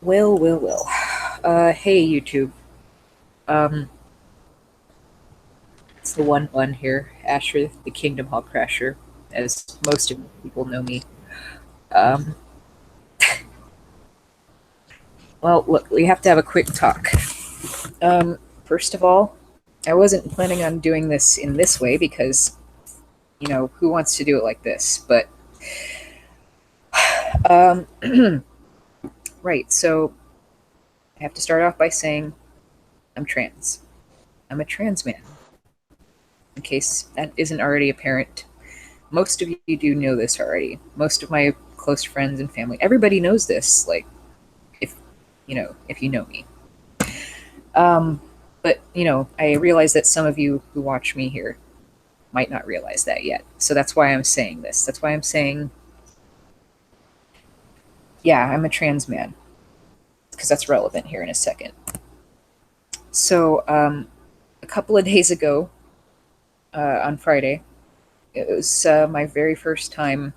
Well. Hey YouTube. Um, it's the one bun here, Asher, the Kingdom Hall Crasher, as most of people know me. Um, well, look, we have to have a quick talk. First of all, I wasn't planning on doing this in this way because, who wants to do it like this? But, um, right, so I have to start off by saying I'm trans. I'm a trans man, in case that isn't already apparent. Most of you do know this already. Most of my close friends and family, everybody knows this. Like, if you know me. Um, but I realize that some of you who watch me here might not realize that yet. So that's why I'm saying this. That's why I'm saying, yeah, I'm a trans man, because that's relevant here in a second. So, a couple of days ago, on Friday, it was my very first time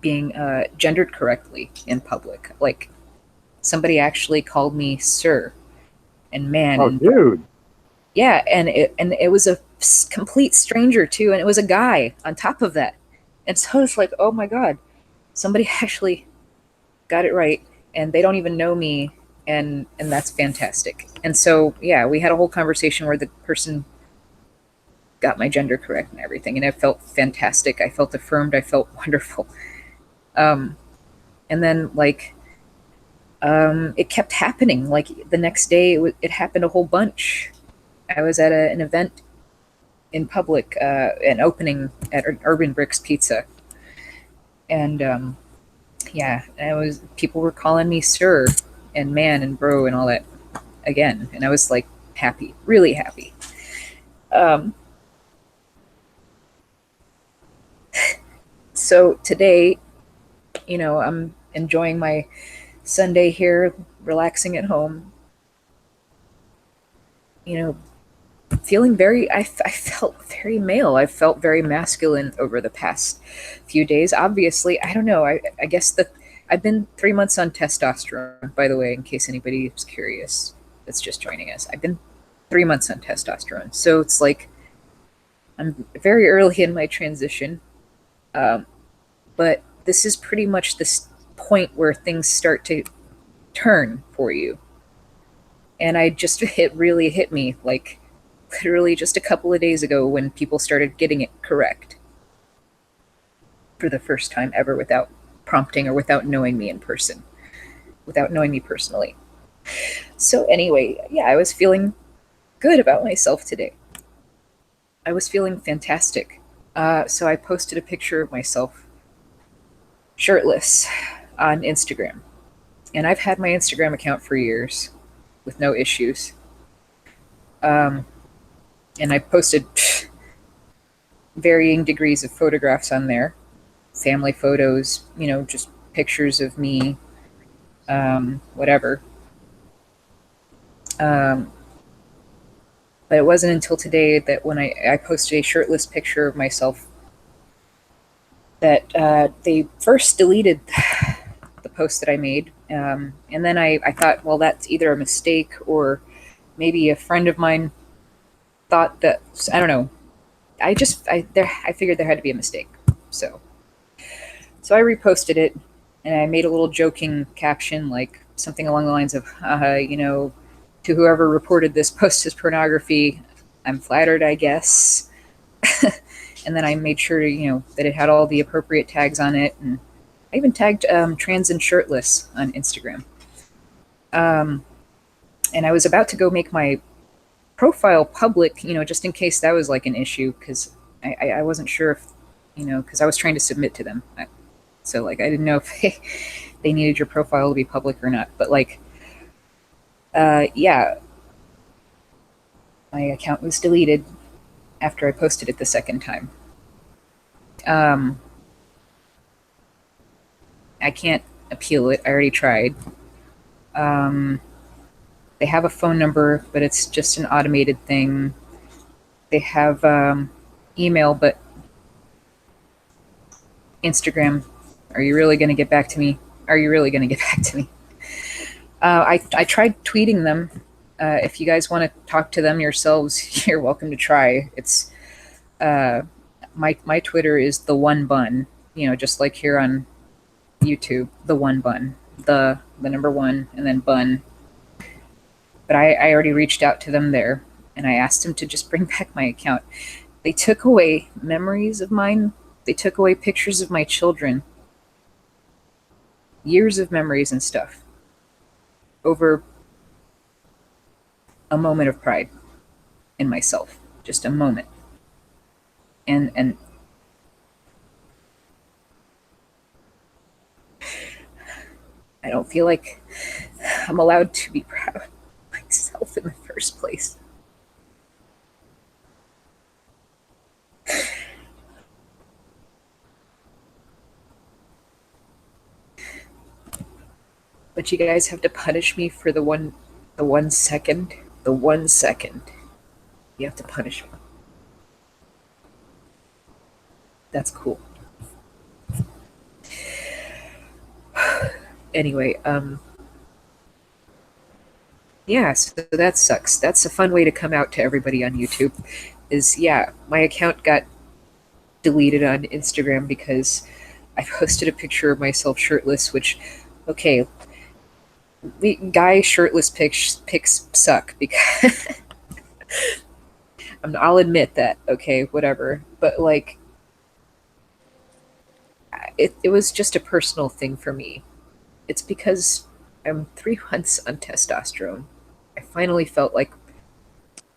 being gendered correctly in public. Like, somebody actually called me sir and man Oh, and bro. dude. Yeah, and it was a complete stranger too, and it was a guy on top of that. And so it's like, oh my god, somebody actually got it right, and they don't even know me, and that's fantastic. And so yeah, we had a whole conversation where the person got my gender correct and everything, and it felt fantastic. I felt affirmed. I felt wonderful. Um, and then it kept happening. Like the next day, it happened a whole bunch. I was at an event in public, an opening at Urban Bricks Pizza, and yeah, I was people were calling me sir and man and bro and all that again, and I was like happy, really happy. Um, so today, I'm enjoying my Sunday here, relaxing at home. You know, feeling very I felt very male. I felt very masculine over the past few days. Obviously, I don't know. I guess that I've been 3 months on testosterone, by the way, in case anybody is curious that's just joining us. I've been 3 months on testosterone, so it's like I'm very early in my transition. um, but this is pretty much this point where things start to turn for you. And I just it really hit me, like, literally just a couple of days ago, when people started getting it correct for the first time ever, without prompting or without knowing me in person, without knowing me personally. So anyway, yeah, I was feeling good about myself today. I was feeling fantastic. So I posted a picture of myself shirtless on Instagram. And I've had my Instagram account for years with no issues. Um, and I posted varying degrees of photographs on there, family photos, just pictures of me, whatever. Um, but it wasn't until today that when I posted a shirtless picture of myself that they first deleted the post that I made. And then I thought, well, that's either a mistake or maybe a friend of mine thought that, I don't know. I figured there had to be a mistake. So so I reposted it, and I made a little joking caption, like something along the lines of, to whoever reported this post as pornography, I'm flattered, I guess. And then I made sure to, that it had all the appropriate tags on it, and I even tagged trans and shirtless on Instagram. Um, and I was about to go make my profile public, just in case that was like an issue, because I wasn't sure if, because I was trying to submit to them. So like I didn't know if they needed your profile to be public or not. But like, yeah, my account was deleted after I posted it the second time. Um, I can't appeal it. I already tried. Um, they have a phone number, but it's just an automated thing. They have email, but Instagram. Are you really going to get back to me? Are you really going to get back to me? I tried tweeting them. If you guys want to talk to them yourselves, you're welcome to try. It's uh, my Twitter is the one bun. You know, just like here on YouTube, the one bun, the number one, and then bun. But I already reached out to them there, and I asked them to just bring back my account. They took away memories of mine. They took away pictures of my children, years of memories and stuff, over a moment of pride in myself. Just a moment. And I don't feel like I'm allowed to be proud of myself in the first place. But you guys have to punish me for the 1 second. The 1 second. You have to punish me. That's cool. Anyway, yeah, so that sucks. That's a fun way to come out to everybody on YouTube. Is yeah, my account got deleted on Instagram because I posted a picture of myself shirtless, which, okay, guy shirtless pics suck because I'll admit that, okay, whatever. But like, it was just a personal thing for me. It's because I'm 3 months on testosterone. I finally felt like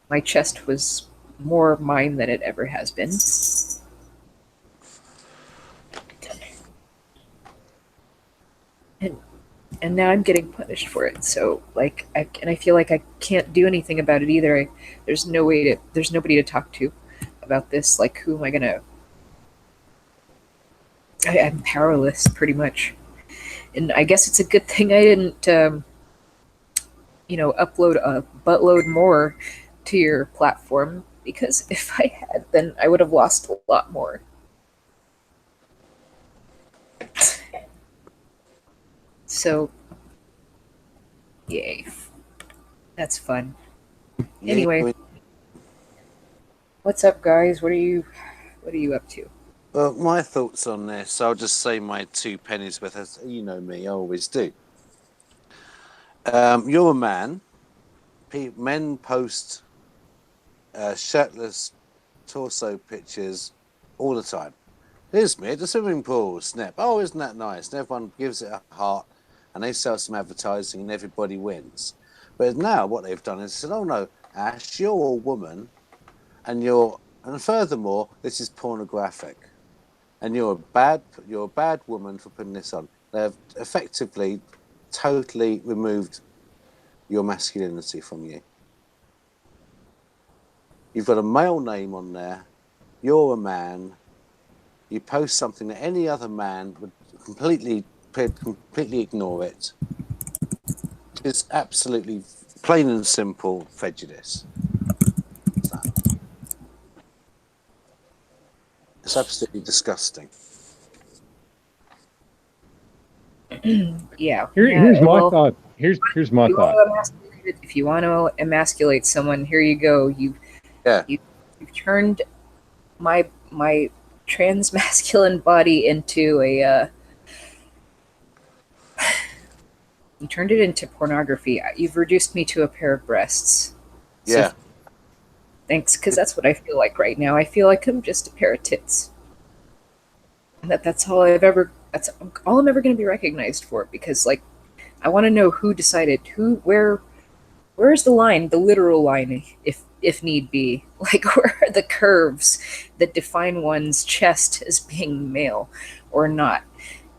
my chest was more mine than it ever has been. And and now I'm getting punished for it. So like, I feel like I can't do anything about it either. There's nobody to talk to about this. Like, who am I gonna? I'm powerless, pretty much. And I guess it's a good thing I didn't, upload a buttload more to your platform, because if I had, then I would have lost a lot more. So, yay. That's fun. Yeah, Anyway, what's up, guys? What are you up to? well, my thoughts on this, I'll just say my 2 pennies worth, as you know me, I always do. You're a man. Men post shirtless torso pictures all the time. Here's me at the swimming pool, snap. Oh, isn't that nice? And everyone gives it a heart, and they sell some advertising, and everybody wins. But now what they've done is said, "Oh no, Ash, you're a woman, and furthermore, this is pornographic, and you're a bad woman for putting this on." They've effectively totally removed your masculinity from you. You've got a male name on there. You're a man. You post something that any other man would completely ignore it. It's absolutely plain and simple prejudice. It's absolutely disgusting. Yeah. Here's Yeah. my Well, thought. Here's my thought. if you want to emasculate someone, here you go. Yeah. You've turned my trans masculine body into a you turned it into pornography. You've reduced me to a pair of breasts. So Yeah. thanks, because that's what I feel like right now. I feel like I'm just a pair of tits. And that's all I've ever. That's all I'm ever going to be recognized for. Because like, I want to know who decided where's the line, the literal line, if need be. Like, where are the curves that define one's chest as being male or not?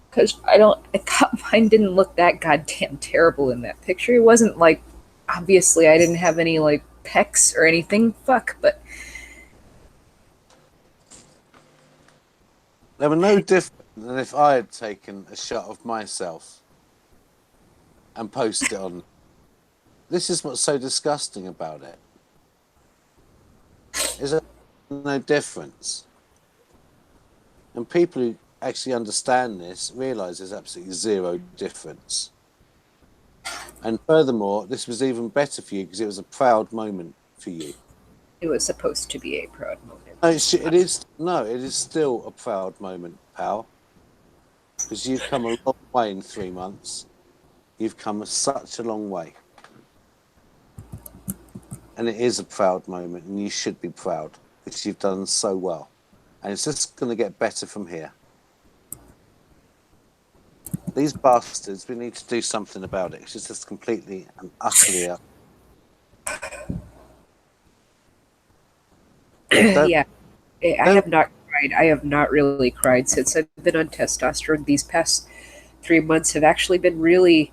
Because I thought mine didn't look that goddamn terrible in that picture. It wasn't like, obviously, I didn't have any like pecs or anything. Fuck, but They were no different than if I had taken a shot of myself and posted it on. This is what's so disgusting about it. Is there no difference? And people who actually understand this realize there's absolutely zero difference. And furthermore, this was even better for you because it was a proud moment for you. It was supposed to be a proud moment. No, it is. No, it is still a proud moment, pal. Because you've come a long way in 3 months. You've come such a long way. And it is a proud moment, and you should be proud because you've done so well. And it's just going to get better from here. These bastards, we need to do something about it. It's just completely and utterly up. Yeah, I have not cried. I have not really cried since I've been on testosterone. These past 3 months have actually been really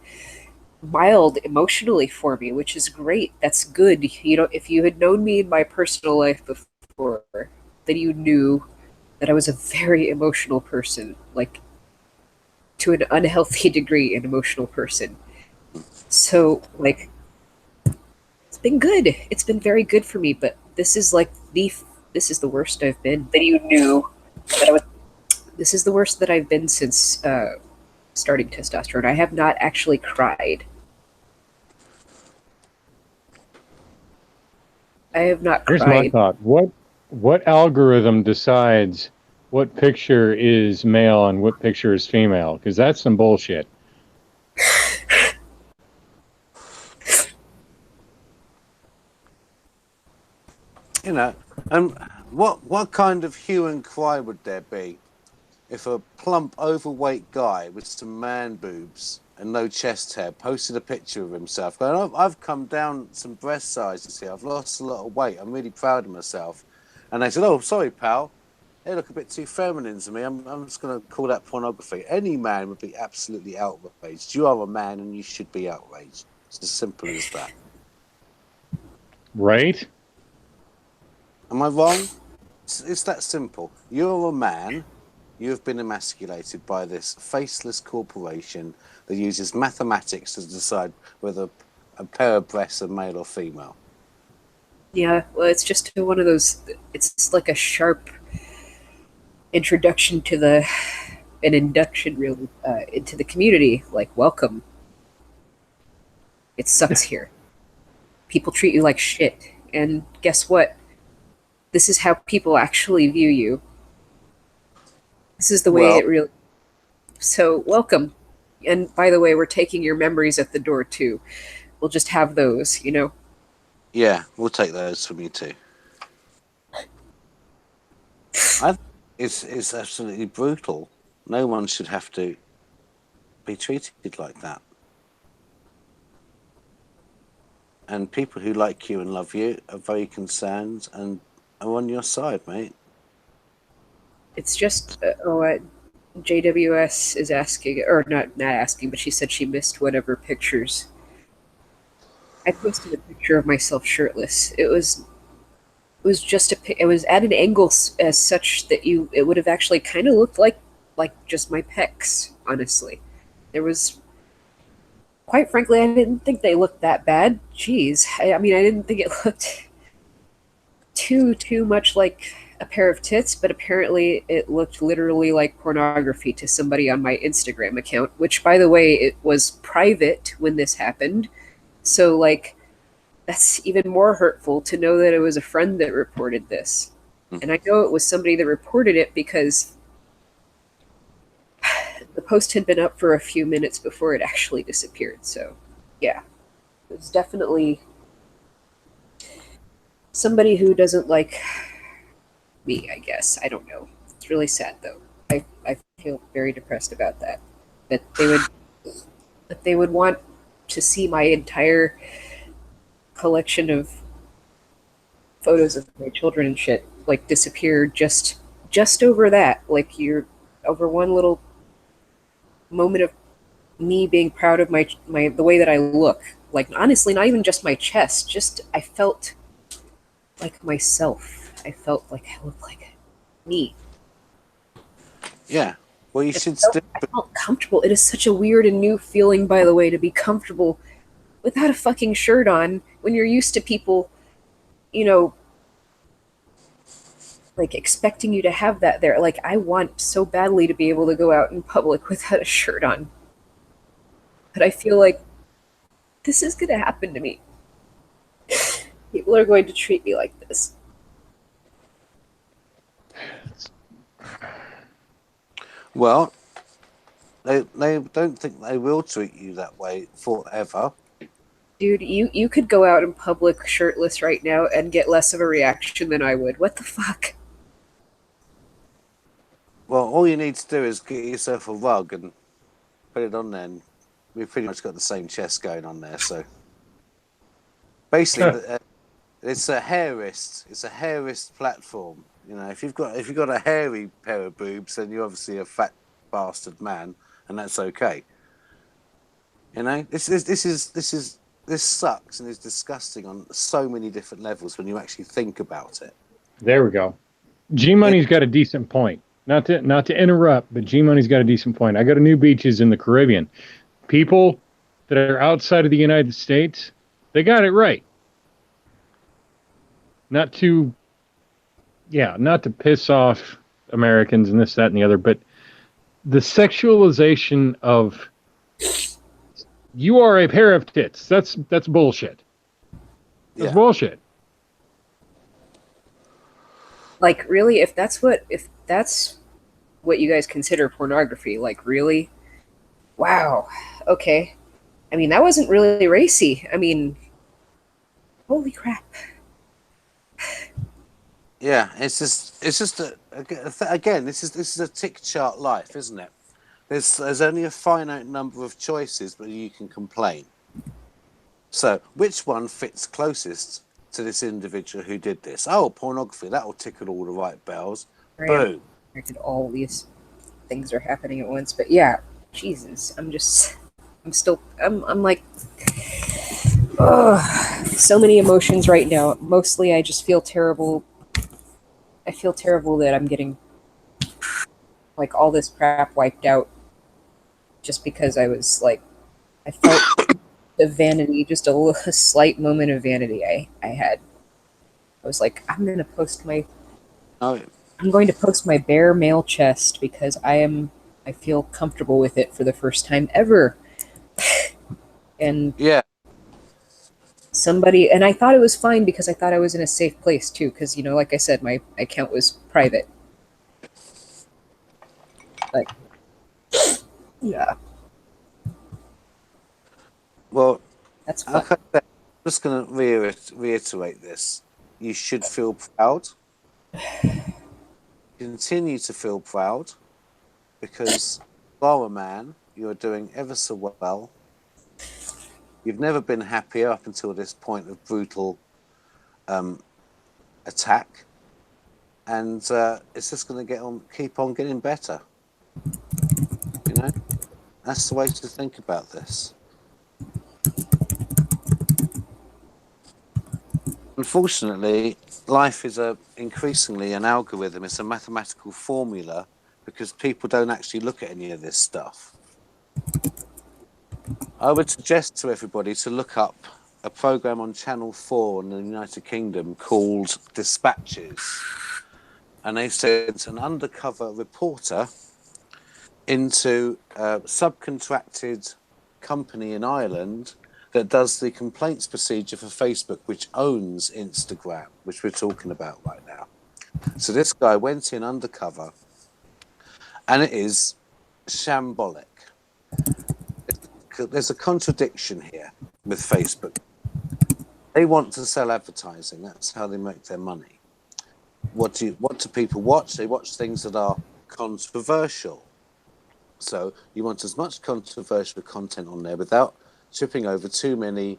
mild emotionally for me, which is great. That's good. You know, if you had known me in my personal life before, then you knew that I was a very emotional person, like to an unhealthy degree, an emotional person. So, like, it's been good. It's been very good for me, but this is like this is the worst I've been. That you knew that I was. This is the worst that I've been since starting testosterone. I have not actually cried. I have not Here's my cried. thought. What algorithm decides what picture is male and what picture is female? Because that's some bullshit. You know, and what kind of hue and cry would there be if a plump, overweight guy with some man boobs and no chest hair posted a picture of himself going, I've come down some breast sizes here, I've lost a lot of weight, I'm really proud of myself. And they said, oh, sorry, pal, they look a bit too feminine to me, I'm just going to call that pornography. Any man would be absolutely outraged. You are a man and you should be outraged. It's as simple as that. Right? Am I wrong? It's that simple. You're a man. You have been emasculated by this faceless corporation that uses mathematics to decide whether a pair of breasts are male or female. Yeah, well, it's just one of those. It's like a sharp introduction to an induction, really, into the community. Like, welcome. It sucks here. People treat you like shit, and guess what? This is how people actually view you. This is the way Well, it really. So, welcome. And by the way, we're taking your memories at the door too. We'll just have those, you know. yeah, we'll take those from you too. It's absolutely brutal. No one should have to be treated like that. And people who like you and love you are very concerned and are on your side, mate. It's just JWS is asking, or not asking, but she said she missed one of her pictures. I posted a picture of myself shirtless. It was just it was at an angle as such that it would have actually kind of looked like just my pecs. Honestly, there was, quite frankly, I didn't think they looked that bad. Jeez, I mean, I didn't think it looked too much like a pair of tits, but apparently it looked literally like pornography to somebody on my Instagram account, which, by the way, it was private when this happened. So, like, that's even more hurtful to know that it was a friend that reported this. And I know it was somebody that reported it because the post had been up for a few minutes before it actually disappeared. So, yeah, it was definitely somebody who doesn't like me, I guess. I don't know. It's really sad, though. I feel very depressed about that. That they would want to see my entire collection of photos of my children and shit like disappear just over that. Like, you're over one little moment of me being proud of my the way that I look. Like, honestly, not even just my chest. Just I felt like myself. I felt like I looked like me. Yeah. Well, you should still. I felt comfortable. It is such a weird and new feeling, by the way, to be comfortable without a fucking shirt on when you're used to people, you know, like expecting you to have that there. Like, I want so badly to be able to go out in public without a shirt on. But I feel like this is going to happen to me. People are going to treat me like this. Well, they don't think they will treat you that way forever. Dude, you could go out in public shirtless right now and get less of a reaction than I would. What the fuck? Well, all you need to do is get yourself a rug and put it on there, and we've pretty much got the same chest going on there. So basically, it's a hairist. It's a hairist platform. You know, if you've got a hairy pair of boobs, then you're obviously a fat bastard man, and that's okay. You know, this sucks and is disgusting on so many different levels when you actually think about it. There we go. G Money's got a decent point. Not to interrupt, but G Money's got a decent point. I go to new beaches in the Caribbean. People that are outside of the United States, they got it right. Not to piss off Americans and this, that, and the other, but the sexualization of you are a pair of tits. That's bullshit. That's bullshit. Like, really, if that's what you guys consider pornography, like, really? Wow. Okay. I mean, that wasn't really racy. I mean, holy crap. Yeah, it's just again, this is a tick chart life, isn't it? There's only a finite number of choices, but you can complain. So, which one fits closest to this individual who did this? Oh, pornography, that will tickle all the right bells. Right. Boom. All these things are happening at once, but yeah, Jesus, I'm like, so many emotions right now. Mostly, I just feel terrible. I feel terrible that I'm getting, like, all this crap wiped out just because I was, like, I felt the vanity, just a slight moment of vanity I had. I was like, I'm going to post my bare male chest because I feel comfortable with it for the first time ever. And yeah, and I thought it was fine because I thought I was in a safe place too, because, you know, like I said, my account was private. But yeah. Well, that's fun. Okay, I'm just going to reiterate this. You should feel proud. Continue to feel proud because you are a man. You are doing ever so well. You've never been happier up until this point of brutal attack, and it's just going to keep on getting better. You know, that's the way to think about this. Unfortunately, life is increasingly an algorithm. It's a mathematical formula because people don't actually look at any of this stuff. I would suggest to everybody to look up a program on Channel 4 in the United Kingdom called Dispatches. And they sent an undercover reporter into a subcontracted company in Ireland that does the complaints procedure for Facebook, which owns Instagram, which we're talking about right now. So this guy went in undercover, and it is shambolic. There's a contradiction here with Facebook. They want to sell advertising. That's how they make their money. What do people watch? They watch things that are controversial. So you want as much controversial content on there without tripping over too many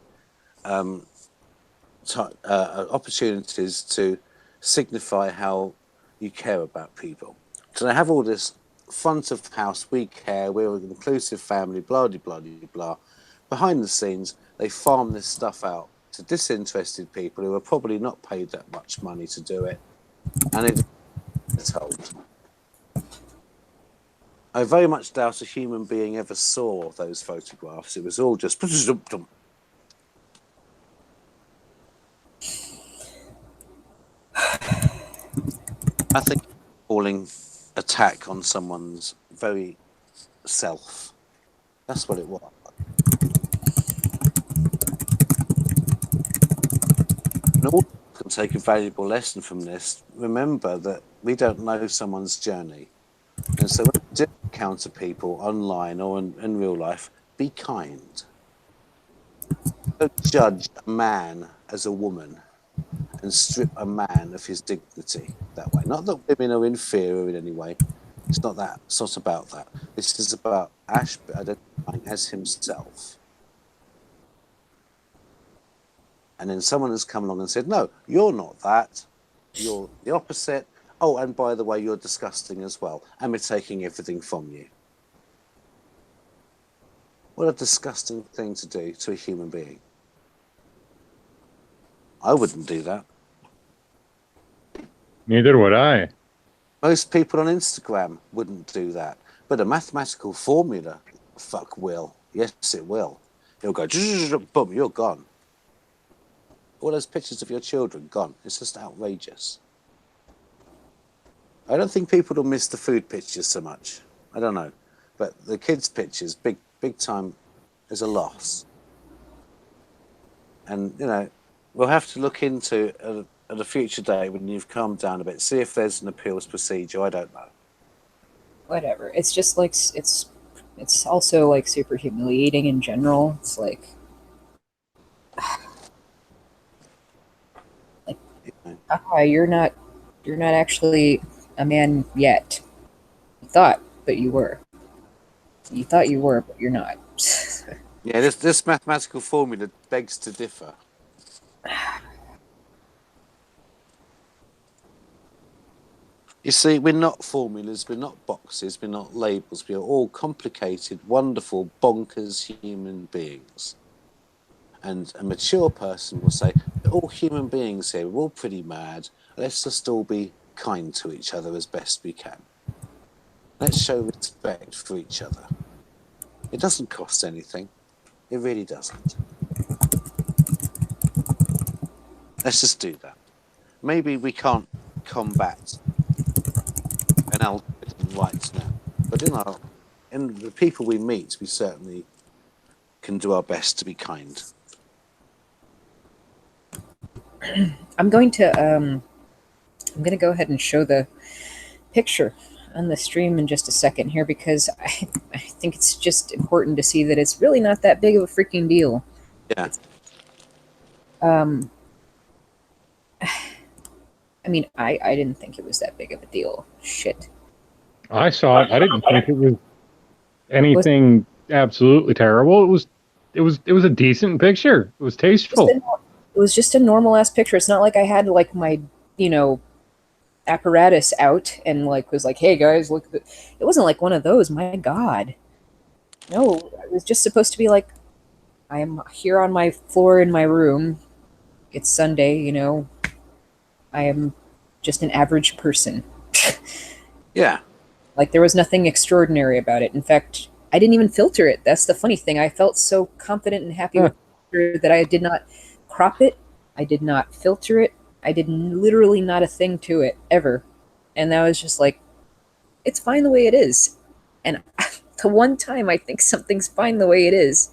opportunities to signify how you care about people. So they have all this front of house, we care, we're an inclusive family, blah, blah, blah, blah. Behind the scenes, they farm this stuff out to disinterested people who are probably not paid that much money to do it. And it's told. I very much doubt a human being ever saw those photographs. It was all just... I think calling attack on someone's very self. That's what it was. all can take a valuable lesson from this. Remember that we don't know someone's journey. And so when you do encounter people online or in real life, be kind. Don't judge a man as a woman and strip a man of his dignity that way. Not that women are inferior in any way. It's not that. It's not about that. This is about Ashby identifying as himself. And then someone has come along and said, no, you're not that. You're the opposite. Oh, and by the way, you're disgusting as well. And we're taking everything from you. What a disgusting thing to do to a human being. I wouldn't do that. Neither would I. Most people on Instagram wouldn't do that. But a mathematical formula, fuck will. Yes, it will. It'll go, boom, you're gone. All those pictures of your children, gone. It's just outrageous. I don't think people will miss the food pictures so much. I don't know. But the kids' pictures, big time, is a loss. And, you know, we'll have to look into at a future day when you've calmed down a bit, see if there's an appeals procedure. I don't know. Whatever. It's just like it's also like super humiliating in general. It's like you're not actually a man yet. You thought, but you were. You thought you were, but you're not. Yeah, this mathematical formula begs to differ. You see, we're not formulas, we're not boxes, we're not labels. We are all complicated, wonderful, bonkers human beings. And a mature person will say, we're all human beings here, we're all pretty mad. Let's just all be kind to each other as best we can. Let's show respect for each other. It doesn't cost anything. It really doesn't. Let's just do that. Maybe we can't combat an algorithm right now, but in the people we meet, we certainly can do our best to be kind. I'm going to go ahead and show the picture on the stream in just a second here, because I think it's just important to see that it's really not that big of a freaking deal. Yeah. I mean, I didn't think it was that big of a deal. Shit. I saw it. I didn't think it was anything absolutely terrible. It was a decent picture. It was tasteful. It was just a normal ass picture. It's not like I had like my, apparatus out and like was like, hey guys, look at it. It wasn't like one of those. My God. No, it was just supposed to be like, I am here on my floor in my room. It's Sunday, I am just an average person. Yeah. Like, there was nothing extraordinary about it. In fact, I didn't even filter it. That's the funny thing. I felt so confident and happy with it that I did not crop it. I did not filter it. I did literally not a thing to it, ever. And that was just like, it's fine the way it is. And the one time I think something's fine the way it is,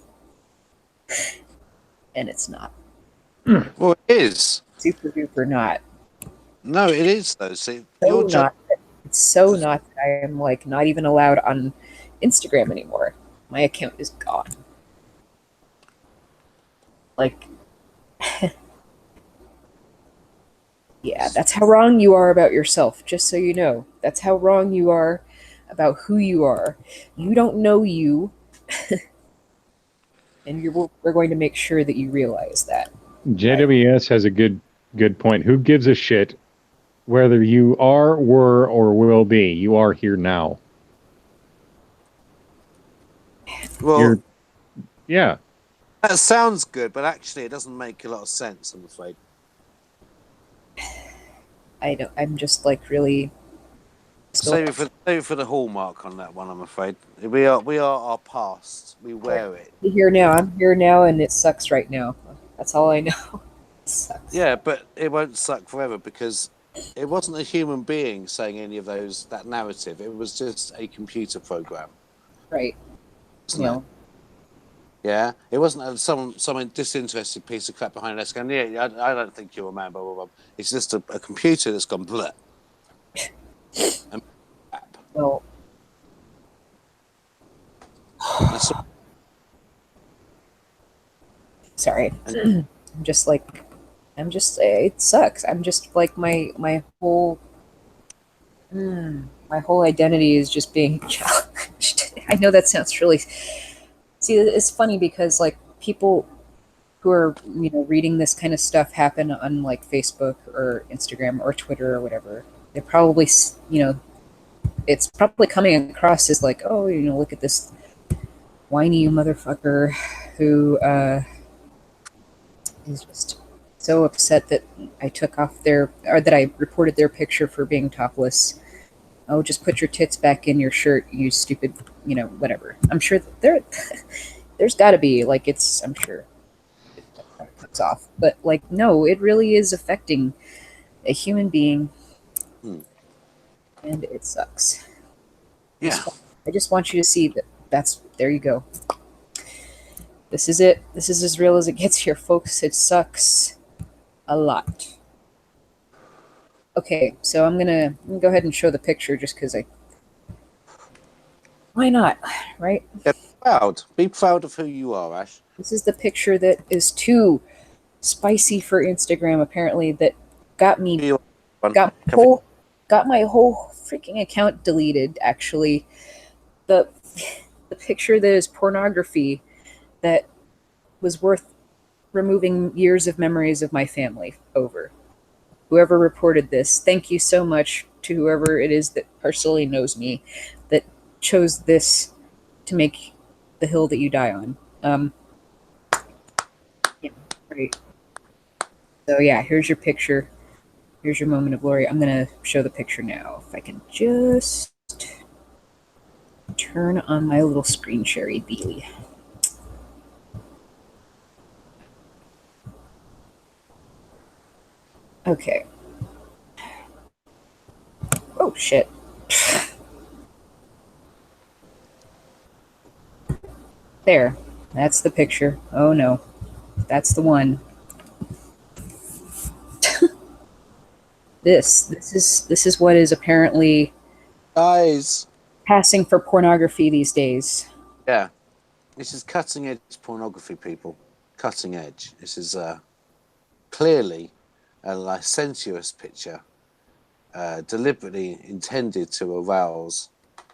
and it's not. Well, it is. Super duper not. No, it is though. See, So not. It's so not that I am like not even allowed on Instagram anymore. My account is gone. Like, yeah, that's how wrong you are about yourself, just so you know. That's how wrong you are about who you are. You don't know you. And we're going to make sure that you realize that. JWS has a good point. Who gives a shit whether you are, were, or will be? You are here now. Well, yeah. That sounds good, but actually it doesn't make a lot of sense, I'm afraid. I'm just like really... Save it for the hallmark on that one, I'm afraid. We are our past. We wear it. I'm here now, and it sucks right now. That's all I know. It sucks. Yeah, but it won't suck forever because it wasn't a human being saying any of that narrative. It was just a computer program. Right. Isn't it? Yeah, it wasn't some disinterested piece of crap behind a desk going, yeah, I don't think you're a man, blah, blah, blah. It's just a computer that's gone bleh. And crap. Well, That's all. sorry. And I'm just like, it sucks. I'm just like my whole identity is just being challenged. I know that sounds really, see, it's funny because like people who are, reading this kind of stuff happen on like Facebook or Instagram or Twitter or whatever. They're probably, it's probably coming across as like, oh, look at this whiny motherfucker who is just so upset that I took off or that I reported their picture for being topless. Oh, just put your tits back in your shirt, you stupid, whatever. I'm sure that there's got to be like I'm sure it comes off, but like no, it really is affecting a human being, Hmm. and it sucks. yeah, I just want you to see that. There you go. This is it. This is as real as it gets here, folks. It sucks a lot. Okay, so I'm gonna go ahead and show the picture just because why not, right? get proud. Be proud of who you are, Ash. This is the picture that is too spicy for Instagram. Apparently, that got me You are. got my whole got my whole freaking account deleted. Actually, the the picture that is pornography that was worth removing years of memories of my family over. Whoever reported this, thank you so much to whoever it is that personally knows me that chose this to make the hill that you die on. Yeah, right. So yeah, here's your picture. Here's your moment of glory. I'm gonna show the picture now. If I can just turn on my little screen sharey beely. Okay. Oh shit. There. That's the picture. Oh no. That's the one. This is what is apparently Guys. passing for pornography these days. Yeah. This is cutting edge pornography, people. Cutting edge. This is clearly a licentious picture, deliberately intended to arouse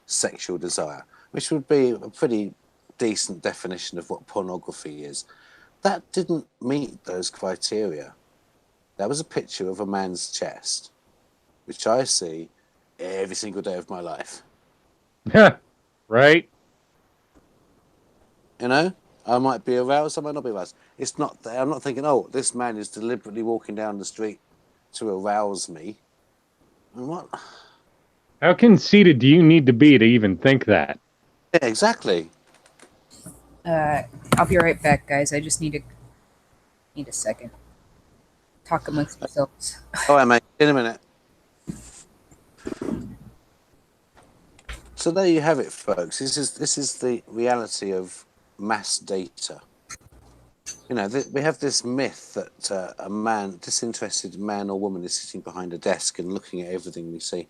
sexual desire, which would be a pretty decent definition of what pornography is. That didn't meet those criteria. That was a picture of a man's chest, which I see every single day of my life. Right? You know, I might be aroused, I might not be aroused. It's not there. I'm not thinking, oh, this man is deliberately walking down the street to arouse me. And what? How conceited do you need to be to even think that? Yeah, exactly. I'll be right back, guys. I just need a second. Talk amongst yourselves. All right, mate. In a minute. So there you have it, folks. This is the reality of mass data. You know, we have this myth that a disinterested man or woman is sitting behind a desk and looking at everything we see.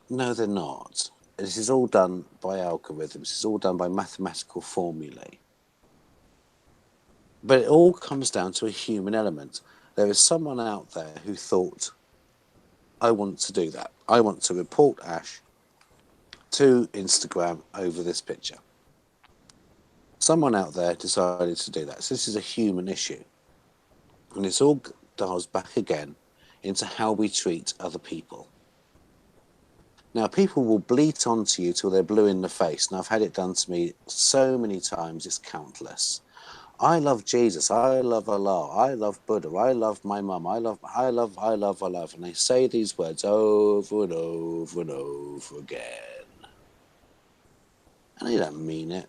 No, they're not. This is all done by algorithms. This is all done by mathematical formulae. But it all comes down to a human element. There is someone out there who thought, I want to do that. I want to report Ash to Instagram over this picture. Someone out there decided to do that. So this is a human issue. And this all dials back again into how we treat other people. Now, people will bleat onto you till they're blue in the face. And I've had it done to me so many times, it's countless. I love Jesus. I love Allah. I love Buddha. I love my mum. I love. And they say these words over and over and over again. And they don't mean it.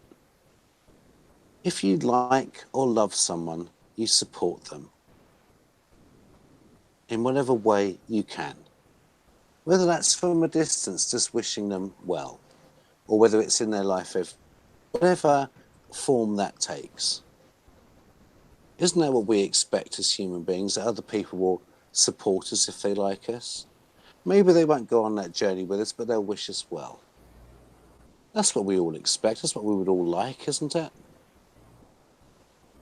If you like or love someone, you support them in whatever way you can. Whether that's from a distance, just wishing them well, or whether it's in their life, whatever form that takes. Isn't that what we expect as human beings? That other people will support us if they like us? Maybe they won't go on that journey with us, but they'll wish us well. That's what we all expect. That's what we would all like, isn't it?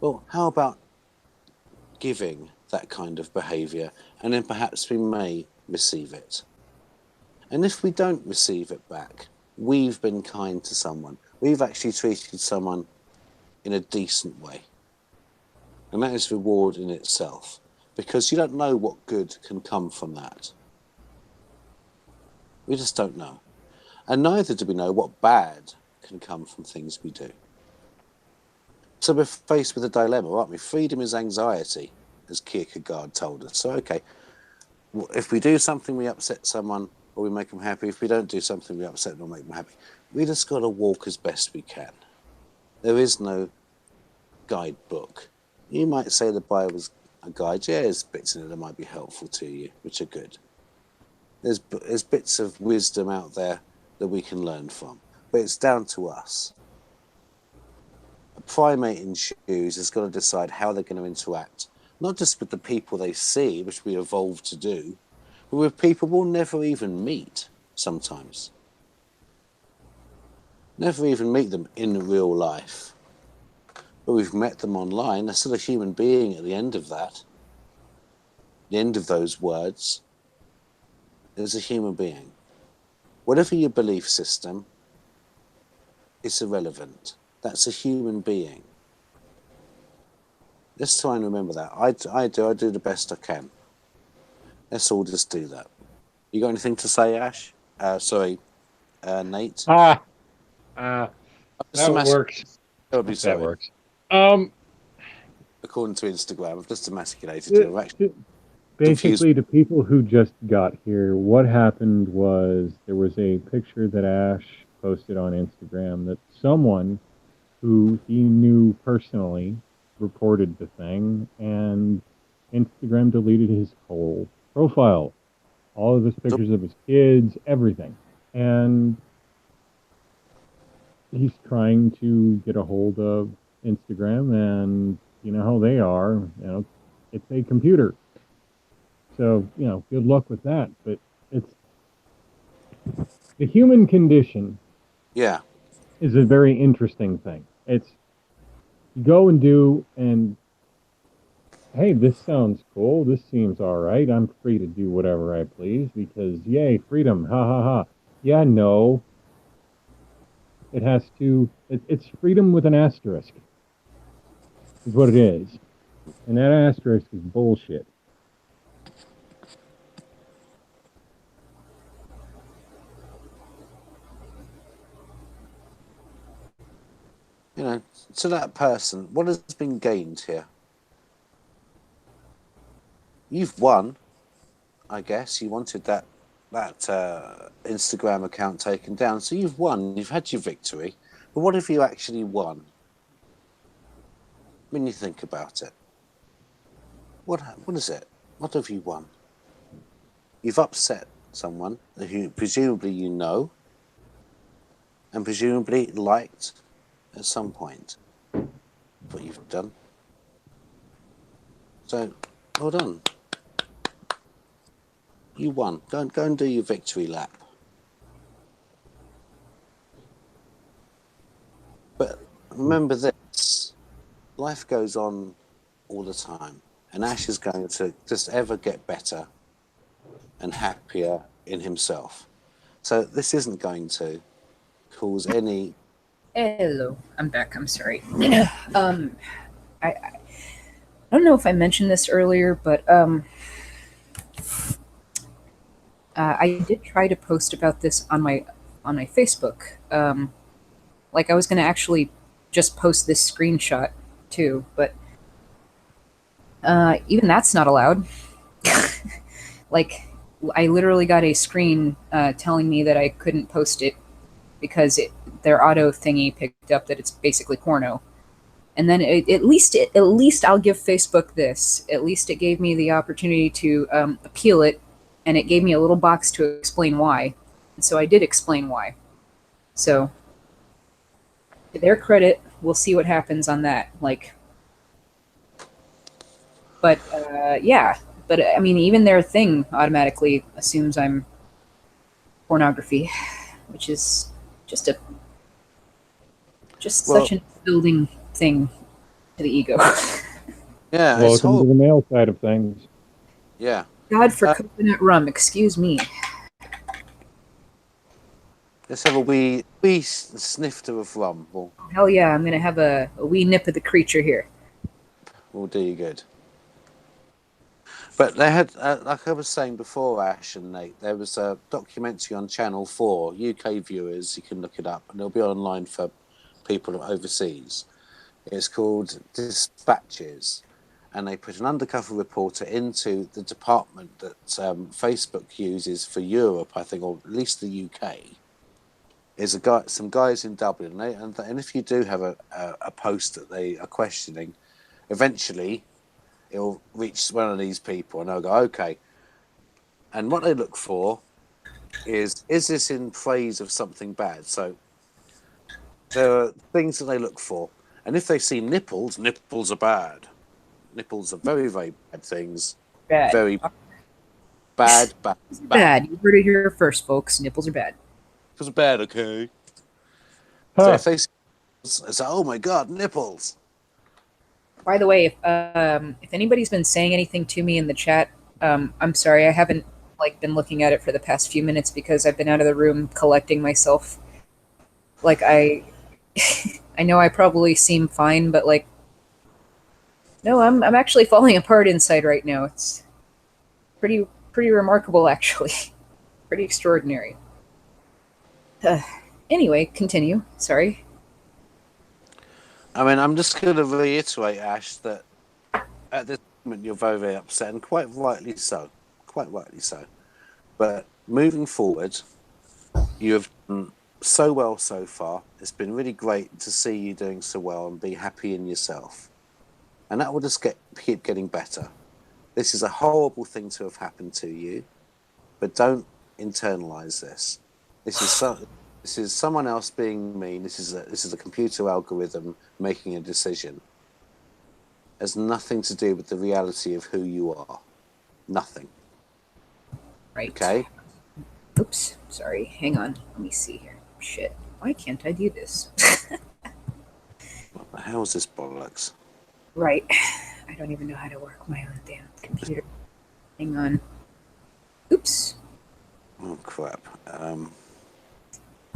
Well, how about giving that kind of behaviour, and then perhaps we may receive it. And if we don't receive it back, we've been kind to someone. We've actually treated someone in a decent way. And that is reward in itself, because you don't know what good can come from that. We just don't know. And neither do we know what bad can come from things we do. So we're faced with a dilemma, aren't we? Freedom is anxiety, as Kierkegaard told us. So, okay, if we do something, we upset someone, or we make them happy. If we don't do something, we upset them or make them happy. We just got to walk as best we can. There is no guidebook. You might say the Bible's a guide. Yeah, there's bits in it that might be helpful to you, which are good. There's bits of wisdom out there that we can learn from, but it's down to us. A primate in shoes has got to decide how they're going to interact, not just with the people they see, which we evolved to do, but with people we'll never even meet sometimes. Never even meet them in real life. But we've met them online. They're still a human being at the end of that. The end of those words. There's a human being. Whatever your belief system, it's irrelevant. That's a human being. Let's try and remember that. I do the best I can. Let's all just do that. You got anything to say, Ash? Nate? That Just works. That would be sorry. That works. According to Instagram, I've just emasculated you. Actually, Basically, to people who just got here, what happened was there was a picture that Ash posted on Instagram that someone who he knew personally reported the thing, and Instagram deleted his whole profile. All of his pictures of his kids, everything. And he's trying to get a hold of Instagram, and you know how they are, it's a computer. So, good luck with that. But it's the human condition. Yeah. Is a very interesting thing. It's you go and do, and hey, this sounds cool. This seems all right. I'm free to do whatever I please because yay, freedom. Ha ha ha. Yeah, no. It has to. It's freedom with an asterisk. Is what it is, and that asterisk is bullshit. To that person, what has been gained here? You've won, I guess. You wanted that Instagram account taken down, so you've won. You've had your victory. But what have you actually won? When you think about it, what is it? What have you won? You've upset someone who presumably you know, and presumably liked at some point what you've done. So, well done. You won. Go and do your victory lap. But remember this, life goes on all the time, and Ash is going to just ever get better and happier in himself. So this isn't going to cause any... Hello, I'm back. I'm sorry. I don't know if I mentioned this earlier, but I did try to post about this on my Facebook. Like I was going to actually just post this screenshot too, but even that's not allowed. Like I literally got a screen telling me that I couldn't post it because their auto thingy picked up that it's basically porno. And then at least I'll give Facebook this. At least it gave me the opportunity to appeal it, and it gave me a little box to explain why. And so I did explain why. So to their credit, we'll see what happens on that. Like, But yeah, but I mean, even their thing automatically assumes I'm pornography, which is just a Well, such an building thing to the ego. yeah, it's Welcome to horrible. the male side of things. Yeah. God for Uh, coconut rum, excuse me. Let's have a wee snifter of rum. Hell yeah, I'm gonna have a wee nip of the creature here. Will do you good. But they had, like I was saying before, Ash and Nate, there was a documentary on Channel 4, UK viewers, you can look it up, and it'll be online for people overseas. It's called Dispatches, and they put an undercover reporter into the department that Facebook uses for Europe, I think, or at least the UK. Is a guy, some guys in Dublin, and if you do have a post that they are questioning, eventually it'll reach one of these people and they'll go, okay. And what they look for is this in praise of something bad? So there are things that they look for. And if they see nipples, nipples are bad. Nipples are very, very bad things. Bad. Very bad. Bad. You heard it here first, folks. Nipples are bad. Nipples are bad, okay? So Huh. if they see, it's like, oh my God, nipples. By the way, if anybody's been saying anything to me in the chat, I'm sorry. I haven't been looking at it for the past few minutes because I've been out of the room collecting myself. I know I probably seem fine, but no, I'm actually falling apart inside right now. It's pretty remarkable, actually. Pretty extraordinary. Anyway, continue. Sorry. I mean, I'm just going to reiterate, Ash, that at this moment you're very, very upset, and quite rightly so. Quite rightly so. But moving forward, you have done so well so far. It's been really great to see you doing so well and be happy in yourself. And that will just keep getting better. This is a horrible thing to have happened to you, but don't internalize this. This is someone else being mean. This is a computer algorithm making a decision. It has nothing to do with the reality of who you are. Nothing. Right. Okay? Oops. Sorry. Hang on. Let me see here. Shit. Why can't I do this? What the hell is this bollocks? Right. I don't even know how to work my own damn computer. Hang on. Oops. Oh crap.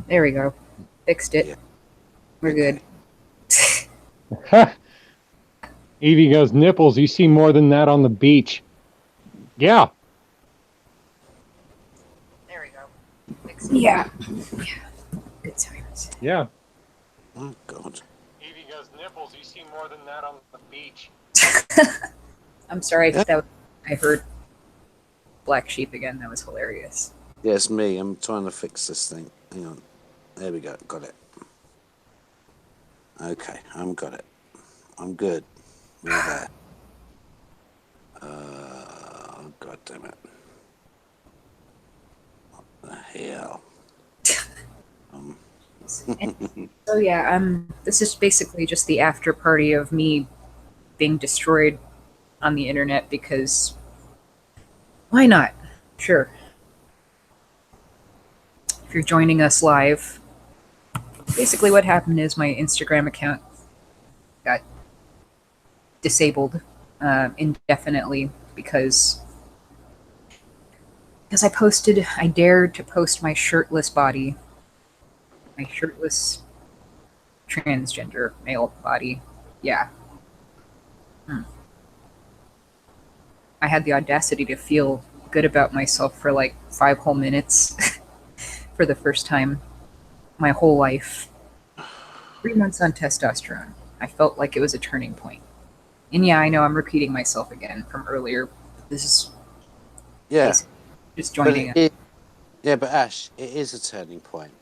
There we go. Fixed it. Yeah. We're good. Evie goes, nipples, you see more than that on the beach. Yeah. There we go. Fixed it. Yeah. Good times. Yeah. Oh god. Evie goes, nipples, you see more than that on the beach. I'm sorry if that was, I heard Black Sheep again. That was hilarious. Yeah, it's me. I'm trying to fix this thing. Hang on. There we go. Got it. Okay, got it. I'm good. We're there. God damn it. What the hell? So yeah, this is basically just the after party of me being destroyed on the internet because why not? Sure. If you're joining us live, basically what happened is my Instagram account got disabled indefinitely because I dared to post my shirtless body, my shirtless transgender male body. Yeah. I had the audacity to feel good about myself for 5 whole minutes for the first time my whole life. 3 months on testosterone. I felt like it was a turning point. And yeah, I know I'm repeating myself again from earlier. This is Yeah. just joining But it. yeah, but Ash, it is a turning point.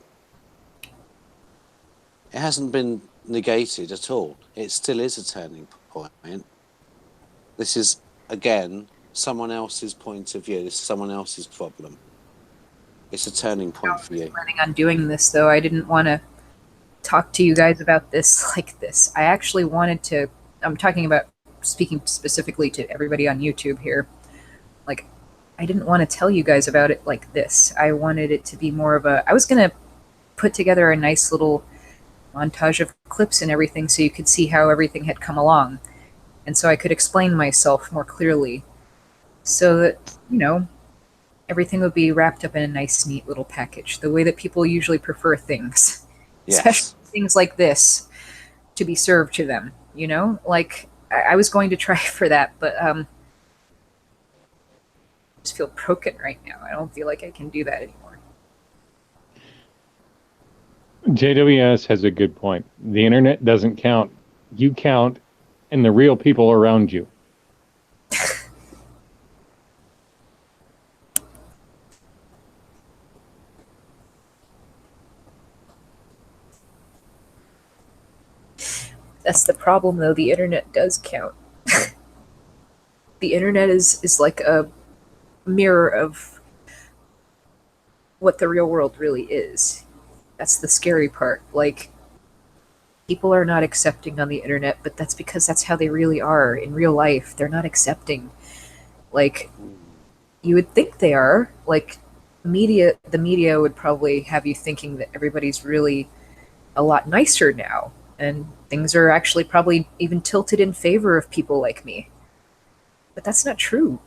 It hasn't been negated at all. It still is a turning point. This is, again, someone else's point of view. This is someone else's problem. It's a turning point for you. Planning on doing this, though. I didn't want to talk to you guys about this like this. I actually wanted to. I'm talking about speaking specifically to everybody on YouTube here, like, I didn't want to tell you guys about it like this. I wanted it to be more of a. I was gonna put together a nice little montage of clips and everything so you could see how everything had come along, and so I could explain myself more clearly, so that everything would be wrapped up in a nice, neat little package, the way that people usually prefer things, especially Yes. things like this to be served to them. Like I was going to try for that, but I just feel broken right now. I don't feel like I can do that anymore. JWS has a good point. The internet doesn't count. You count, and the real people around you. That's the problem, though. The internet does count. The internet is like a mirror of what the real world really is. That's the scary part. Like, people are not accepting on the internet, but that's because that's how they really are in real life. They're not accepting. Like, you would think they are. Like, the media would probably have you thinking that everybody's really a lot nicer now, and things are actually probably even tilted in favor of people like me. But that's not true.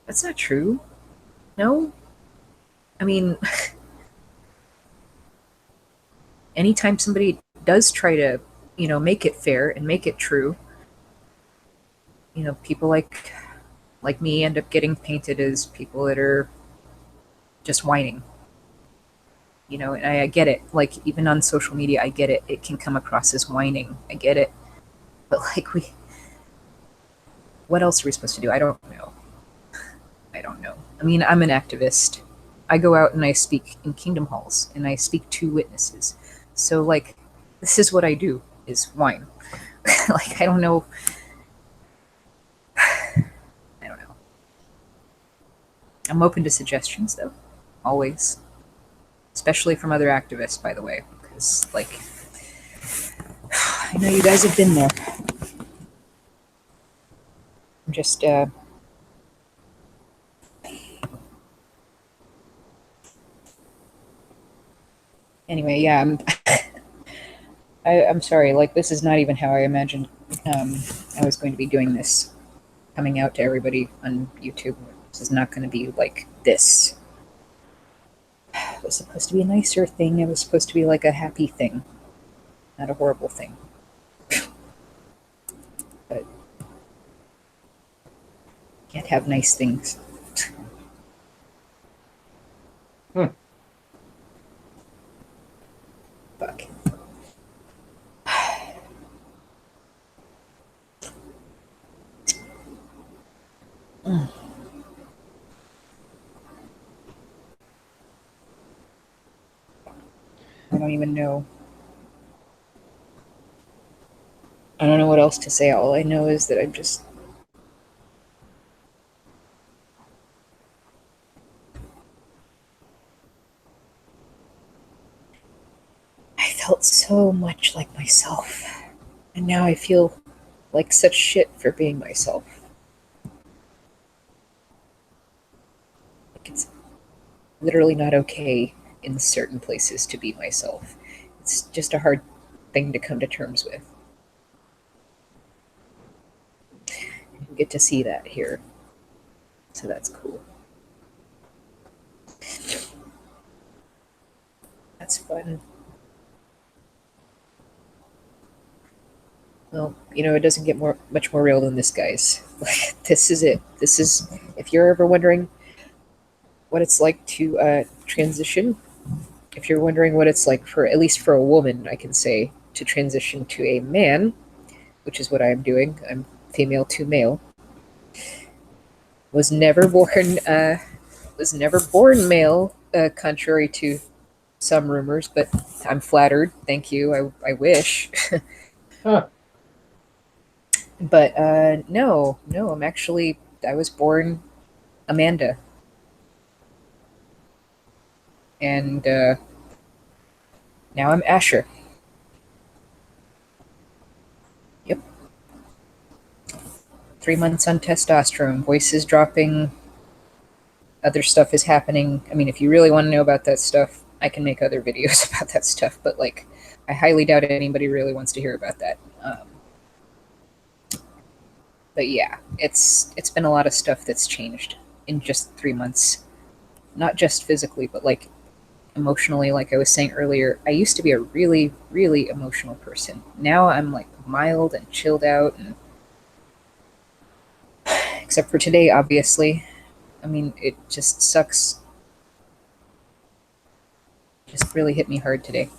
That's not true. No? I mean, anytime somebody does try to, make it fair and make it true, people like me end up getting painted as people that are just whining. And I get it. Like, even on social media, I get it. It can come across as whining. I get it. But like, what else are we supposed to do? I don't know. I don't know. I mean, I'm an activist. I go out and I speak in kingdom halls and I speak to witnesses. So like, this is what I do, is whine. Like, I don't know. I don't know. I'm open to suggestions, though. Always. Especially from other activists, by the way. Because, like, I know you guys have been there. I'm just, anyway, yeah, I'm sorry. Like, this is not even how I imagined I was going to be doing this, coming out to everybody on YouTube. This is not going to be like this. It was supposed to be a nicer thing. It was supposed to be like a happy thing, not a horrible thing. But can't have nice things. Hmm. Fuck. I don't even know. I don't know what else to say. All I know is that I'm just. I felt so much like myself. And now I feel like such shit for being myself. Like, it's literally not okay in certain places to be myself. It's just a hard thing to come to terms with. You get to see that here. So that's cool. That's fun. Well, it doesn't get much more real than this, guys. Like, this is it. This is, if you're ever wondering what it's like to transition, if you're wondering what it's like for, at least for a woman, I can say, to transition to a man, which is what I'm doing. I'm female to male. Was never born male, contrary to some rumors, but I'm flattered. Thank you. I wish. Huh. But no, I was born Amanda. And now I'm Asher. Yep. 3 months on testosterone, voice is dropping, other stuff is happening. I mean, if you really want to know about that stuff, I can make other videos about that stuff, but like, I highly doubt anybody really wants to hear about that. But yeah, it's been a lot of stuff that's changed in just 3 months. Not just physically, but like emotionally. Like I was saying earlier, I used to be a really, really emotional person. Now I'm like mild and chilled out, and except for today, obviously. I mean, it just sucks. Just really hit me hard today.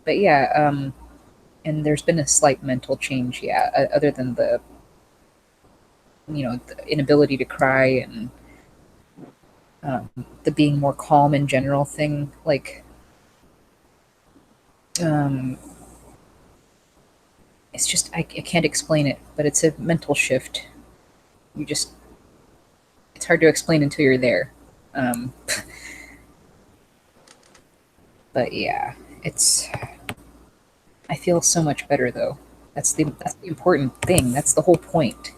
But yeah, and there's been a slight mental change, yeah, other than the, the inability to cry and the being more calm in general thing. Like, it's just, I can't explain it, but it's a mental shift. It's hard to explain until you're there. But yeah, I feel so much better though. That's the important thing. That's the whole point.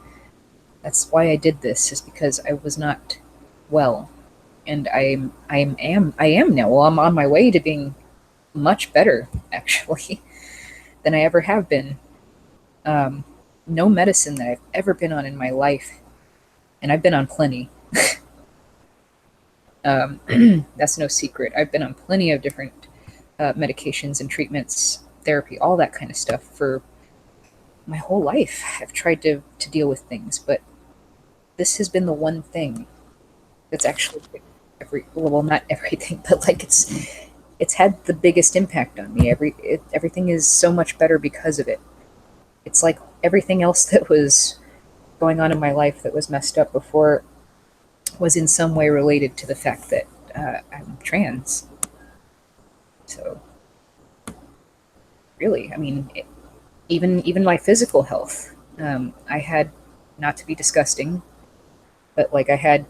That's why I did this, is because I was not well, and I am now. Well, I'm on my way to being much better actually than I ever have been. No medicine that I've ever been on in my life, and I've been on plenty. That's no secret. I've been on plenty of different medications and treatments, therapy, all that kind of stuff for my whole life. I've tried to deal with things, but this has been the one thing that's actually well, not everything, but like it's had the biggest impact on me. Everything is so much better because of it. It's like everything else that was going on in my life that was messed up before was in some way related to the fact that I'm trans. So, really, I mean, even my physical health, I had, not to be disgusting, but like I had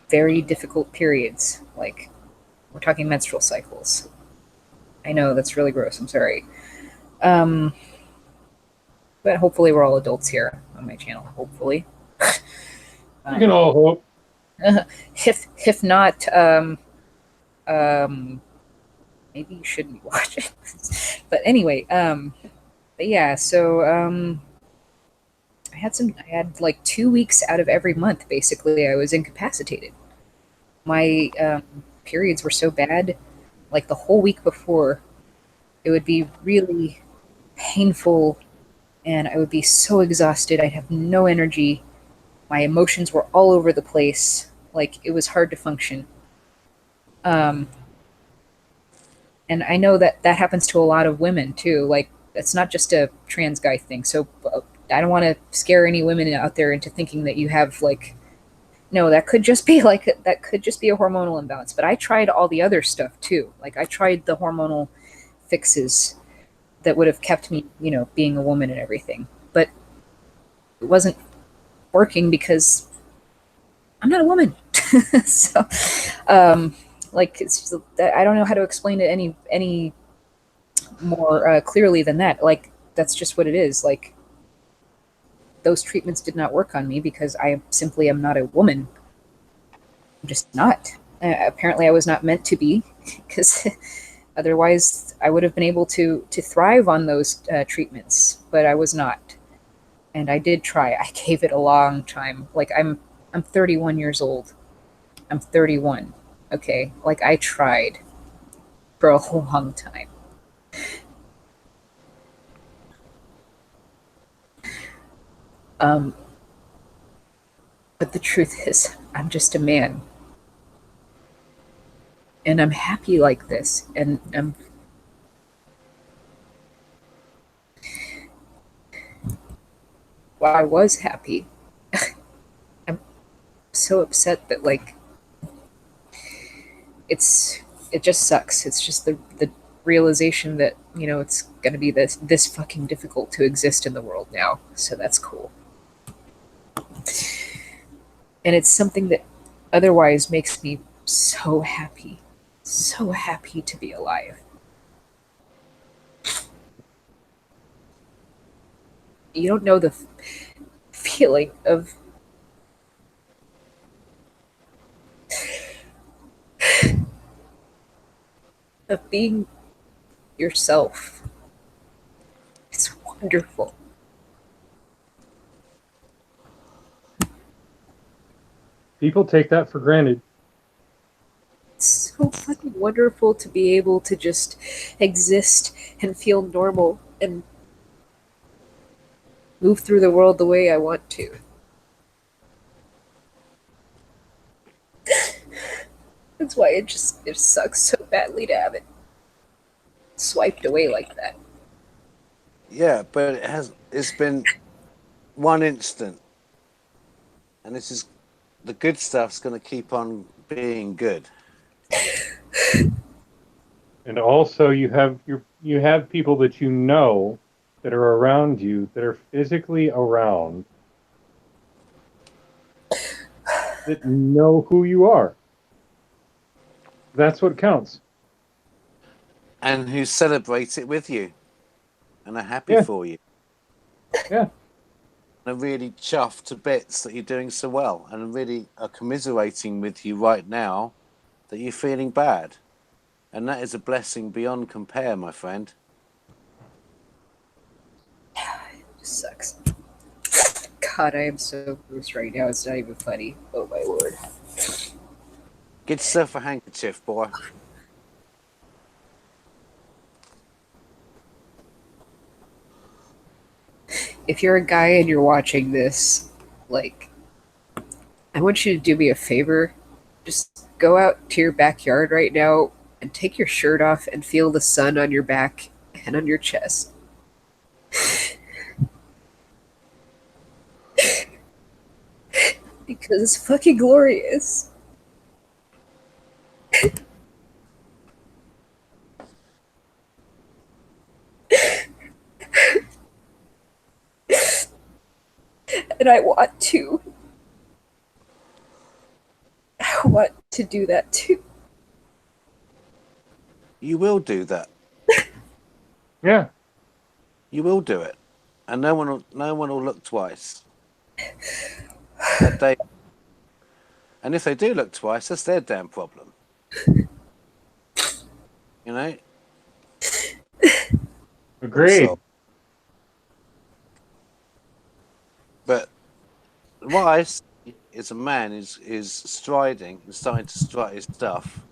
very difficult periods. Like, we're talking menstrual cycles. I know that's really gross. I'm sorry. But hopefully we're all adults here on my channel. Hopefully. You can all hope. If not, maybe you shouldn't be watching. But anyway, but yeah, so I had like 2 weeks out of every month, basically, I was incapacitated. My periods were so bad, like the whole week before, it would be really painful, and I would be so exhausted. I'd have no energy. My emotions were all over the place. Like, it was hard to function. And I know that that happens to a lot of women too. Like, it's not just a trans guy thing. So I don't want to scare any women out there into thinking that you have like, no, that could just be like, that could just be a hormonal imbalance. But I tried all the other stuff too. Like, I tried the hormonal fixes that would have kept me, being a woman and everything. But it wasn't working because I'm not a woman. So, like, it's just, I don't know how to explain it any more clearly than that. Like, that's just what it is. Like, those treatments did not work on me because I simply am not a woman. I'm just not. Apparently, I was not meant to be, because otherwise I would have been able to thrive on those treatments. But I was not, and I did try. I gave it a long time. Like, I'm 31 years old. I'm 31. Okay, like, I tried for a whole long time. But the truth is, I'm just a man. And I'm happy like this. And while I was happy, I'm so upset that, like, it just sucks. It's just the realization that, it's gonna be this fucking difficult to exist in the world now. So that's cool. And it's something that otherwise makes me so happy to be alive. You don't know the feeling of being yourself. It's wonderful. People take that for granted. It's so fucking wonderful to be able to just exist and feel normal and move through the world the way I want to. That's why it sucks so badly to have it swiped away like that. Yeah, but it's been one instant, and this is the good stuff's going to keep on being good. And also, you have people that you know that are around you that are physically around that know who you are. That's what counts. And who celebrate it with you and are happy Yeah. for you. Yeah. And are really chuffed to bits that you're doing so well and really are commiserating with you right now that you're feeling bad. And that is a blessing beyond compare, my friend. It just sucks. God, I am so gross right now. It's not even funny. Oh my lord. Get yourself a handkerchief, boy. If you're a guy and you're watching this, like, I want you to do me a favor. Just go out to your backyard right now and take your shirt off and feel the sun on your back and on your chest. Because it's fucking glorious. And I want to. I want to do that too. You will do that. Yeah. You will do it. And no one will look twice. That day. And if they do look twice, that's their damn problem. You know? Agreed. Also, but what I see is a man is striding and starting to strut his stuff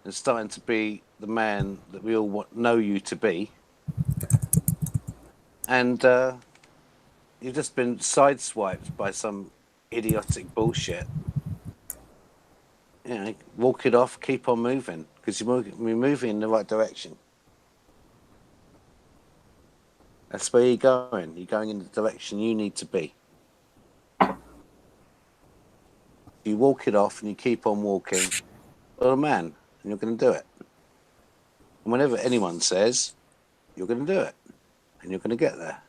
and starting to be the man that we all know you to be. And you've just been sideswiped by some idiotic bullshit. You know, walk it off, keep on moving, because you're moving in the right direction. That's where you're going. You're going in the direction you need to be. You walk it off and you keep on walking. You're a man, and you're going to do it. And whenever anyone says, you're going to do it, and you're going to get there.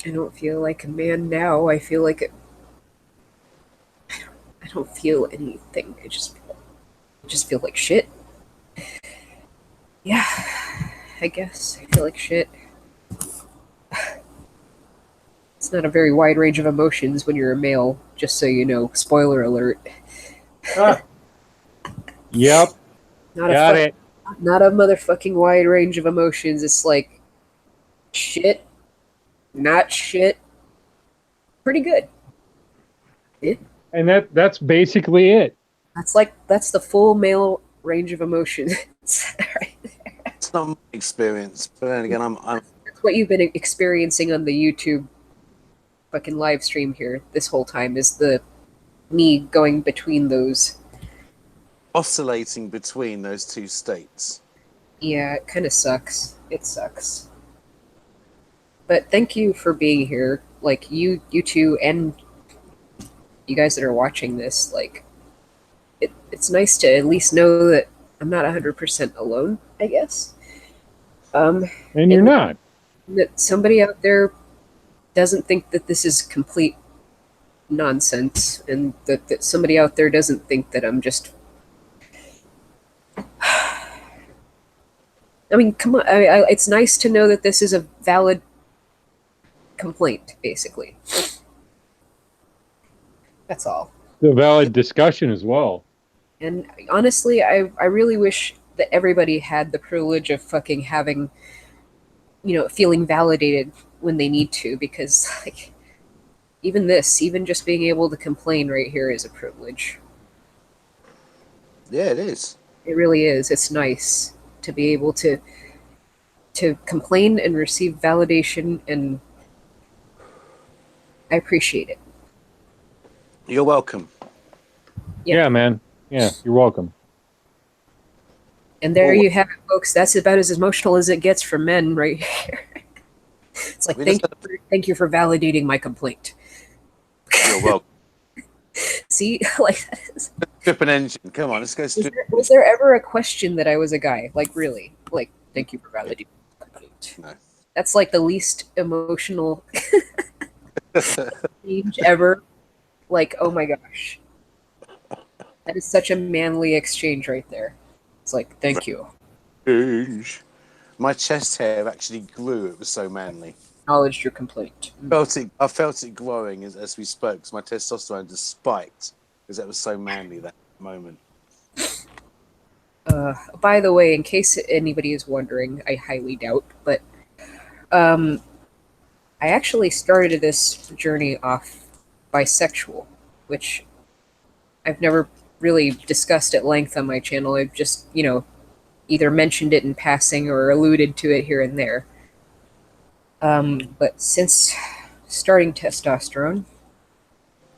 I don't feel like a man now. I feel like I don't feel anything. I just feel like shit. Yeah, I guess I feel like shit. It's not a very wide range of emotions when you're a male, just so you know. Spoiler alert. Yep. Not Got a it. not a motherfucking wide range of emotions. It's like shit, not shit. Pretty good. And that's basically it. That's the full male range of emotions. Right? It's not my experience, but then again, I'm That's what you've been experiencing on the YouTube fucking live stream here this whole time is the me going between those. oscillating between those two states. Yeah, it kind of sucks. It sucks. But thank you for being here. Like you two, and you guys that are watching this. Like, it's nice to at least know that I'm not 100% alone. I guess. And you're not. That somebody out there doesn't think that this is complete nonsense, and that somebody out there doesn't think that I'm just I mean, come on. It's nice to know that this is a valid complaint, basically. That's all. The valid discussion as well. And honestly, I really wish that everybody had the privilege of fucking having, feeling validated when they need to, because, like, even just being able to complain right here is a privilege. Yeah, it is. It really is. It's nice to be able to complain and receive validation, and I appreciate it. You're welcome. Yeah. Yeah, man. Yeah, you're welcome. And there you have it, folks. That's about as emotional as it gets for men right here. It's like, thank you for validating my complaint. You're welcome. See, like, Strip an engine. Come on, let's go strip. was there ever a question that I was a guy? Like, really? Like, thank you for validating my complaint. No. That's like the least emotional exchange ever. Like, oh my gosh. That is such a manly exchange right there. It's like, thank you. My chest hair actually grew. It was so manly. Acknowledged your complaint. I felt it growing as we spoke, because my testosterone just spiked, because that was so manly that moment. By the way, in case anybody is wondering, I highly doubt, but I actually started this journey off bisexual, which I've never really discussed at length on my channel. I've just, either mentioned it in passing or alluded to it here and there. But since starting testosterone,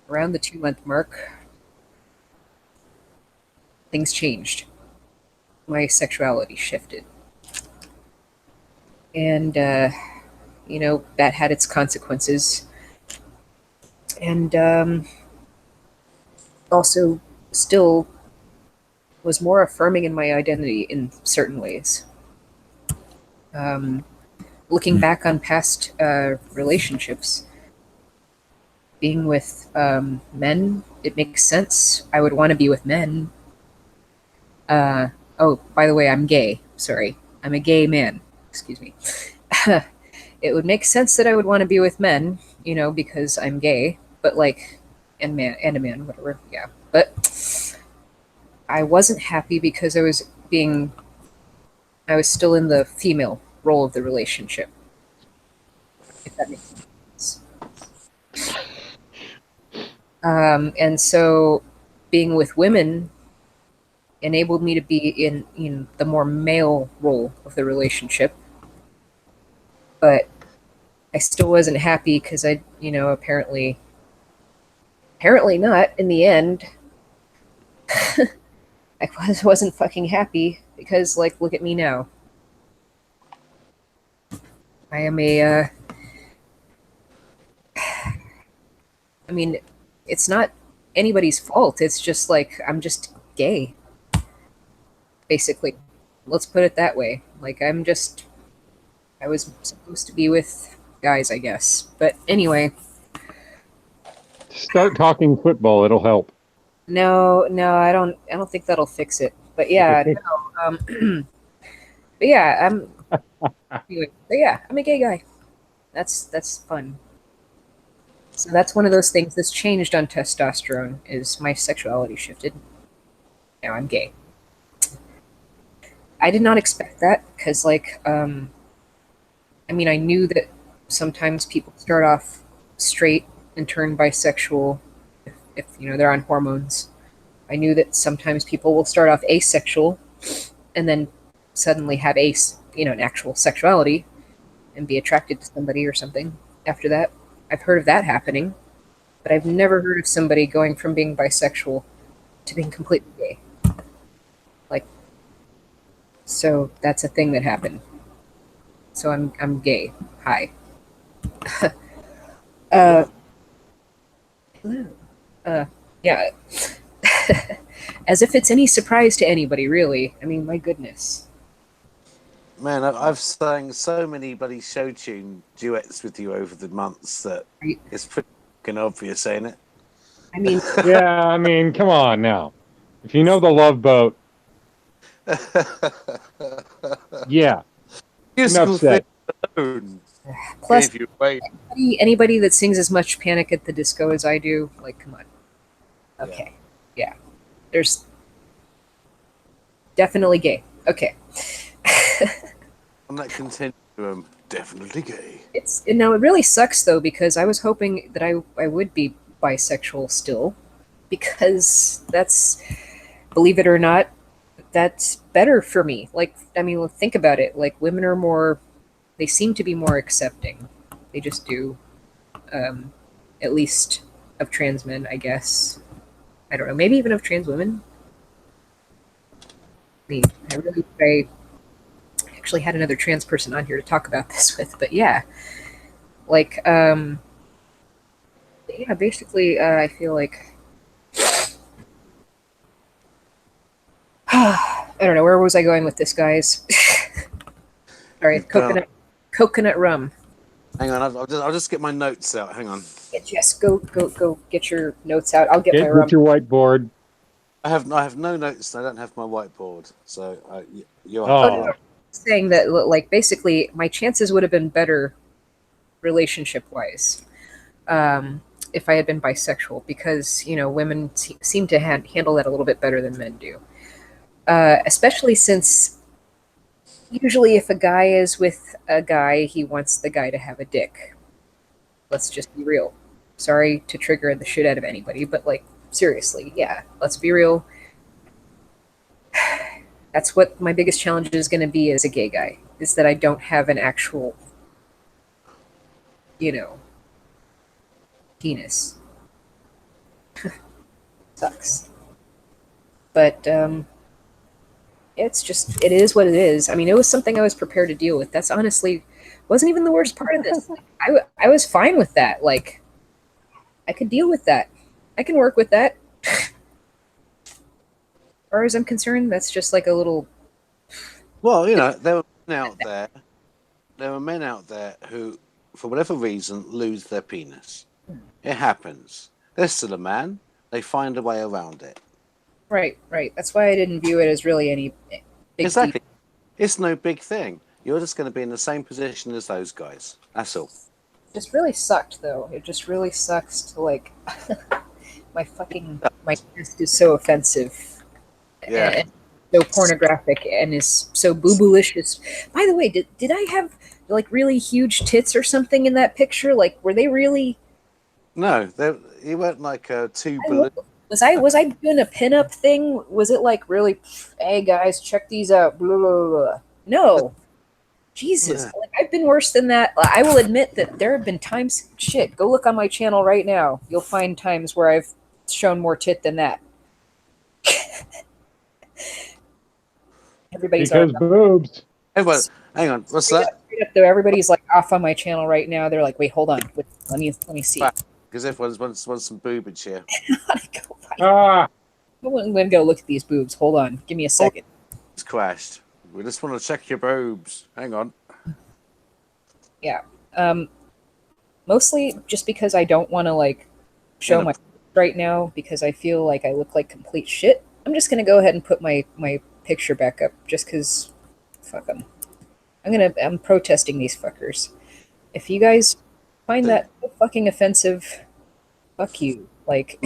around the 2-month mark, things changed. My sexuality shifted. And, that had its consequences. And also still was more affirming in my identity in certain ways. Looking back on past relationships, being with men, it makes sense. I would want to be with men. Oh, by the way, I'm gay. Sorry. I'm a gay man. Excuse me. It would make sense that I would want to be with men, because I'm gay, but like, and a man, whatever. Yeah. But I wasn't happy because I was still in the female role of the relationship. If that makes sense. And so being with women enabled me to be in the more male role of the relationship. But I still wasn't happy because I, apparently not in the end. I wasn't fucking happy because, like, look at me now. I am I mean, it's not anybody's fault. It's just like, I'm just gay. Basically. Let's put it that way. Like, I was supposed to be with guys, I guess. But anyway. Start talking football. It'll help. No, I don't think that'll fix it. But yeah, no, but yeah, anyway, but yeah, I'm a gay guy. That's fun. So that's one of those things that's changed on testosterone, is my sexuality shifted. Now I'm gay. I did not expect that, because like, I knew that sometimes people start off straight and turn bisexual if they're on hormones. I knew that sometimes people will start off asexual and then suddenly have an actual sexuality and be attracted to somebody or something after that. I've heard of that happening, but I've never heard of somebody going from being bisexual to being completely gay. Like, so that's a thing that happened. So I'm gay. Hi. Yeah. As if it's any surprise to anybody, really. I mean, my goodness. Man, I've sang so many bloody show tune duets with you over the months that it's pretty fucking obvious, ain't it? I mean, yeah, come on now. If you know the Love Boat, Yeah, Musical enough said. alone Plus, gave you away. anybody that sings as much Panic at the Disco as I do, like, come on. Okay. Yeah. There's definitely gay. Okay. On that continuum, definitely gay. It's it really sucks though because I was hoping that I would be bisexual still because that's, believe it or not, that's better for me. Like, I mean, think about it. Like, women are more, they seem to be more accepting. They just do, at least of trans men, I guess. I don't know, maybe even of trans women. I really, I actually had another trans person on here to talk about this with, but yeah, like, yeah, basically, I feel like I don't know, where was I going with this, guys? All right, coconut rum. Hang on, I'll just get my notes out. Hang on. Yes, go get your notes out. I'll get my rum. Get your whiteboard. I have no notes. I don't have my whiteboard. So you're Oh, Oh, no, saying that, like, basically my chances would have been better relationship wise, if I had been bisexual, because women seem to handle that a little bit better than men do, especially since usually if a guy is with a guy, he wants the guy to have a dick. Let's just be real. Sorry to trigger the shit out of anybody, but, like, seriously, yeah, let's be real. That's what my biggest challenge is going to be as a gay guy, is that I don't have an actual, penis. Sucks. But, it is what it is. I mean, it was something I was prepared to deal with. That's honestly wasn't even the worst part of this. I was fine with that. Like, I could deal with that. I can work with that. As far as I'm concerned, that's just like a little. Well, there were men out there. There were men out there who, for whatever reason, lose their penis. It happens. They're still a man. They find a way around it. Right. That's why I didn't view it as really any big Exactly. It's no big thing. You're just going to be in the same position as those guys. That's all. It just really sucked, though. It just really sucks to, like, my chest is so offensive. Yeah. And so pornographic and is so boobulicious. By the way, did I have, like, really huge tits or something in that picture? Like, were they really? No, you weren't like two I balloons. Was I doing a pinup thing? Was it like really? Hey guys, check these out. Blah, blah, blah. No, Jesus, like, I've been worse than that. I will admit that there have been times. Shit, go look on my channel right now. You'll find times where I've shown more tit than that. Everybody's because boobs. Everyone, hang on. What's that? Though everybody's like off on my channel right now. They're like, wait, hold on. Wait, let me see. Because everyone wants some boobage here. Ah, I'm gonna go look at these boobs. Hold on, give me a second. It's crashed. We just want to check your boobs. Hang on. Yeah. Mostly just because I don't want to, like, show my right now because I feel like I look like complete shit. I'm just gonna go ahead and put my picture back up just because. Fuck them. I'm protesting these fuckers. If you guys find that so fucking offensive, fuck you. Like,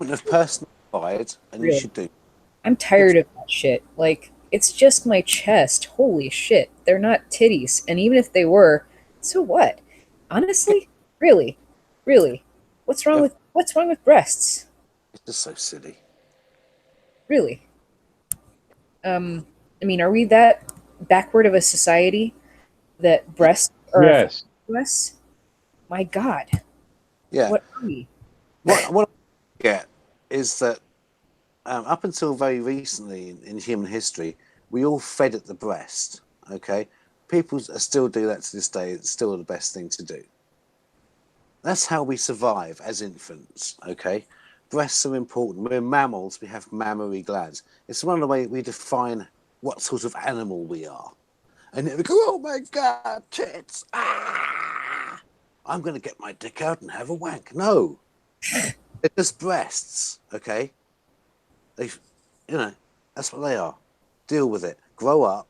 Of personal pride, and Really? you should do. I'm tired of that shit. Like, it's just my chest. Holy shit. They're not titties. And even if they were, so what? Honestly? Really? What's wrong with breasts? It's just so silly. Really? I mean, are we that backward of a society that breasts are yes. to us? My God. Yeah. What are we? What I get is that up until very recently in human history, we all fed at the breast. Okay, people still do that to this day. It's still the best thing to do. That's how we survive as infants. Okay, breasts are important. We're mammals. We have mammary glands. It's one of the ways we define what sort of animal we are. And then we go, oh my God, tits! Ah! I'm going to get my dick out and have a wank. No. They're just breasts, okay? That's what they are. Deal with it. Grow up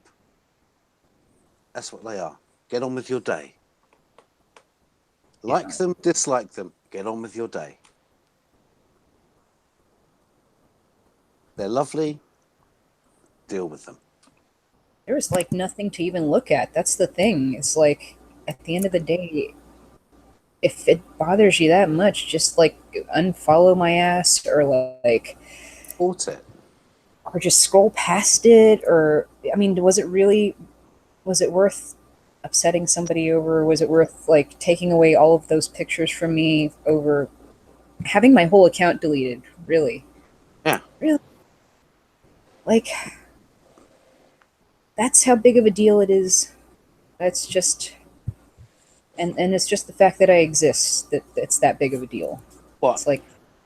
That's what they are. Get on with your day. Like them, dislike them. Get on with your day. They're lovely. Deal with them. There's like nothing to even look at. That's the thing. It's like at the end of the day, if it bothers you that much, just like unfollow my ass or like Support it. or just scroll past it. Or I mean, was it worth upsetting somebody over? Was it worth like taking away all of those pictures from me over having my whole account deleted? Really? Yeah. Really? Like, that's how big of a deal it is. That's just, and it's just the fact that I exist that it's that big of a deal. What? It's like,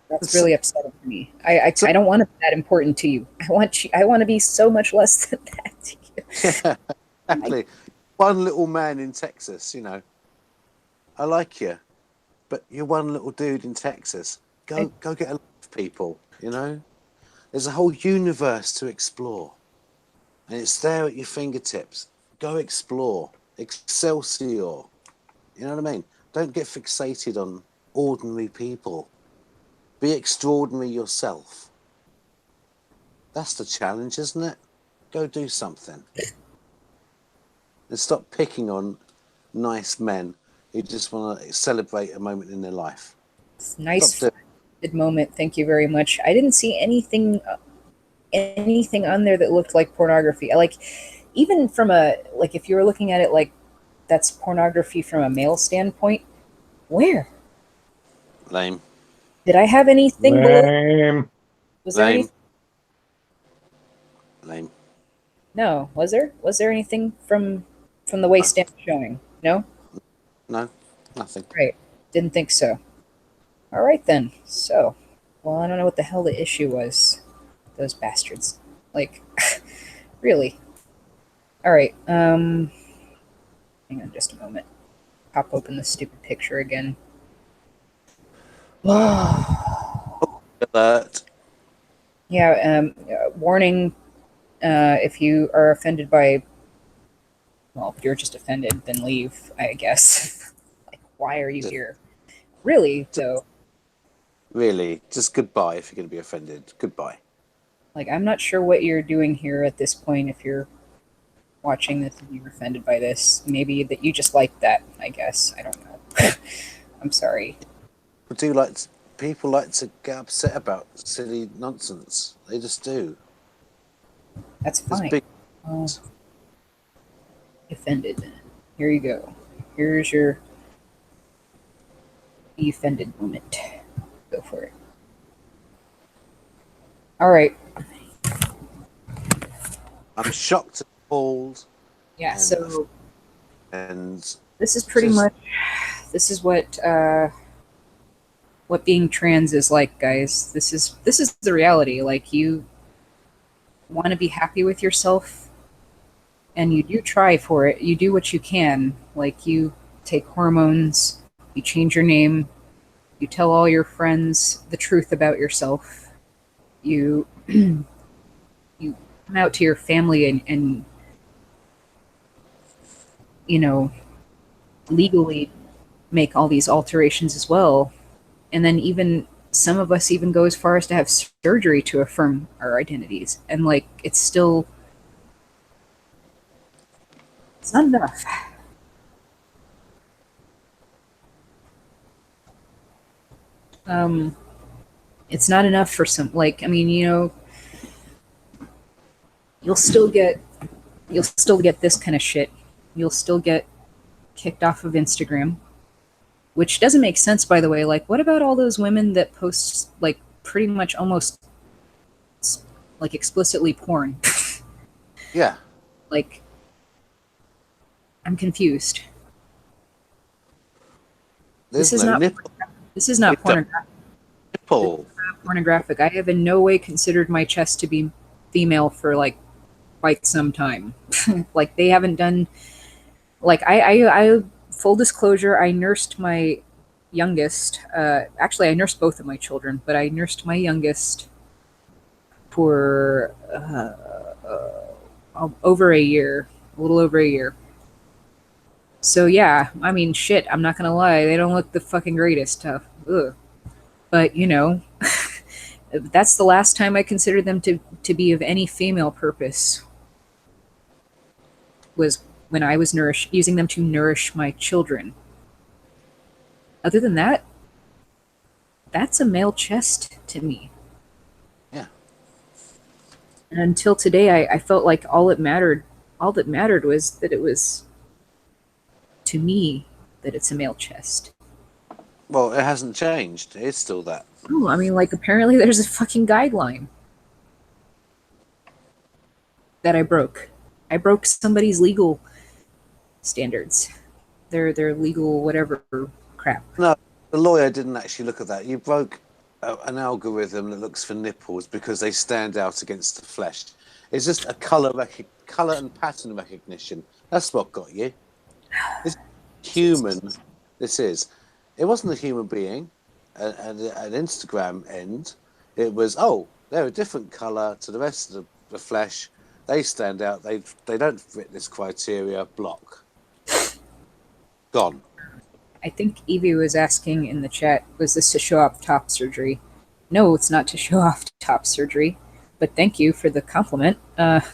that's So- really upsetting to me. I don't want to be that important to you. I want to be so much less than that to you. Yeah, exactly. One little man in Texas, you know. I like you, but you're one little dude in Texas. Go get a life, people, you know. There's a whole universe to explore. And it's there at your fingertips. Go explore. Excelsior. You know what I mean? Don't get fixated on ordinary people. Be extraordinary yourself. That's the challenge, isn't it? Go do something. And stop picking on nice men who just want to celebrate a moment in their life. It's nice Stop moment. Thank you very much. I didn't see anything on there that looked like pornography. Like, even from a, like, if you were looking at it like that's pornography from a male standpoint, where Lame. did I have anything below? Lame. Was there Lame. anything? Lame. No. Was there anything from the waist down showing? No. No, nothing. Right. Didn't think so. All right then. So, well, I don't know what the hell the issue was. Those bastards. Like, really. All right. Hang on just a moment. Pop open the stupid picture again. Alert. Yeah. Warning. If you are offended by, well, if you're just offended, then leave. I guess. Like, why are you here? Really, though. Really, just goodbye if you're going to be offended. Goodbye. Like, I'm not sure what you're doing here at this point. If you're watching this and you're offended by this, maybe that you just like that. I guess I don't know. I'm sorry. People like to get upset about silly nonsense. They just do. That's It's fine. big. Offended. Here you go. Here's your be offended moment. Go for it. All right. I'm shocked and appalled, Yeah. And- So and this is pretty just- much what being trans is like, guys. This is the reality. Like, you want to be happy with yourself, and you do try for it. You do what you can. Like, you take hormones, you change your name, you tell all your friends the truth about yourself. You you come out to your family and you know, legally make all these alterations as well. And then even some of us even go as far as to have surgery to affirm our identities. And like, it's not enough. It's not enough for some, like, I mean, you know, you'll still get this kind of shit. You'll still get kicked off of Instagram, which doesn't make sense, by the way. Like, what about all those women that post like pretty much almost like explicitly porn? yeah, Like, I'm confused. there's This is no not nipple. pornographic. I have in no way considered my chest to be female for like quite some time. Like, they haven't done, like, I full disclosure, I nursed my youngest. Actually, I nursed both of my children, but I nursed my youngest for over a year, a little over a year. So yeah, I mean, shit. I'm not gonna lie, they don't look the fucking greatest. Ugh. But you know, that's the last time I considered them to be of any female purpose. Was when I was using them to nourish my children. Other than that, that's a male chest to me. Yeah. And until today, I felt like all that mattered was that it was, to me, that it's a male chest. Well, it hasn't changed. It's still that. Oh, I mean, like, apparently there's a fucking guideline that I broke. I broke somebody's legal standards. Their legal whatever crap. No, the lawyer didn't actually look at that. You broke an algorithm that looks for nipples because they stand out against the flesh. It's just a color and pattern recognition. That's what got you. It's human. This is. It wasn't a human being. An Instagram end. It was, oh, they're a different color to the rest of the flesh. They stand out. They don't fit this criteria. Block. Gone. I think Evie was asking in the chat, was this to show off top surgery? No, it's not to show off top surgery, but thank you for the compliment. No,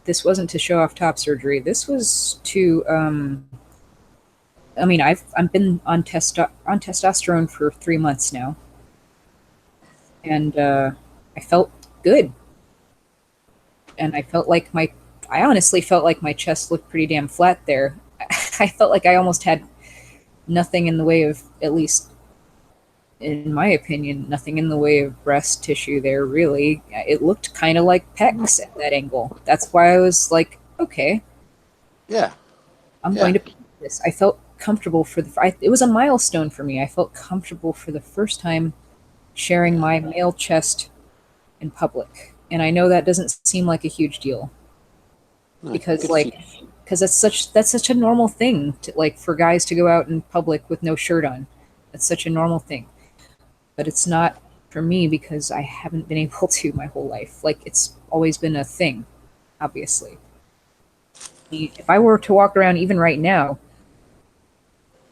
this wasn't to show off top surgery. This was to, I mean, I've been on testosterone for 3 months now, and I felt good, and I honestly felt like my chest looked pretty damn flat there. I felt like I almost had nothing in the way of, at least in my opinion, nothing in the way of breast tissue there, really. It looked kind of like pecs at that angle. That's why I was like, okay. Yeah. I'm going to do this. I felt comfortable it was a milestone for me. I felt comfortable for the first time sharing my male chest in public. And I know that doesn't seem like a huge deal. No, Because that's such a normal thing to, like, for guys to go out in public with no shirt on. That's such a normal thing. But it's not for me because I haven't been able to my whole life. Like, it's always been a thing, obviously. If I were to walk around even right now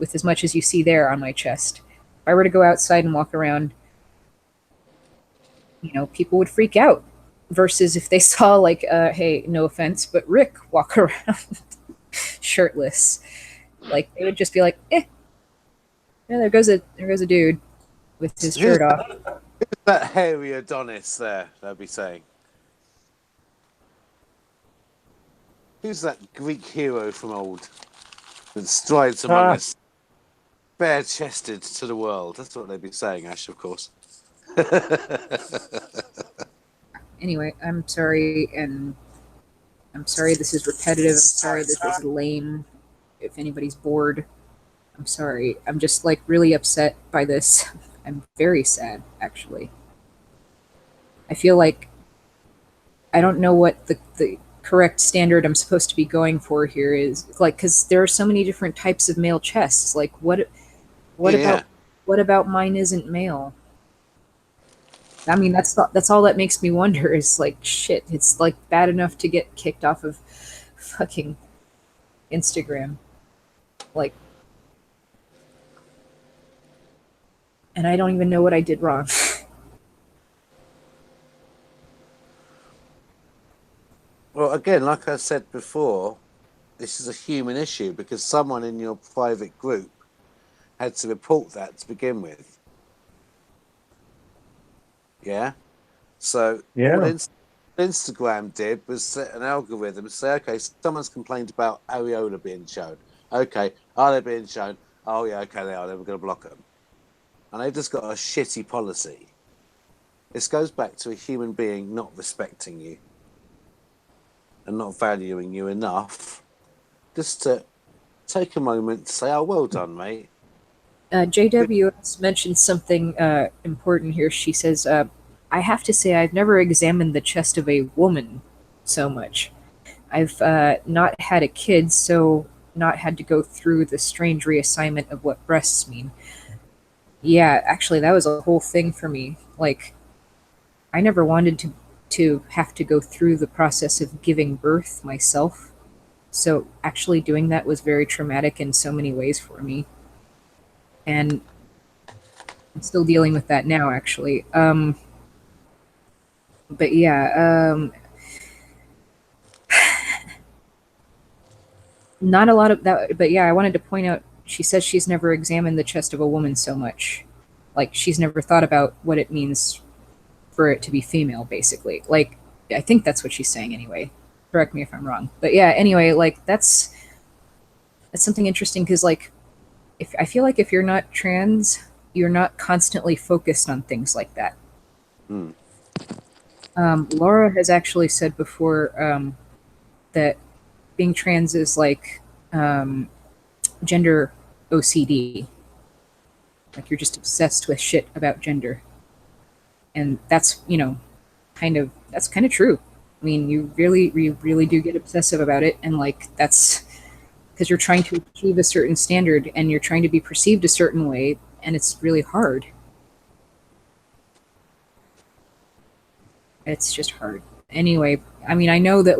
with as much as you see there on my chest, if I were to go outside and walk around, you know, people would freak out. Versus if they saw, like, hey, no offense, but Rick walk around shirtless, like, they would just be like, yeah, there goes a dude with his shirt off. That hairy Adonis there, they'll be saying. Who's that Greek hero from old that strides among us, bare-chested to the world? That's what they'd be saying, Ash, of course. Anyway, I'm sorry, and I'm sorry this is repetitive. I'm sorry this is lame. If anybody's bored, I'm sorry. I'm just, like, really upset by this. I'm very sad, actually. I feel like I don't know what the correct standard I'm supposed to be going for here is, like, because there are so many different types of male chests. Like, what about mine isn't male? I mean, that's all that makes me wonder is, like, shit, it's, like, bad enough to get kicked off of fucking Instagram. Like, and I don't even know what I did wrong. Well, again, like I said before, this is a human issue because someone in your private group had to report that to begin with. Yeah? So, what Instagram did was set an algorithm to say, okay, someone's complained about areola being shown. Okay, are they being shown? Oh, yeah, okay, they are. Then we're going to block them. And they've just got a shitty policy. This goes back to a human being not respecting you and not valuing you enough just to take a moment to say, oh, well done, mate. JWS mentioned something important here. She says, I have to say I've never examined the chest of a woman so much. I've not had a kid, so not had to go through the strange reassignment of what breasts mean. Yeah, actually, that was a whole thing for me. Like, I never wanted to have to go through the process of giving birth myself. So actually doing that was very traumatic in so many ways for me. And I'm still dealing with that now, actually. But yeah, not a lot of that. But yeah, I wanted to point out she says she's never examined the chest of a woman so much. Like, she's never thought about what it means for it to be female, basically. Like, I think that's what she's saying anyway. Correct me if I'm wrong. But yeah, anyway, like, that's something interesting because, like, if I feel like if you're not trans, you're not constantly focused on things like that. Hmm. Laura has actually said before that being trans is like gender OCD. Like, you're just obsessed with shit about gender, and that's that's kind of true. I mean, you really do get obsessive about it, and like that's because you're trying to achieve a certain standard and you're trying to be perceived a certain way, and it's really hard. It's just hard. Anyway, I mean, I know that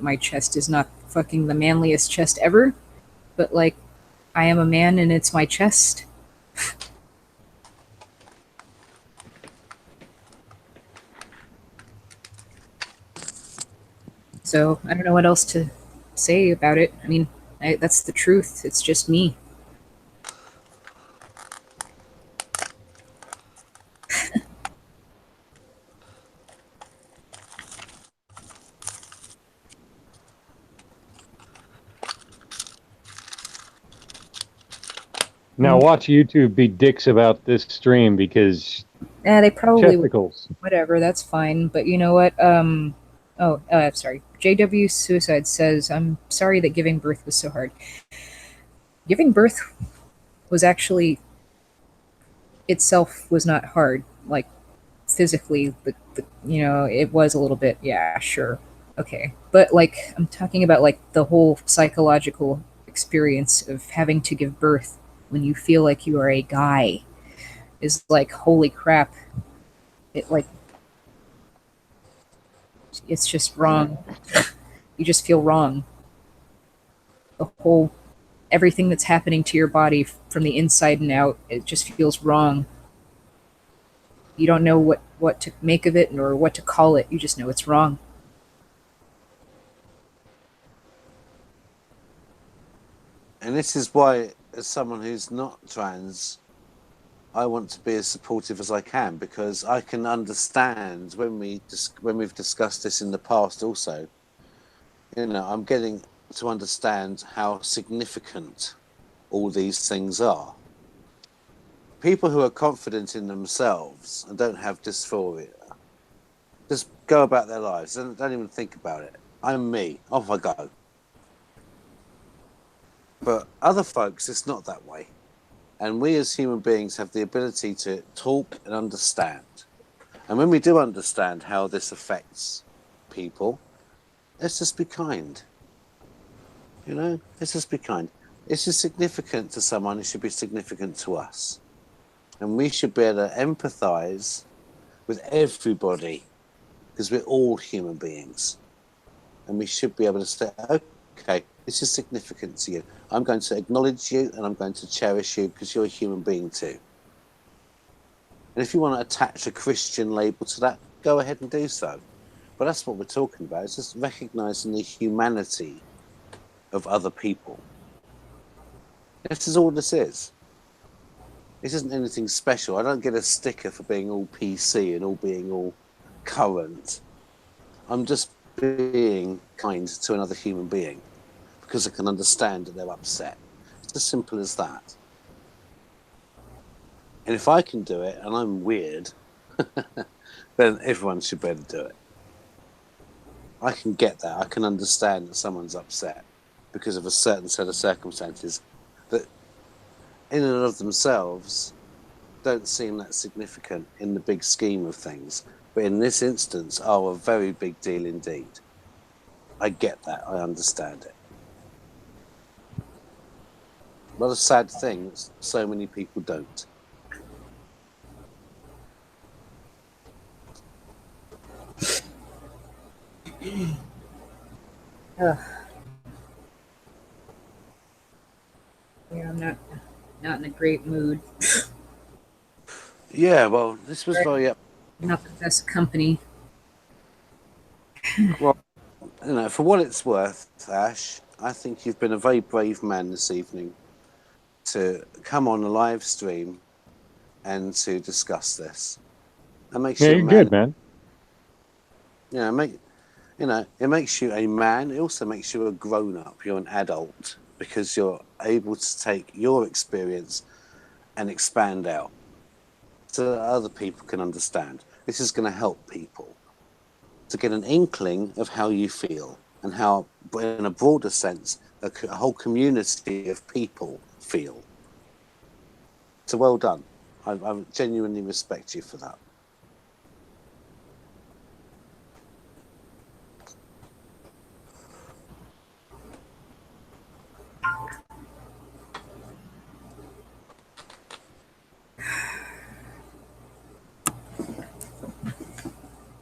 my chest is not fucking the manliest chest ever, but like, I am a man and it's my chest. So I don't know what else to say about it. I mean, that's the truth. It's just me. Now watch YouTube be dicks about this stream because Yeah, they probably would. chesticles. Whatever, that's fine. But you know what? Sorry. JW Suicide says, I'm sorry that giving birth was so hard. Giving birth was actually itself was not hard. Like, physically, it was a little bit, yeah, sure. Okay. But like, I'm talking about like the whole psychological experience of having to give birth when you feel like you are a guy is like, holy crap. It like, it's just wrong. You just feel wrong. The whole everything that's happening to your body from the inside and out, it just feels wrong. You don't know what to make of it or what to call it. You just know it's wrong. And this is why, as someone who's not trans, I want to be as supportive as I can, because I can understand when we've discussed this in the past. Also, I'm getting to understand how significant all these things are. People who are confident in themselves and don't have dysphoria just go about their lives and don't even think about it. I'm me. Off I go. But other folks, it's not that way. And we as human beings have the ability to talk and understand. And when we do understand how this affects people, let's just be kind. Let's just be kind. It's just significant to someone, it should be significant to us. And we should be able to empathize with everybody, because we're all human beings. And we should be able to say, okay, this is significant to you. I'm going to acknowledge you and I'm going to cherish you because you're a human being too. And if you want to attach a Christian label to that, go ahead and do so. But that's what we're talking about. It's just recognizing the humanity of other people. This is all this is. This isn't anything special. I don't get a sticker for being all PC and all being all current. I'm just being kind to another human being because I can understand that they're upset. It's as simple as that. And if I can do it, and I'm weird, then everyone should be able to do it. I can get that. I can understand that someone's upset because of a certain set of circumstances that in and of themselves don't seem that significant in the big scheme of things. But in this instance, are a very big deal indeed. I get that. I understand it. Not a sad thing that so many people don't. I'm not in a great mood. Yeah, well, this was very Not the best company. well. You know, for what it's worth, Ash, I think you've been a very brave man this evening to come on a live stream and to discuss this. That makes Yeah, you a you're man. good, man. It makes you a man. It also makes you a grown up. You're an adult because you're able to take your experience and expand out so that other people can understand. This is going to help people to get an inkling of how you feel and how, in a broader sense, a whole community of people feel. So well done. I genuinely respect you for that.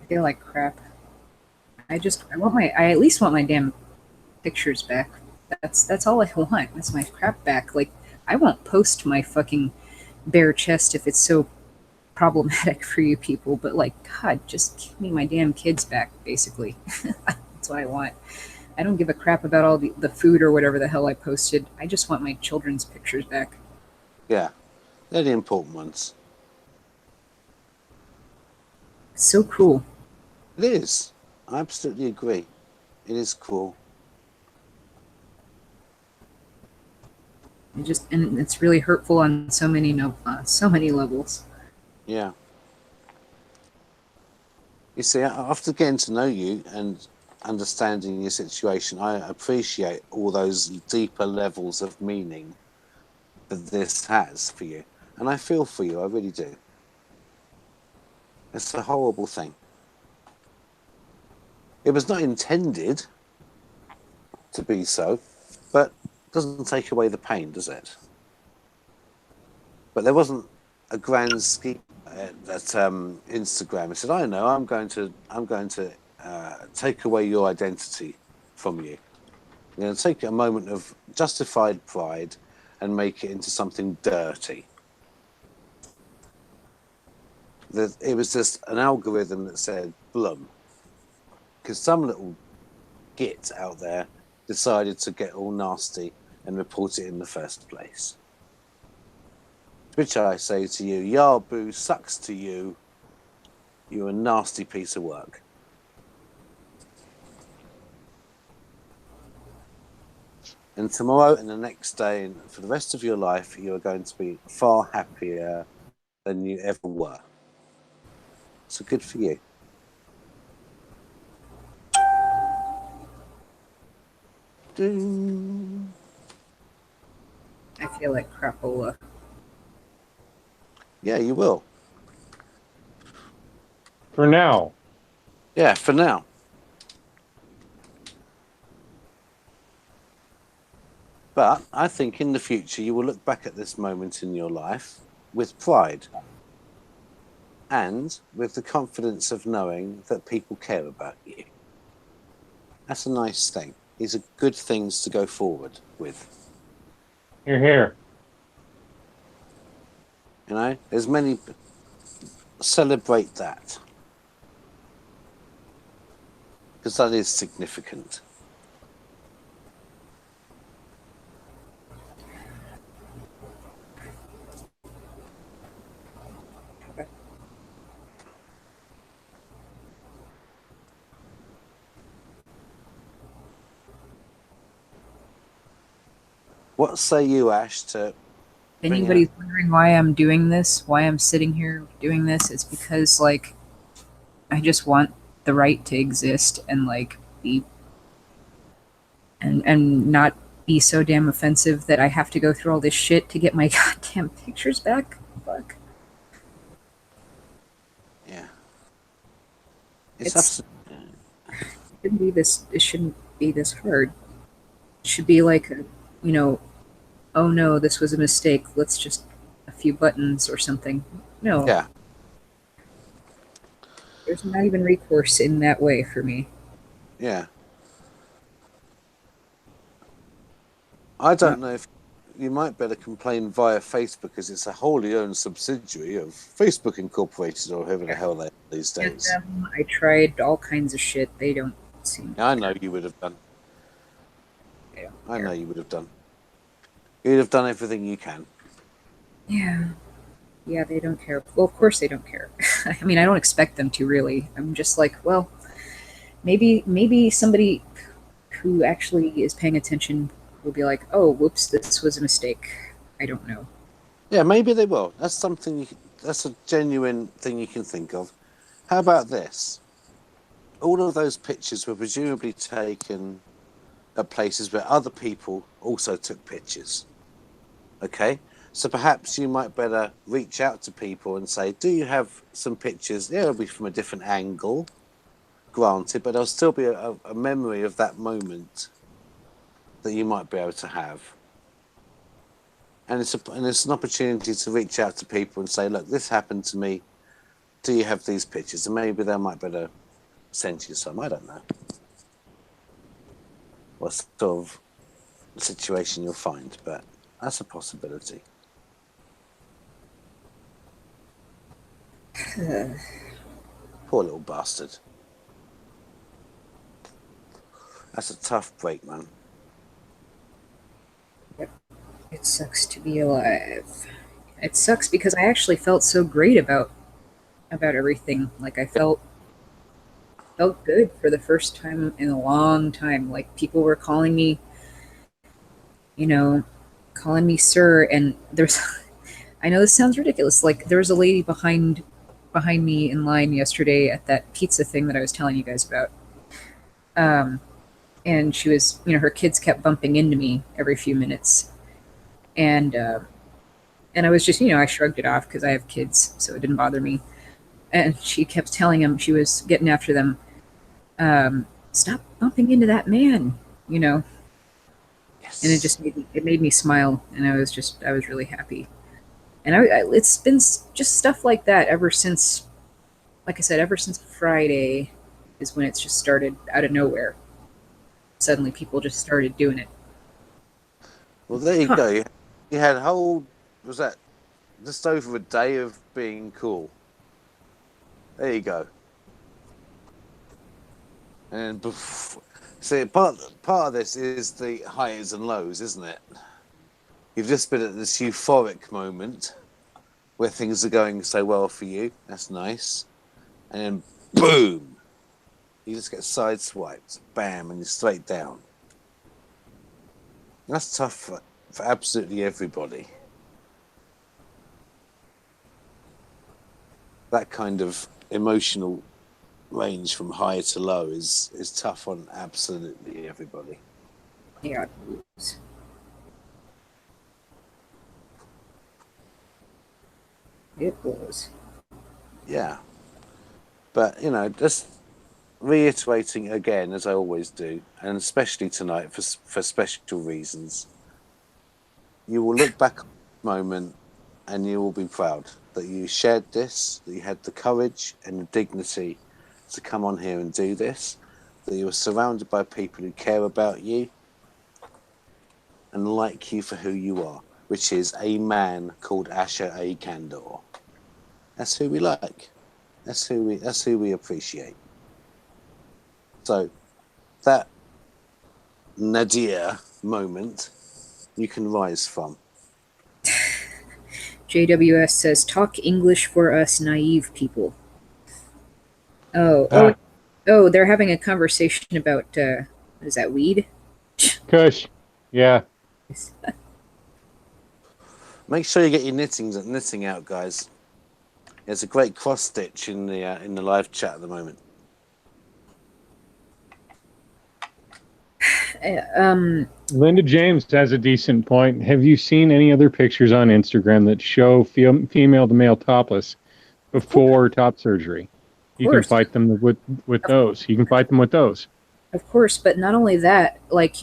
I feel like crap. I at least want my damn pictures back. That's all I want. That's my crap back. Like, I won't post my fucking bare chest if it's so problematic for you people, but like, God, just give me my damn kids back, basically. That's what I want. I don't give a crap about all the food or whatever the hell I posted. I just want my children's pictures back. Yeah, they're the important ones. It's so cruel. It is. I absolutely agree. It is cruel. And it's really hurtful on so many levels. Yeah. You see, after getting to know you and understanding your situation, I appreciate all those deeper levels of meaning that this has for you. And I feel for you, I really do. It's a horrible thing. It was not intended to be so, but it doesn't take away the pain, does it? But there wasn't a grand scheme at Instagram. It said, "I know, I'm going to take away your identity from you. I'm going to take a moment of justified pride and make it into something dirty." It was just an algorithm that said, "Blum," because some little git out there decided to get all nasty and report it in the first place. Which I say to you, Yabu sucks to you. You're a nasty piece of work. And tomorrow and the next day and for the rest of your life, you are going to be far happier than you ever were. So good for you. Ding. I feel like crapola. Yeah, you will. For now. Yeah, for now. But I think in the future you will look back at this moment in your life with pride and with the confidence of knowing that people care about you. That's a nice thing. These are good things to go forward with. You're here. You know, there's many. Celebrate that. Because that is significant. What say you, Ash, to If anybody's wondering why I'm doing this, why I'm sitting here doing this, it's because, like, I just want the right to exist and, like, be and not be so damn offensive that I have to go through all this shit to get my goddamn pictures back. Fuck. Yeah. It shouldn't be this hard. It should be like oh no, this was a mistake. Let's just a few buttons or something. No. Yeah. There's not even recourse in that way for me. Yeah. I don't know if you might better complain via Facebook because it's a wholly owned subsidiary of Facebook Incorporated or whoever the hell they are these Get days. them. I tried all kinds of shit. They don't seem. I know you would have done. They don't I care. know you would have done. You'd have done everything you can. Yeah. Yeah, they don't care. Well, of course they don't care. I mean, I don't expect them to really. I'm just like, well, maybe somebody who actually is paying attention will be like, oh, whoops, this was a mistake. I don't know. Yeah, maybe they will. That's something. That's a genuine thing you can think of. How about this? All of those pictures were presumably taken at places where other people also took pictures. Okay, so perhaps you might better reach out to people and say, do you have some pictures? Yeah, it'll be from a different angle, granted, but there'll still be a memory of that moment that you might be able to have. And it's an opportunity to reach out to people and say, look, this happened to me. Do you have these pictures? And maybe they might better send you some. I don't know what sort of situation you'll find, but that's a possibility. Poor little bastard. That's a tough break, man. It sucks to be alive. It sucks because I actually felt so great about everything. Like I felt good for the first time in a long time. Like people were calling me, calling me sir, and there's I know this sounds ridiculous. Like there was a lady behind me in line yesterday at that pizza thing that I was telling you guys about. And she was, her kids kept bumping into me every few minutes. And I was just, I shrugged it off because I have kids, so it didn't bother me. And she kept telling him, she was getting after them, stop bumping into that man, Yes. And it made me smile, and I was really happy. And it's been just stuff like that ever since, like I said, ever since Friday is when it's just started out of nowhere. Suddenly people just started doing it. Well, there you go. You had a whole, was that just over a day of being cool? There you go. And see, part of this is the highs and lows, isn't it? You've just been at this euphoric moment where things are going so well for you. That's nice. And then, boom, you just get sideswiped, bam, and you're straight down. That's tough for absolutely everybody. That kind of emotional range from high to low is tough on absolutely everybody. Yeah. It was. Yeah. But, just reiterating again, as I always do, and especially tonight for special reasons, you will look back on this moment and you will be proud that you shared this, that you had the courage and the dignity to come on here and do this, that you were surrounded by people who care about you and like you for who you are, which is a man called Asher A. Kandor. That's who we like. That's who we appreciate. So that nadir moment you can rise from. JWS says, talk English for us naive people. Oh, they're having a conversation about, what is that, weed? Kush. Yeah. Make sure you get your knitting out, guys. There's a great cross stitch in the live chat at the moment. Linda James has a decent point. Have you seen any other pictures on Instagram that show female to male topless before top surgery? You can fight them with those. You can fight them with those. Of course, but not only that, like,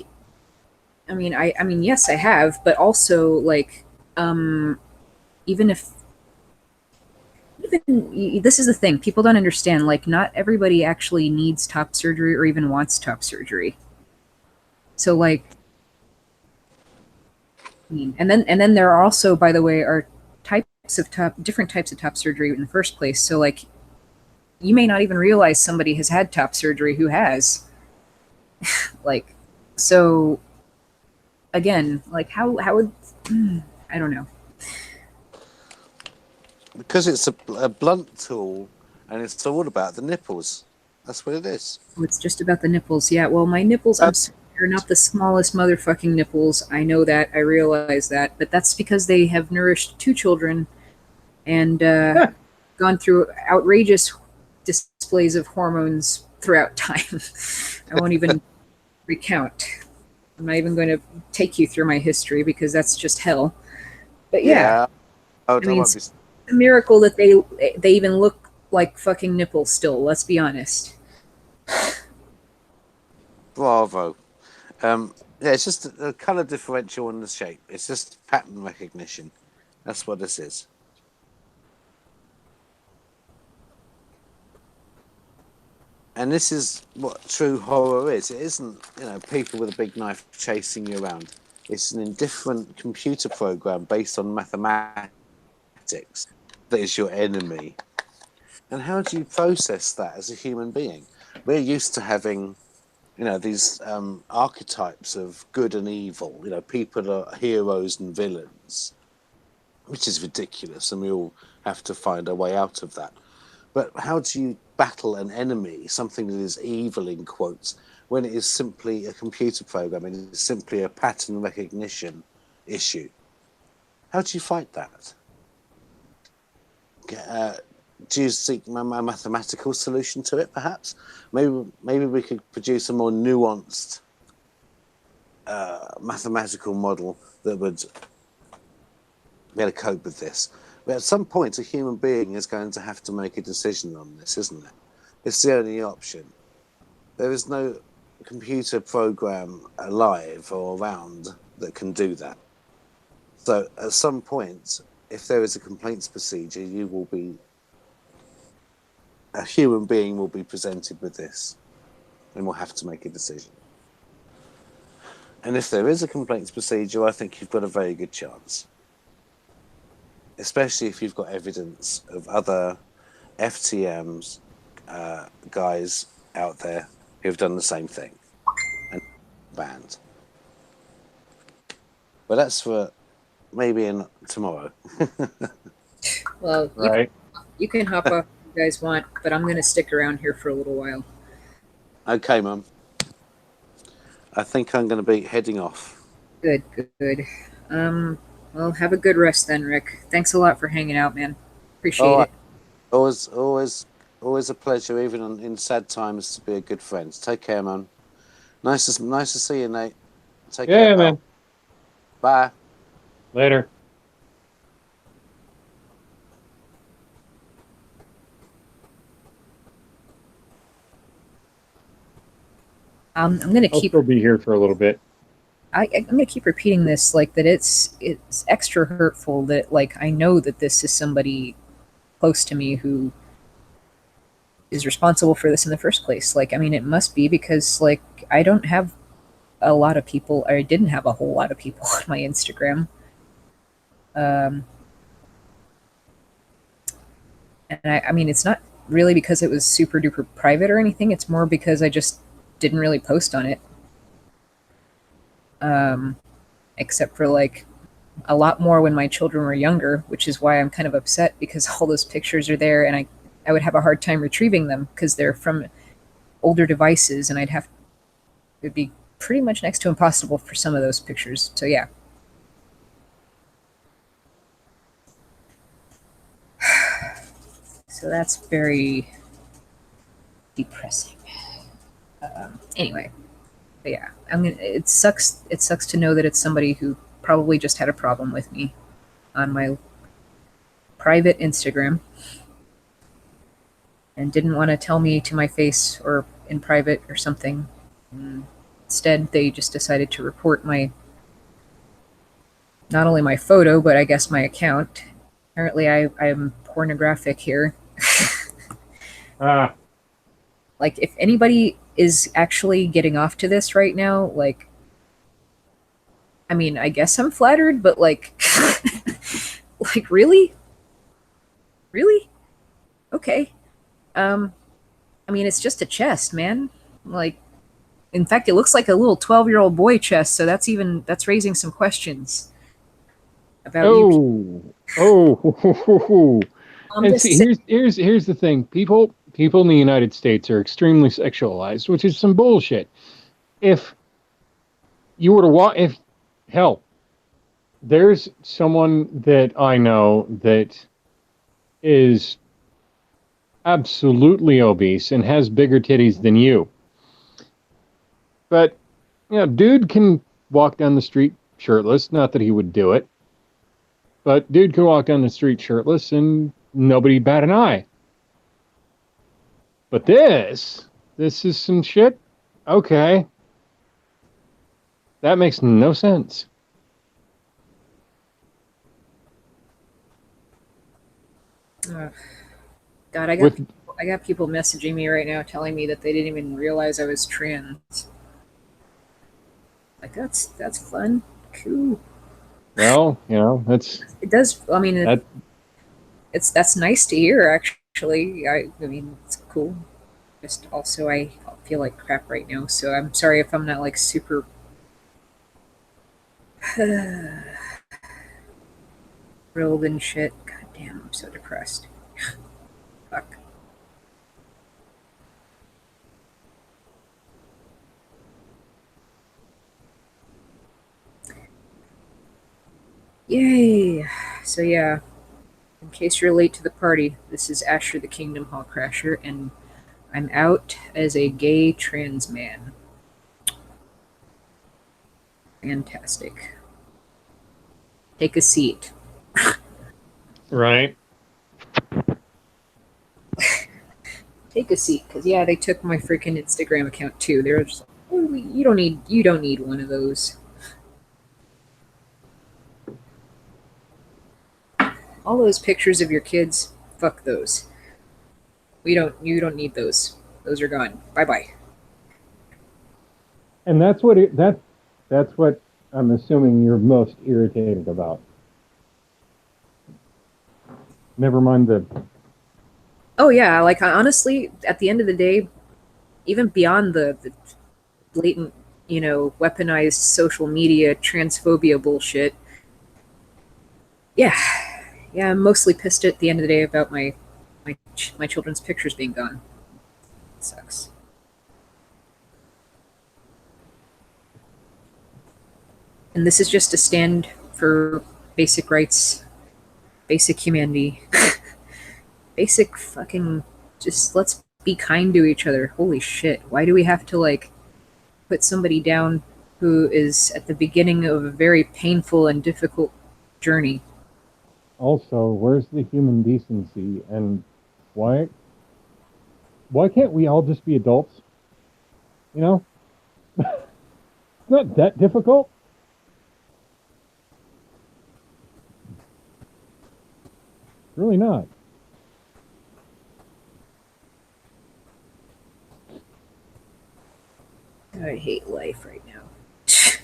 I mean, yes, I have, but also, like, even this is the thing, people don't understand, like, not everybody actually needs top surgery or even wants top surgery. So, like, And then there are also, by the way, are different types of top surgery in the first place. So like, you may not even realize somebody has had top surgery who has. Like, so again, like how would I don't know. Because it's a blunt tool, and it's all about the nipples. That's what it is. Oh, it's just about the nipples. Yeah, well, my nipples, I'm sorry, are not the smallest motherfucking nipples. I know that. I realize that. But that's because they have nourished 2 children and gone through outrageous displays of hormones throughout time. I won't even recount. I'm not even going to take you through my history because that's just hell. But yeah, Oh, I that mean, might be. it's a miracle that they even look like fucking nipples still. Let's be honest. Bravo. Yeah, it's just a color differential in the shape. It's just pattern recognition. That's what this is. And this is what true horror is. It isn't, people with a big knife chasing you around. It's an indifferent computer program based on mathematics that is your enemy. And how do you process that as a human being? We're used to having, these archetypes of good and evil. People are heroes and villains, which is ridiculous, and we all have to find a way out of that. But how do you battle an enemy, something that is evil in quotes, when it is simply a computer program? It is simply a pattern recognition issue. How do you fight that? Do you seek a mathematical solution to it, perhaps? Maybe we could produce a more nuanced mathematical model that would be able to cope with this. But at some point, a human being is going to have to make a decision on this, isn't it? It's the only option. There is no computer program alive or around that can do that. So at some point, if there is a complaints procedure, a human being will be presented with this and will have to make a decision. And if there is a complaints procedure, I think you've got a very good chance. Especially if you've got evidence of other FTMs guys out there who've done the same thing and banned. But that's for maybe tomorrow. Well, Right. you can hop off if you guys want, but I'm going to stick around here for a little while. Okay, Mum. I think I'm going to be heading off. Good. Well, have a good rest then, Rick. Thanks a lot for hanging out, man. Appreciate it. Always a pleasure, even in sad times, to be a good friend. Take care, man. Nice to see you, Nate. Take care. Yeah, pal. man. Bye. Later. I'm going to I'll keep still be here for a little bit. I'm going to keep repeating this, like that it's extra hurtful that like I know that this is somebody close to me who is responsible for this in the first place. Like, I mean, it must be because like I don't have a lot of people, or I didn't have a whole lot of people on my Instagram. And I mean, it's not really because it was super duper private or anything. It's more because I just didn't really post on it. Except for like a lot more when my children were younger, which is why I'm kind of upset because all those pictures are there and I would have a hard time retrieving them because they're from older devices and it'd be pretty much next to impossible for some of those pictures. So yeah. So that's very depressing. Anyway. But yeah, it sucks. It sucks to know that it's somebody who probably just had a problem with me on my private Instagram and didn't want to tell me to my face or in private or something. Instead, they just decided to report not only my photo, but I guess my account. Apparently, I'm pornographic here. Like, if anybody is actually getting off to this right now, like, I mean, I guess I'm flattered, but like, like really, really, okay. Um, I mean, it's just a chest, man. Like, in fact, it looks like a little 12-year-old boy chest. So that's raising some questions about you. Oh, oh, I'm and just see, saying. here's the thing. People in the United States are extremely sexualized, which is some bullshit. If you were to walk, if hell, there's someone that I know that is absolutely obese and has bigger titties than you. But, dude can walk down the street shirtless. Not that he would do it, but dude can walk down the street shirtless and nobody bat an eye. But this is some shit. Okay. That makes no sense. God, With I got people messaging me right now telling me that they didn't even realize I was trans. Like that's fun, cool. well, It does. I mean, that it's that's nice to hear. Actually, I mean, it's cool. Just also, I feel like crap right now, so I'm sorry if I'm not like super. Thrilled and shit. God damn, I'm so depressed. Fuck. Yay! So yeah, in case you're late to the party, this is Asher the Kingdom Hall Crasher, and I'm out as a gay trans man. Fantastic. Take a seat. right. Take a seat, because yeah, they took my freaking Instagram account too. They were just like, oh, you don't need one of those. All those pictures of your kids, fuck those. You don't need those. Those are gone. Bye bye. And that's what I'm assuming you're most irritated about. Never mind the Oh yeah, like honestly, at the end of the day, even beyond the blatant, weaponized social media transphobia bullshit, yeah, yeah, I'm mostly pissed at the end of the day about my children's pictures being gone. It sucks. And this is just a stand for basic rights, basic humanity, basic fucking. Just let's be kind to each other. Holy shit! Why do we have to like put somebody down who is at the beginning of a very painful and difficult journey? also, where's the human decency and why can't we all just be adults? You know? It's not that difficult. Really not. I hate life right now.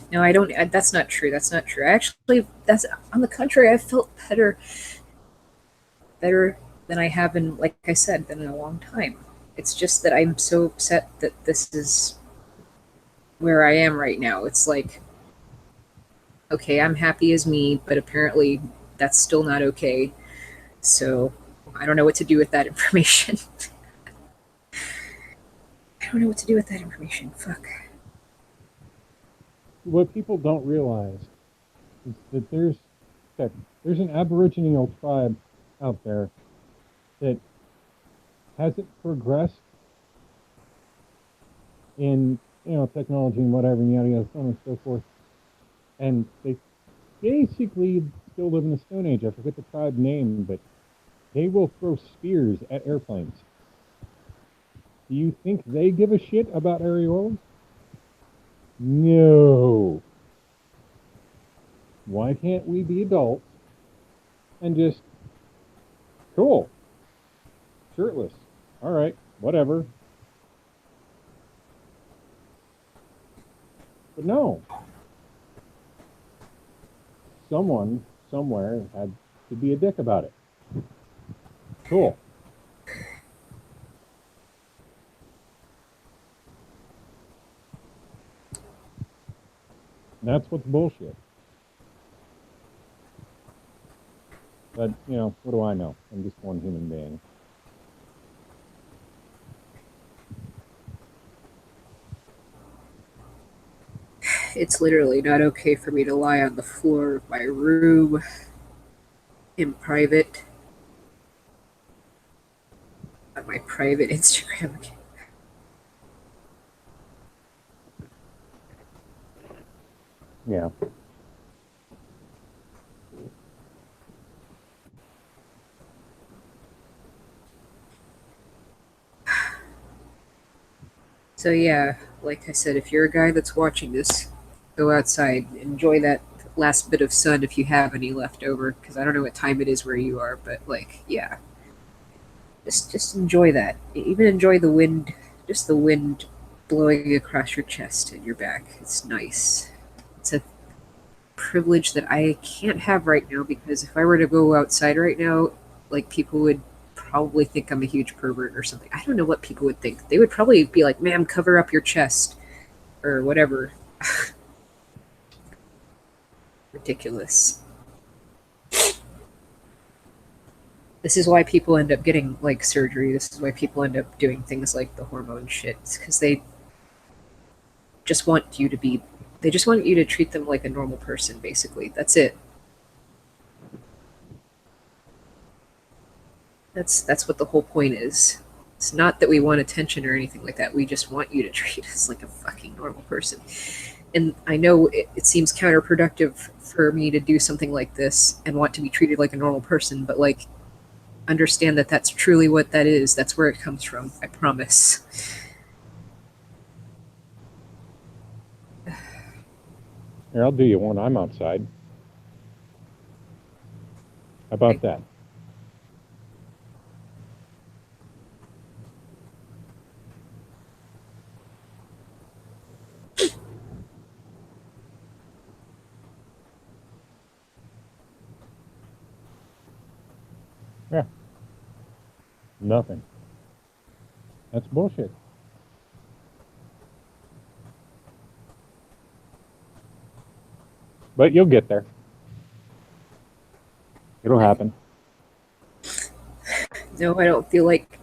No, I don't. That's not true. That's not true. Actually, that's on the contrary. I felt better than I have in, like I said, been in a long time. It's just that I'm so upset that this is where I am right now. It's like, okay, I'm happy as me, but apparently that's still not okay. So I don't know what to do with that information. I don't know what to do with that information. Fuck. What people don't realize is that there's an Aboriginal tribe out there that hasn't progressed in technology and whatever and yada yada so on and so forth, and they basically still live in the Stone Age. I forget the tribe name, but they will throw spears at airplanes. Do you think they give a shit about areolas? No. Why can't we be adults and just cool, shirtless? All right, whatever. But no. someone somewhere had to be a dick about it. Cool. And that's what's bullshit. But, what do I know? I'm just one human being. It's literally not okay for me to lie on the floor of my room in private on my private Instagram account. Yeah. So yeah, like I said, if you're a guy that's watching this, go outside, enjoy that last bit of sun if you have any left over, because I don't know what time it is where you are, but like, yeah, just enjoy that. Even enjoy the wind, just the wind blowing across your chest and your back. It's nice. It's a privilege that I can't have right now because if I were to go outside right now, like people would probably think I'm a huge pervert or something. I don't know what people would think. They would probably be like, "Ma'am, cover up your chest," or whatever. Ridiculous. This is why people end up getting like surgery. This is why people end up doing things like the hormone shit because they just want you to be. They just want you to treat them like a normal person. Basically, that's it. That's what the whole point is. It's not that we want attention or anything like that. We just want you to treat us like a fucking normal person. And I know it seems counterproductive for me to do something like this and want to be treated like a normal person, but like understand that that's truly what that is. That's where it comes from. I promise. Here, I'll do you one. I'm outside. How about that? Yeah. Nothing. That's bullshit. But you'll get there. It'll happen. No, I don't feel like.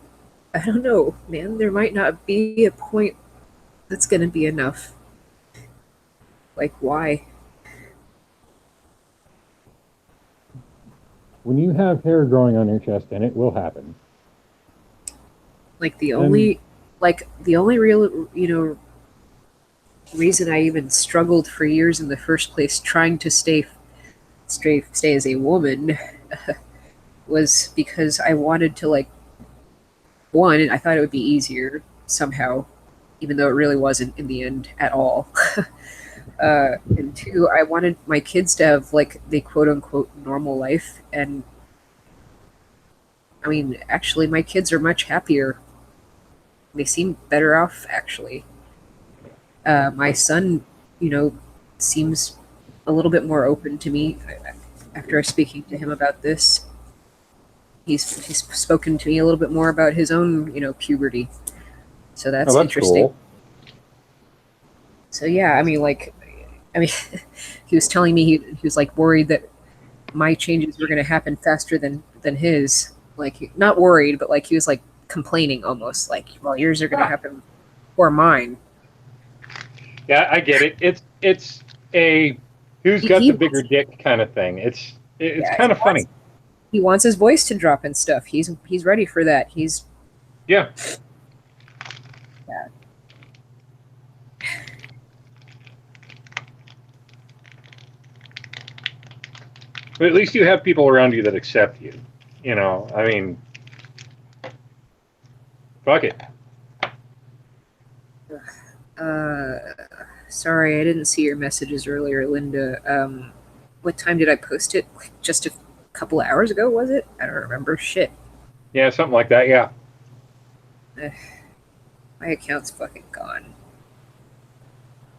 I don't know, man. There might not be a point that's going to be enough. Like, why? When you have hair growing on your chest, and it will happen. Like the only real reason I even struggled for years in the first place trying to stay as a woman was because I wanted to like one, I thought it would be easier somehow, even though it really wasn't in the end at all. And two, I wanted my kids to have like the quote unquote normal life, and I mean, actually, my kids are much happier. They seem better off, actually. My son, seems a little bit more open to me after speaking to him about this. He's spoken to me a little bit more about his own, puberty. So that's interesting. Cool. So yeah, I mean, he was telling me he was like worried that my changes were going to happen faster than his. Like not worried, but like he was like complaining almost like, well, yours are going to happen before mine. Yeah, I get it. It's a who's got the bigger dick kind of thing. It's kind of funny. He wants his voice to drop and stuff. He's ready for that. Yeah. But at least you have people around you that accept you. I mean, fuck it. Sorry, I didn't see your messages earlier, Linda. What time did I post it? Like just a couple hours ago, was it? I don't remember. Shit. Yeah, something like that, yeah. My account's fucking gone.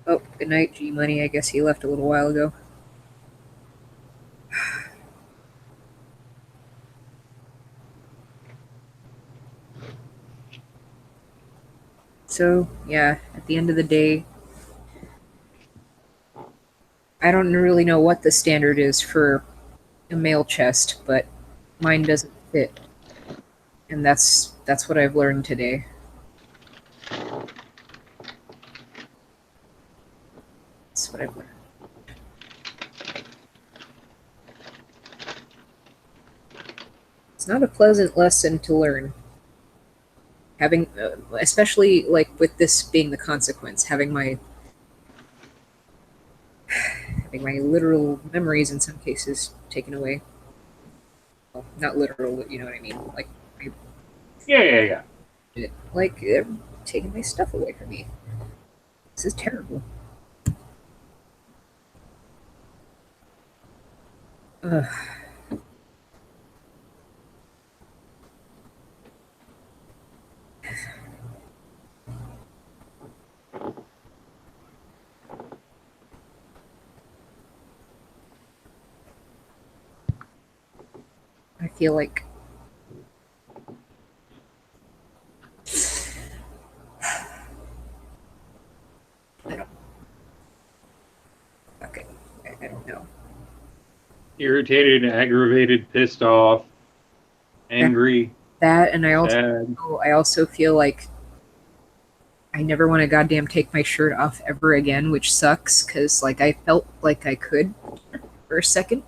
Oh, good night, G Money. I guess he left a little while ago. So, yeah, at the end of the day, I don't really know what the standard is for a male chest, but mine doesn't fit. And that's what I've learned today. That's what I've learned. It's not a pleasant lesson to learn. Having, especially like with this being the consequence, having my literal memories in some cases taken away. Well, not literal, but you know what I mean. Like, Yeah. like they're taking my stuff away from me. This is terrible. Ugh. I feel like I don't. Okay, I don't know. Irritated, aggravated, pissed off, angry, That and sad. I also feel like I never want to goddamn take my shirt off ever again, which sucks because like I felt like I could for a second.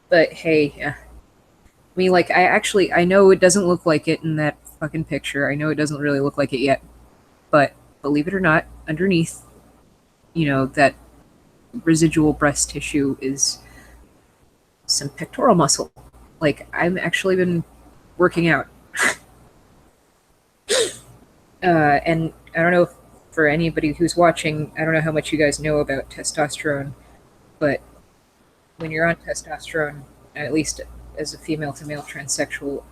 But hey, yeah. I mean, like I know it doesn't look like it in that fucking picture. I know it doesn't really look like it yet, but believe it or not, underneath, that residual breast tissue is some pectoral muscle. Like I've actually been working out. And I don't know if for anybody who's watching, I don't know how much you guys know about testosterone, but when you're on testosterone, at least as a female to male transsexual,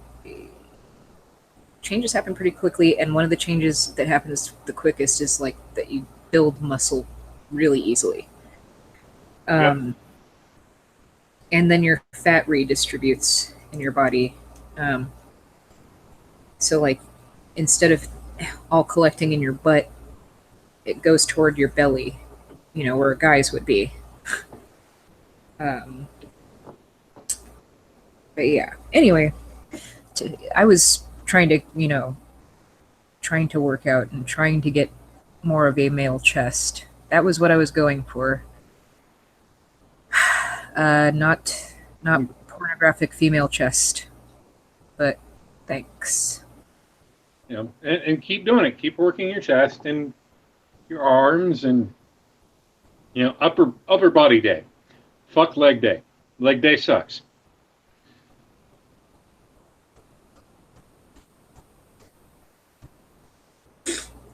changes happen pretty quickly. And one of the changes that happens the quickest is like that you build muscle really easily. Yep. And then your fat redistributes in your body. So, like, instead of all collecting in your butt, it goes toward your belly, where guys would be. Um, but yeah. Anyway, I was trying to work out and trying to get more of a male chest. That was what I was going for. Not pornographic female chest, but thanks. And keep doing it. Keep working your chest and your arms and upper body day. Fuck leg day. Leg day sucks.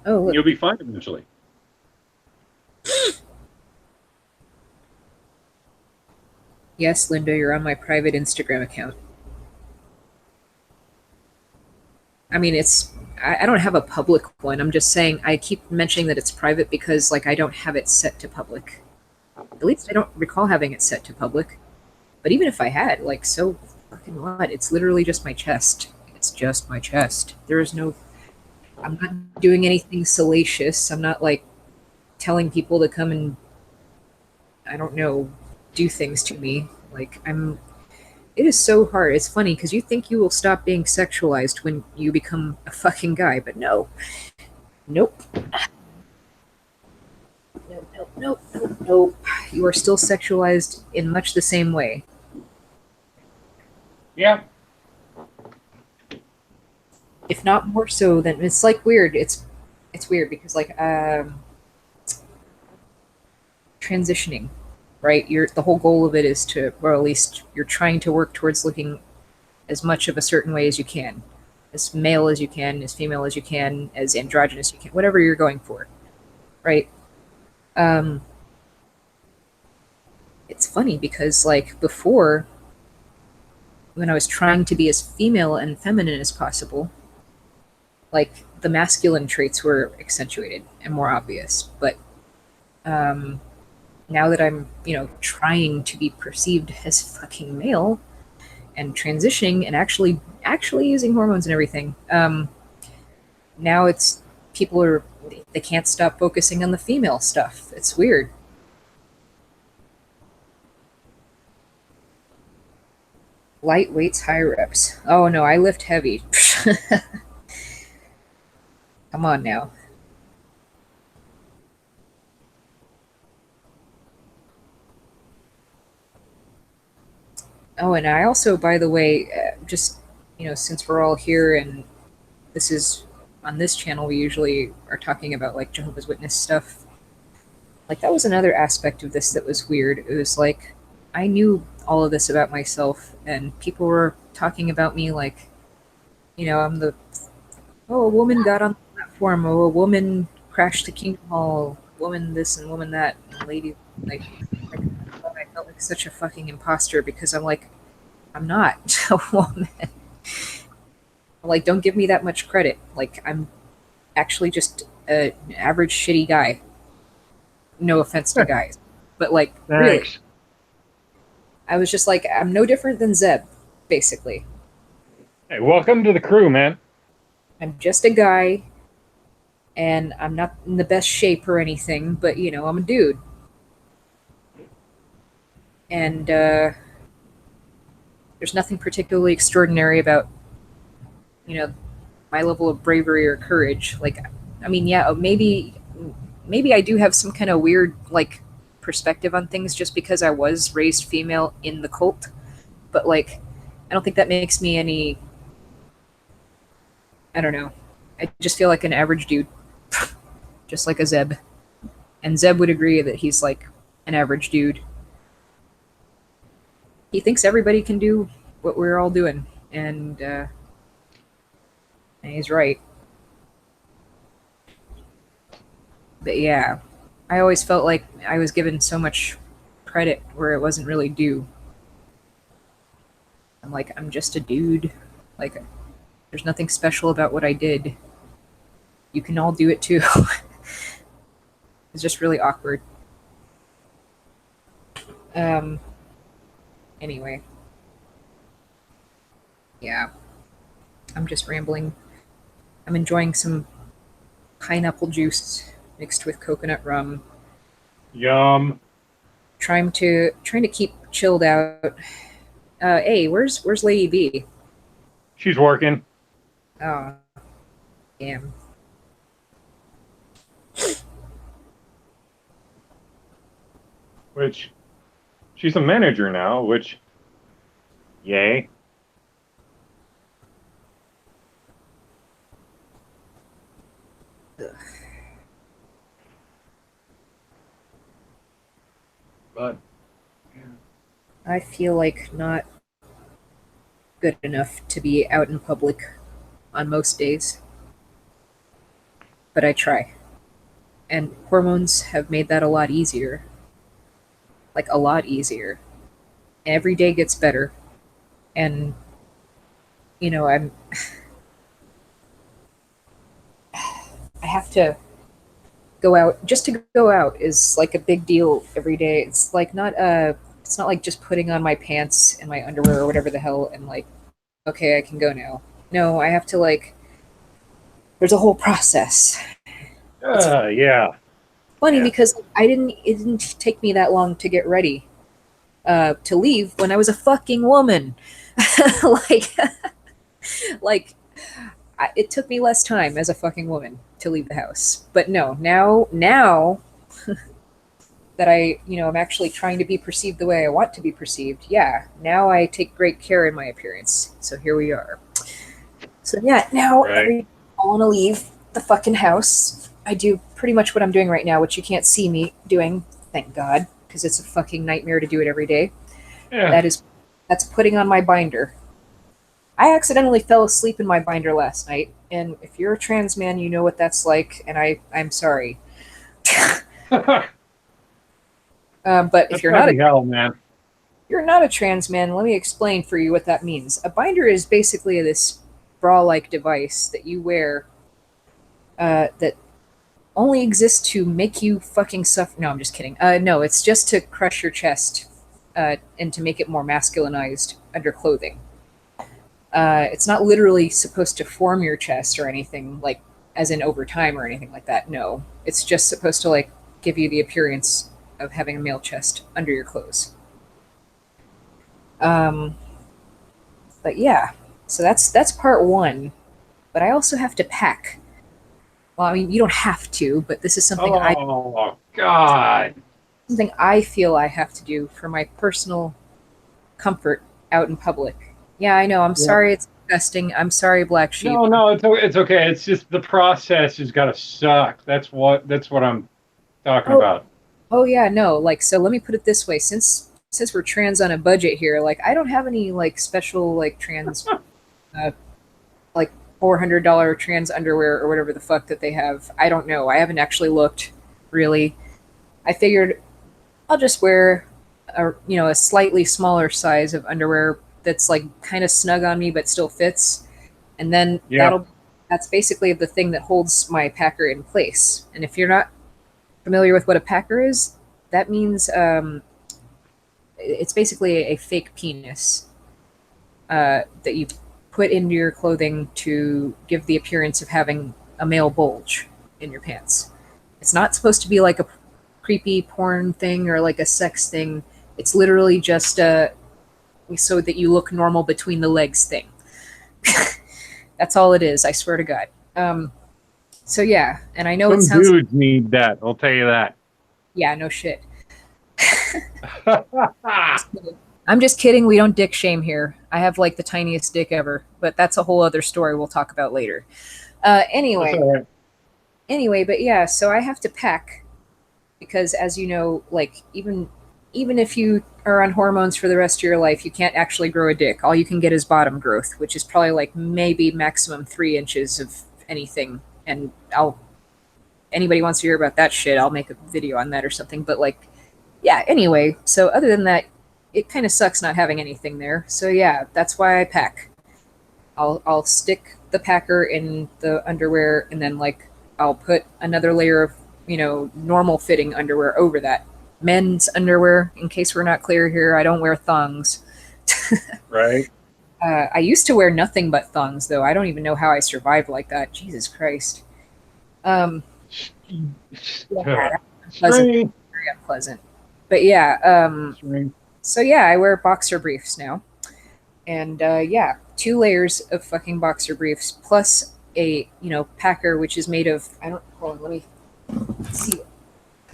Oh, look. You'll be fine eventually. Yes, Linda, you're on my private Instagram account. I mean, I don't have a public one. I'm just saying I keep mentioning that it's private because, like, I don't have it set to public. At least I don't recall having it set to public. But even if I had, like, so fucking what? It's literally just my chest. It's just my chest. I'm not doing anything salacious. I'm not, like, telling people to come and, I don't know, do things to me. Like, it is so hard. It's funny because you think you will stop being sexualized when you become a fucking guy, but no. Nope. Nope. You are still sexualized in much the same way. Yeah. If not more so than it's like weird. It's weird because like transitioning, right? The whole goal of it is to, or at least you're trying to work towards looking as much of a certain way as you can, as male as you can, as female as you can, as androgynous you can, whatever you're going for, right? It's funny because like before, when I was trying to be as female and feminine as possible, like the masculine traits were accentuated and more obvious. But now that I'm, trying to be perceived as fucking male, and transitioning and actually using hormones and everything. Now it's people they can't stop focusing on the female stuff. It's weird. Light weights, high reps. Oh no, I lift heavy. Come on now. Oh, and I also, by the way, just, since we're all here and this is on this channel, we usually are talking about like Jehovah's Witness stuff. Like, that was another aspect of this that was weird. It was like, I knew all of this about myself, and people were talking about me like, I'm a woman got on the platform, oh, a woman crashed the Kingdom Hall, woman this and woman that, and lady, like I felt like such a fucking imposter because I'm like, I'm not a woman. Like, don't give me that much credit. Like, I'm actually just an average shitty guy. No offense to guys, but like, really, Thanks. I was just like, I'm no different than Zeb, basically. Hey, welcome to the crew, man. I'm just a guy, and I'm not in the best shape or anything, but I'm a dude. And there's nothing particularly extraordinary about, my level of bravery or courage. Like, I mean, yeah, maybe I do have some kind of weird, like, perspective on things just because I was raised female in the cult. But, like, I don't think that makes me any... I don't know. I just feel like an average dude. Just like a Zeb. And Zeb would agree that he's, like, an average dude. He thinks everybody can do what we're all doing. And he's right. But yeah, I always felt like I was given so much credit where it wasn't really due. I'm like, I'm just a dude. Like, there's nothing special about what I did. You can all do it too. It's just really awkward. Anyway. Yeah. I'm just rambling. I'm enjoying some pineapple juice mixed with coconut rum. Yum. Trying to keep chilled out. Hey, where's Lady B? She's working. Oh, damn. Which, she's a manager now, which, yay. But I feel like not good enough to be out in public on most days. But I try. And hormones have made that a lot easier. Like, a lot easier. And every day gets better. And, I have to go out. Just to go out is like a big deal every day. It's like it's not like just putting on my pants and my underwear or whatever the hell and like, okay, I can go now. No, I have to, like, there's a whole process. yeah. Funny Yeah. because it didn't take me that long to get ready to leave when I was a fucking woman. like it took me less time as a fucking woman to leave the house. But no, now that I'm actually trying to be perceived the way I want to be perceived, yeah, now I take great care in my appearance. So here we are. So yeah, now Right. every time I want to leave the fucking house, I do pretty much what I'm doing right now, which you can't see me doing, thank God, because it's a fucking nightmare to do it every day. Yeah. That's putting on my binder. I accidentally fell asleep in my binder last night, and if you're a trans man, you know what that's like, and I'm sorry. But if you're not hell, man. you're not a trans man, let me explain for you what that means. A binder is basically this bra-like device that you wear that only exists to make you fucking suffer. No, I'm just kidding. No, it's just to crush your chest and to make it more masculinized under clothing. It's not literally supposed to form your chest or anything, like as in over time or anything like that. No, it's just supposed to like give you the appearance of having a male chest under your clothes. But yeah, so that's part one. But I also have to pack. Well, I mean, you don't have to, but this is something Oh God! something I feel I have to do for my personal comfort out in public. Yeah, I know. I'm sorry it's disgusting. I'm sorry, Black Sheep. No, it's okay. It's just the process has got to suck. That's what I'm talking Oh, about. oh yeah, no. Like, so let me put it this way: since we're trans on a budget here, like I don't have any like special like trans, like $400 trans underwear or whatever the fuck that they have. I don't know. I haven't actually looked really. I figured I'll just wear a slightly smaller size of underwear that's like kind of snug on me but still fits, and then Yeah. that's basically the thing that holds my packer in place. And if you're not familiar with what a packer is, that means it's basically a fake penis that you put into your clothing to give the appearance of having a male bulge in your pants. It's not supposed to be like a creepy porn thing or like a sex thing. It's literally just so that you look normal between the legs thing. That's all it is, I swear to God. So yeah, and I know it Some sounds dudes need that. I'll tell you that. yeah, no shit. I'm just kidding. We don't dick shame here. I have like the tiniest dick ever, but that's a whole other story we'll talk about later. That's Anyway, all right. but yeah, so I have to pack because, as you know, like even if you are on hormones for the rest of your life, you can't actually grow a dick. All you can get is bottom growth, which is probably like maybe maximum 3 inches of anything. And anybody wants to hear about that shit, I'll make a video on that or something. But like, yeah. Anyway, so other than that, it kind of sucks not having anything there. So yeah, that's why I pack. I'll stick the packer in the underwear, and then like I'll put another layer of normal fitting underwear over that. Men's underwear, in case we're not clear here. I don't wear thongs. Right? I used to wear nothing but thongs, though. I don't even know how I survived like that. Jesus Christ. Yeah, String. very unpleasant. But yeah, String. so yeah, I wear boxer briefs now. And yeah, 2 layers of fucking boxer briefs plus a packer, which is made of hold on, let me see.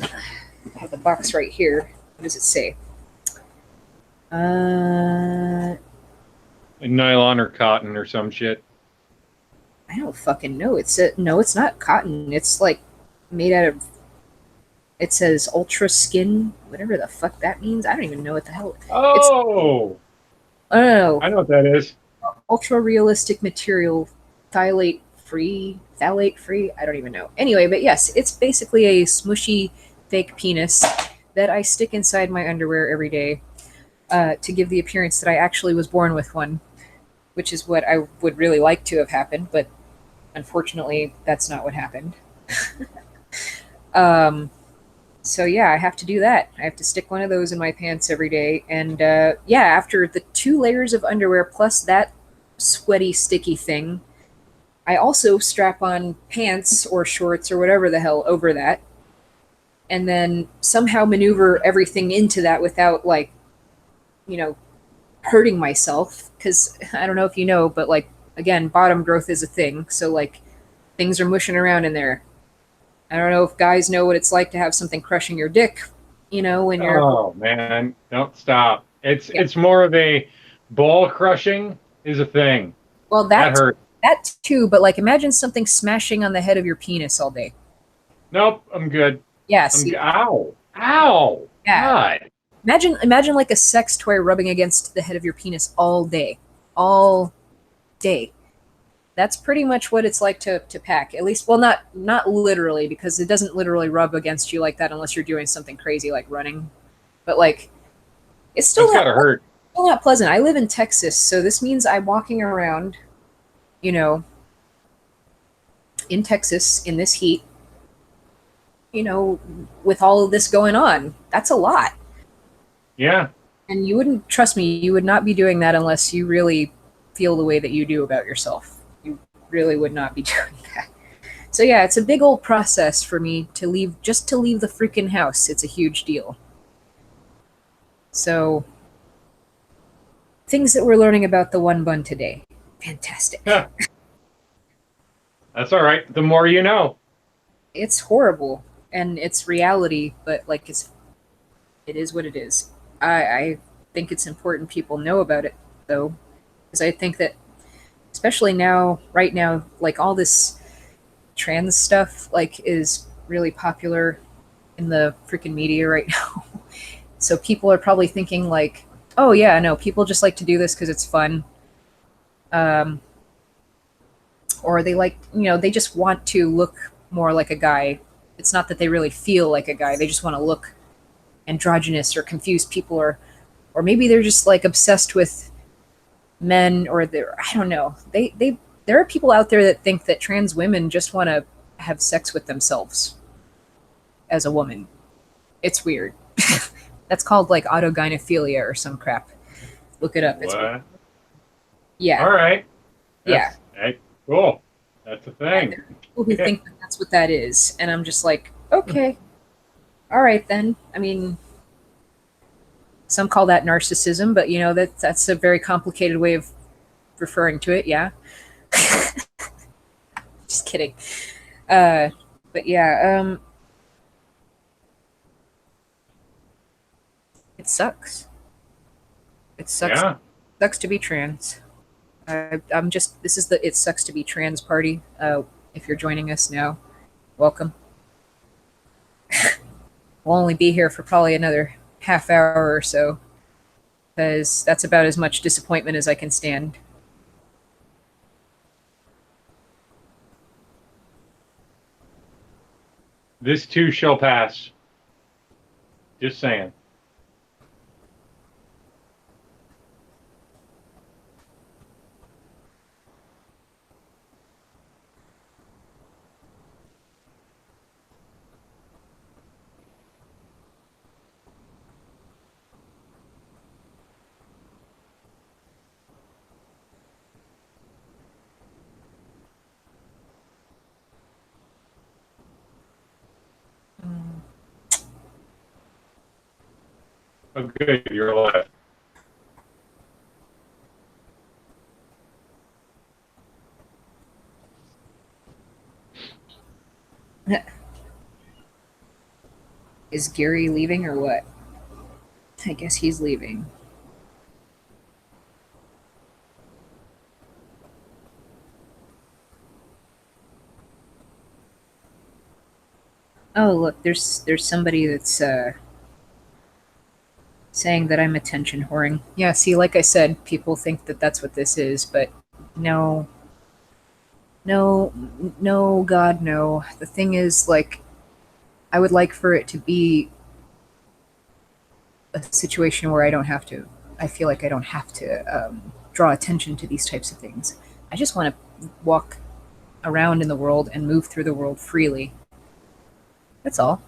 I have the box right here. What does it say? Like nylon or cotton or some shit. I don't fucking know. No, it's not cotton. It's like made out of. It says ultra skin, whatever the fuck that means. I don't even know what the hell. Oh, I don't know. I know what that is. Ultra realistic material, phthalate free. I don't even know. Anyway, but yes, it's basically a smushy fake penis that I stick inside my underwear every day to give the appearance that I actually was born with one, which is what I would really like to have happened, but unfortunately, that's not what happened. So yeah, I have to do that. I have to stick one of those in my pants every day. And yeah, after the 2 layers of underwear plus that sweaty, sticky thing, I also strap on pants or shorts or whatever the hell over that. And then somehow maneuver everything into that without like, hurting myself. Because I don't know if you know, but like, again, bottom growth is a thing. So like things are mushing around in there. I don't know if guys know what it's like to have something crushing your dick, when you're. Oh man, don't stop. It's more of a ball crushing is a thing. Well, That hurt. that too, but like imagine something smashing on the head of your penis all day. Nope, I'm good. Yeah, see, Ow. Ow. Yeah. God. imagine like a sex toy rubbing against the head of your penis all day. All day. That's pretty much what it's like to pack. At least, well, not literally, because it doesn't literally rub against you like that unless you're doing something crazy like running. But like, it's still That's gotta hurt. still not pleasant. I live in Texas, so this means I'm walking around, in Texas in this heat, with all of this going on. That's a lot. Yeah. And you wouldn't trust me, you would not be doing that unless you really feel the way that you do about yourself. You really would not be doing that. So yeah, it's a big old process for me to leave the freaking house. It's a huge deal. So things that we're learning about the one bun today. Fantastic. Yeah. That's all right. The more you know. It's horrible and it's reality, but like it is what it is. I think it's important people know about it though, because I think that especially now, right now, like all this trans stuff like is really popular in the freaking media right now. So people are probably thinking like, oh yeah, no, people just like to do this because it's fun. Or they like, they just want to look more like a guy. It's not that they really feel like a guy. They just want to look androgynous or confuse people, or maybe they're just like obsessed with men, or they're, I don't know. There are people out there that think that trans women just want to have sex with themselves as a woman. It's weird. That's called like autogynephilia or some crap. Look it up. It's What? weird. Yeah. All right. Yeah. Hey, cool. That's a And thing. there are people who think that that's what that is, and I'm just like, okay, all right then. I mean, some call that narcissism, but that's a very complicated way of referring to it. Yeah, just kidding. But yeah, it sucks. It sucks. Yeah. It sucks to be trans. I'm just. This is the "It Sucks to Be Trans" party. If you're joining us now, welcome. We'll only be here for probably another half hour or so, because that's about as much disappointment as I can stand. This too shall pass. Just saying. Oh, good. You're alive. Is Gary leaving or what? I guess he's leaving. Oh, look, there's somebody that's saying that I'm attention whoring. Yeah, see, like I said, people think that that's what this is, but no. No, no, God, no. The thing is, like, I would like for it to be a situation where I feel like I don't have to draw attention to these types of things. I just want to walk around in the world and move through the world freely. That's all.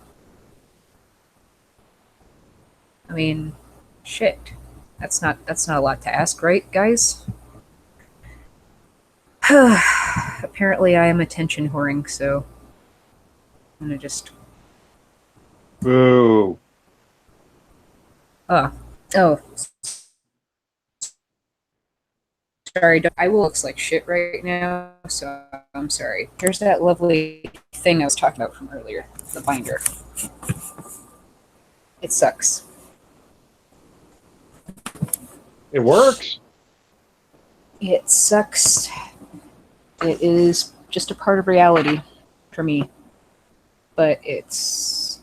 I mean, shit. That's not a lot to ask, right, guys? Apparently I am attention whoring, so I'm gonna just Boo. oh sorry, I will looks like shit right now, so I'm sorry. Here's that lovely thing I was talking about from earlier, the binder. It sucks. It works. It sucks. It is just a part of reality for me. But it's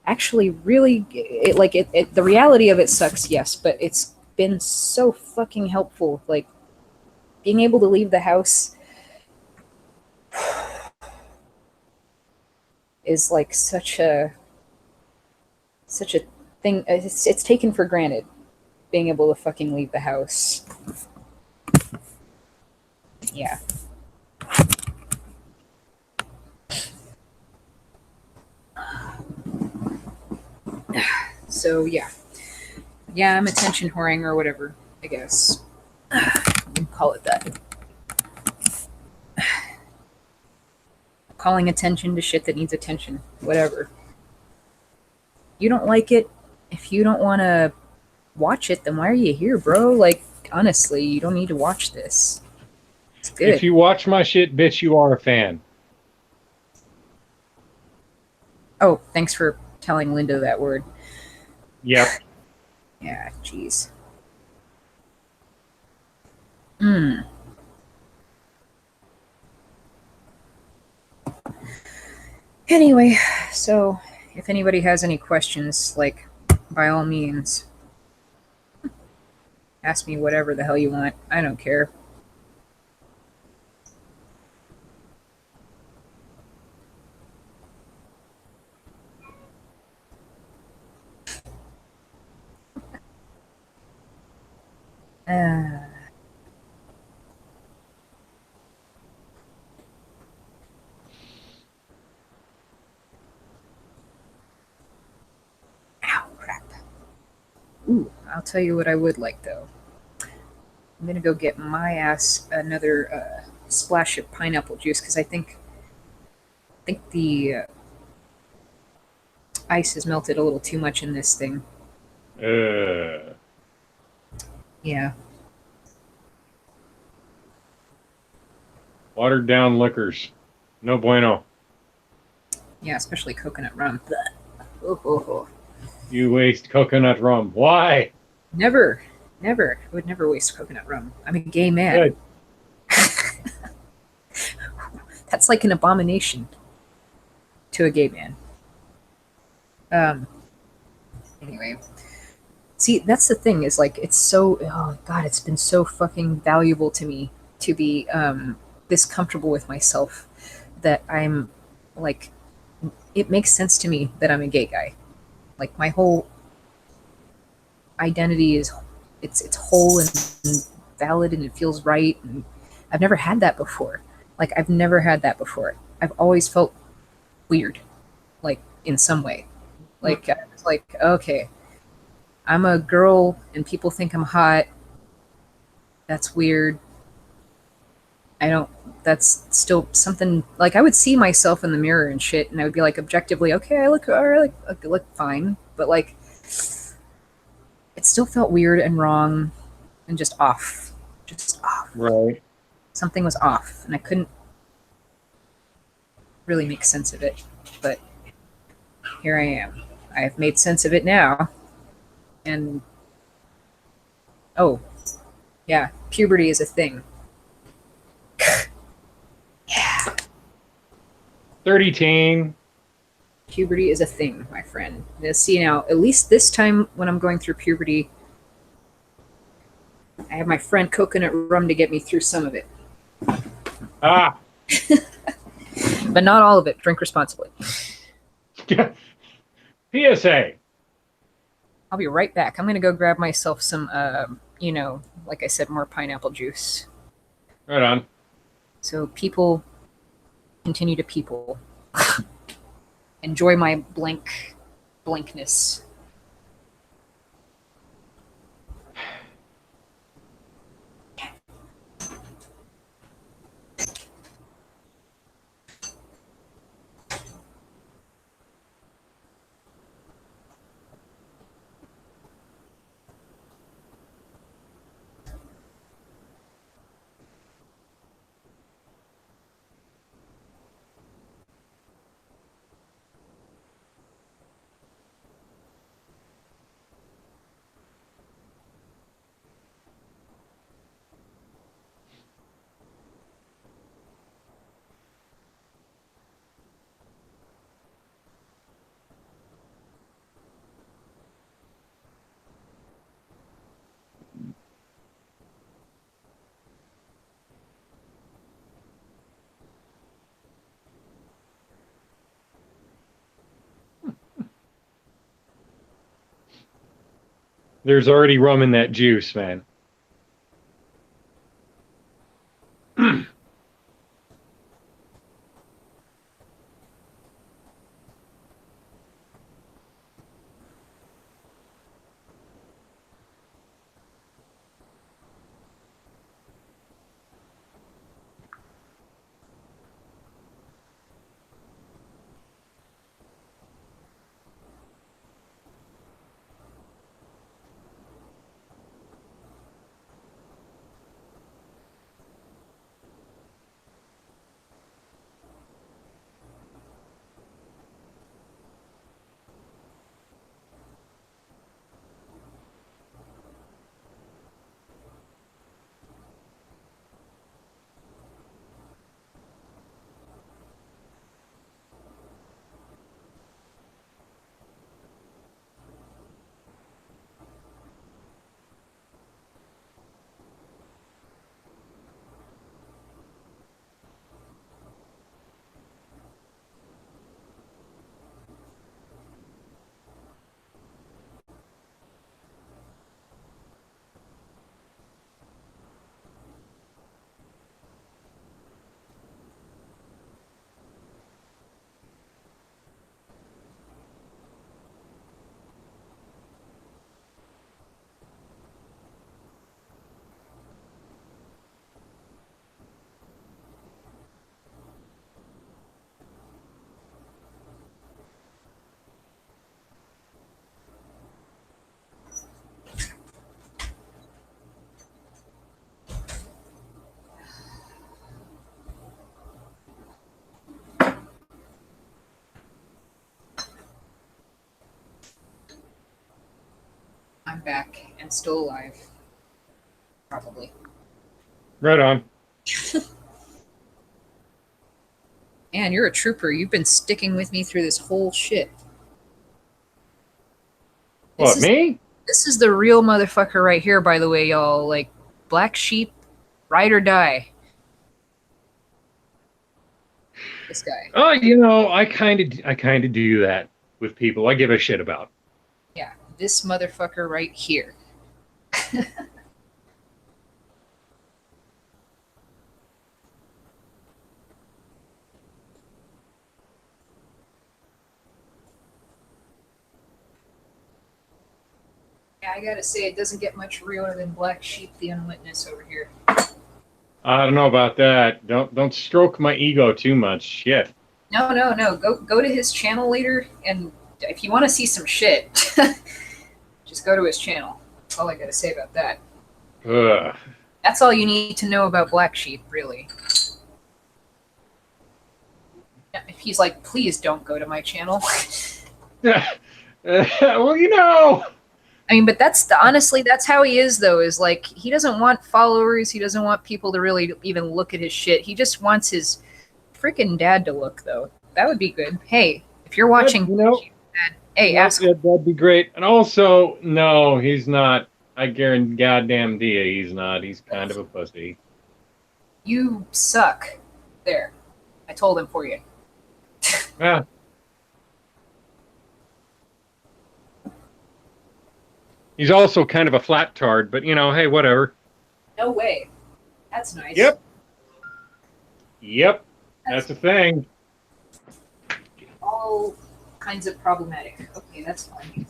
actually really the reality of it sucks, yes, but it's been so fucking helpful. Like being able to leave the house is like such a thing. It's taken for granted being able to fucking leave the house. Yeah. So yeah, I'm attention whoring or whatever, I guess. call it that. Calling attention to shit that needs attention. Whatever. You don't like it. If you don't want to watch it, then why are you here, bro? Like, honestly, you don't need to watch this. It's good. If you watch my shit, bitch, you are a fan. Oh, thanks for telling Linda that word. Yep. Yeah, jeez. Anyway, so if anybody has any questions, like, by all means, ask me whatever the hell you want. I don't care. Uh, Ow, crap. Ooh, I'll tell you what I would like, though. I'm gonna go get my ass another splash of pineapple juice, because I think the ice has melted a little too much in this thing. Yeah. Watered down liquors. No bueno. Yeah, especially coconut rum. Oh, oh, oh. You waste coconut rum. Why? Never. Never. I would never waste coconut rum. I'm a gay man. Good. That's like an abomination to a gay man. Anyway. See, that's the thing, is like, it's so, oh god, it's been so fucking valuable to me to be this comfortable with myself that I'm like, it makes sense to me that I'm a gay guy. Like, my whole identity is, it's whole and valid, and it feels right, and I've never had that before. Like, I've never had that before. I've always felt weird, like, in some way. Like, I was like, okay, I'm a girl and people think I'm hot. That's weird. I don't, that's still something, like, I would see myself in the mirror and shit, and I would be like, objectively, okay, I look, alright, I look fine, but like, it still felt weird and wrong and just off. Just off. Right. Something was off, and I couldn't really make sense of it, but here I am. I've made sense of it now, and oh, yeah, puberty is a thing. 30 teen. Puberty is a thing, my friend. Now, see, now, at least this time when I'm going through puberty, I have my friend coconut rum to get me through some of it. Ah. But not all of it. Drink responsibly. PSA. I'll be right back. I'm going to go grab myself some, like I said, more pineapple juice. Right on. So people continue to people. Enjoy my blankness. There's already rum in that juice, man. back and still alive. Probably. Right on. Man, you're a trooper. You've been sticking with me through this whole shit. What, me? This is the real motherfucker right here, by the way, y'all. Like, black sheep, ride or die. This guy. Oh, I kind of do that with people I give a shit about. Yeah, this motherfucker right here. Yeah, I gotta say, it doesn't get much realer than Black Sheep the Unwitness over here. I don't know about that. Don't stroke my ego too much. Shit. No. Go to his channel later, and if you want to see some shit, just go to his channel. That's all I gotta say about that. Ugh. That's all you need to know about Black Sheep, really. If he's like, please don't go to my channel. Well, I mean, but honestly, that's how he is, though, is like, he doesn't want followers. He doesn't want people to really even look at his shit. He just wants his freaking dad to look, though. That would be good. Hey, if you're watching, Dad, hey, ask him. that'd be great. And also, no, he's not. I guarantee goddamn D, he's not. He's kind of a pussy. You suck. There. I told him for you. Yeah. He's also kind of a flat tard, but hey, whatever. No way. That's nice. Yep. That's the thing. All kinds of problematic. Okay, that's fine.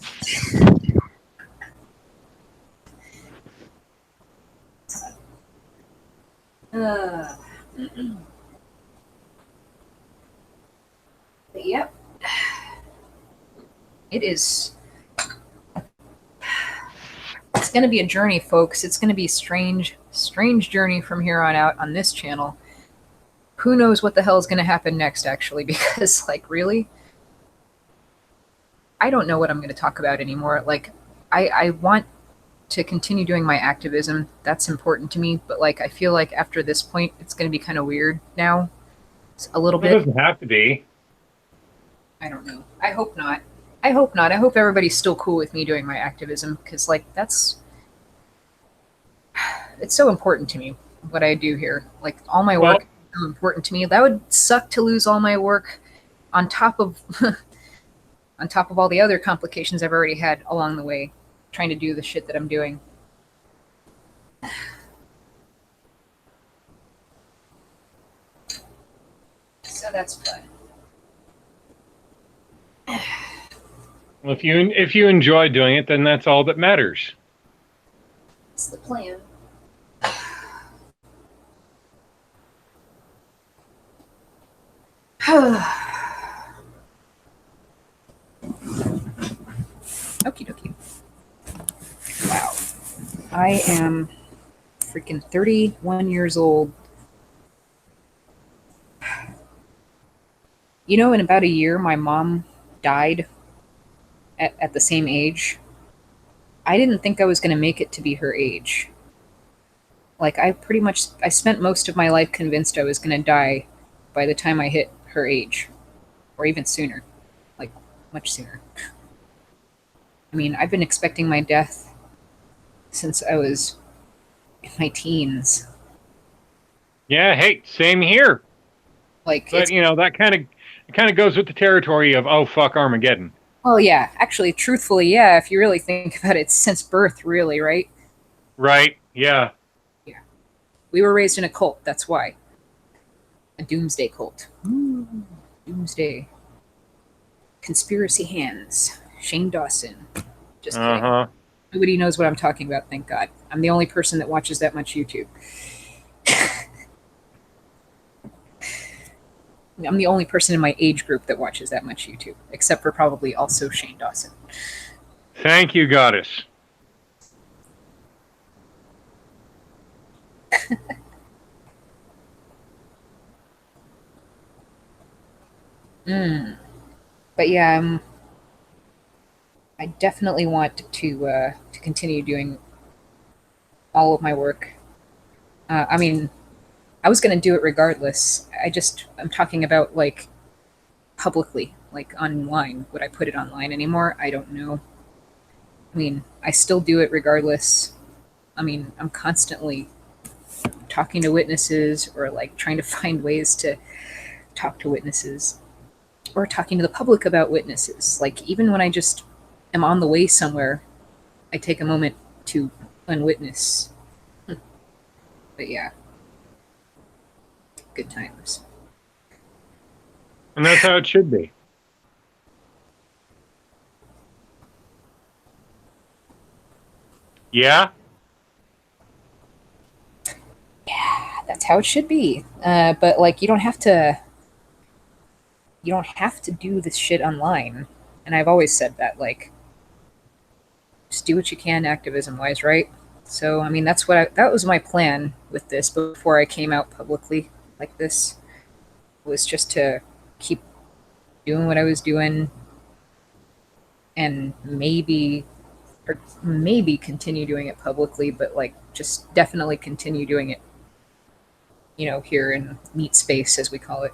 But yep. It is. It's going to be a journey, folks. It's going to be a strange journey from here on out on this channel. Who knows what the hell is going to happen next, actually, because, like, really? I don't know what I'm going to talk about anymore. Like, I want to continue doing my activism. That's important to me. But, like, I feel like after this point, it's going to be kind of weird now. It's a little It bit. doesn't have to be. I don't know. I hope not. I hope not. I hope everybody's still cool with me doing my activism because, like, it's so important to me what I do here. Like, all my work is so important to me. That would suck to lose all my work on top of on top of all the other complications I've already had along the way trying to do the shit that I'm doing. So that's fun. Well, if you enjoy doing it, then that's all that matters. That's the plan. Okie dokie. Wow. I am freaking 31 years old. You know, in about a year, my mom died at the same age. I didn't think I was going to make it to be her age. Like, I spent most of my life convinced I was going to die by the time I hit her age. Or even sooner. Like, much sooner. I mean, I've been expecting my death since I was in my teens. Yeah, hey, same here. Like, But that kind of goes with the territory of oh fuck Armageddon. well, yeah, actually, truthfully, yeah, if you really think about it, since birth, really, right? Right? Yeah. Yeah. We were raised in a cult, that's why. A doomsday cult. Ooh, doomsday. Conspiracy hands. Shane Dawson. Just kidding. Uh-huh. Nobody knows what I'm talking about, thank God. I'm the only person that watches that much YouTube. I'm the only person in my age group that watches that much YouTube, except for probably also Shane Dawson. Thank you, goddess. But yeah, I definitely want to continue doing all of my work. I mean, I was going to do it regardless. I'm talking about like publicly, like online. Would I put it online anymore? I don't know. I mean, I still do it regardless. I mean, I'm constantly talking to witnesses or like trying to find ways to talk to witnesses or talking to the public about witnesses. Like, even when I just am on the way somewhere, I take a moment to unwitness. But yeah, good times. And that's how it should be. Yeah. That's how it should be. But like, you don't have to. You don't have to do this shit online. And I've always said that. Like, just do what you can, activism wise, right? So I mean, that was my plan with this before I came out publicly like this, was just to keep doing what I was doing, and maybe continue doing it publicly, but like just definitely continue doing it, here in meat space, as we call it.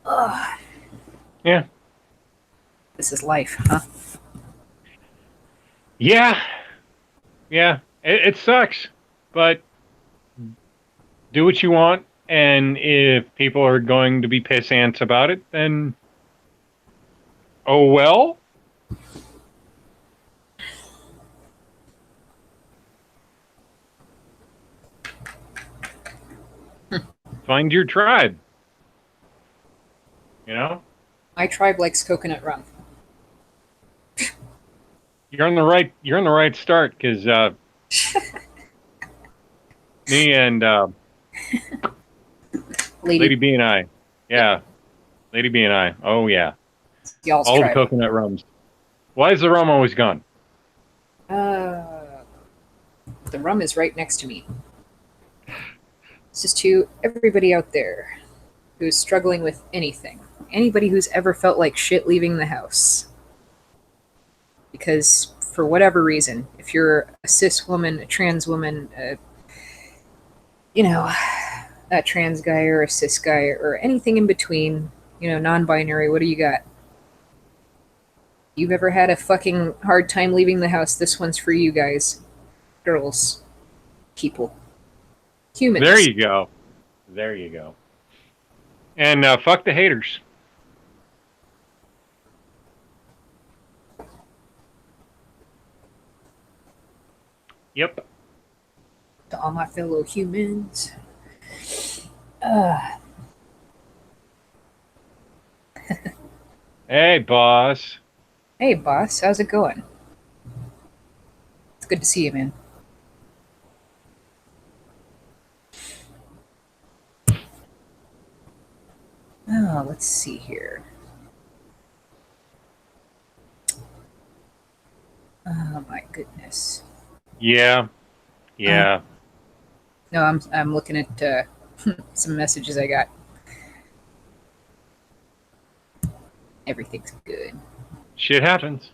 Ugh, Yeah. this is life, huh? Yeah. Yeah. It sucks, but do what you want. And if people are going to be piss ants about it, then oh well. Find your tribe. You know? My tribe likes coconut rum. You're on the right start, because me and Lady B and I. Yeah. Lady B and I. Oh yeah. Y'all's All tribe. the coconut rums. Why is the rum always gone? The rum is right next to me. This is to everybody out there who's struggling with anything. Anybody who's ever felt like shit leaving the house. Because for whatever reason, if you're a cis woman, a trans woman, a trans guy or a cis guy or anything in between, non-binary, what do you got? You've ever had a fucking hard time leaving the house, this one's for you guys. Girls. People. Humans. There you go. There you go. And fuck the haters. Yep. To all my fellow humans. Hey, boss. Hey, boss. How's it going? It's good to see you, man. Oh, let's see here. Oh my goodness. Yeah. Yeah. No, I'm looking at some messages I got. Everything's good. Shit happens.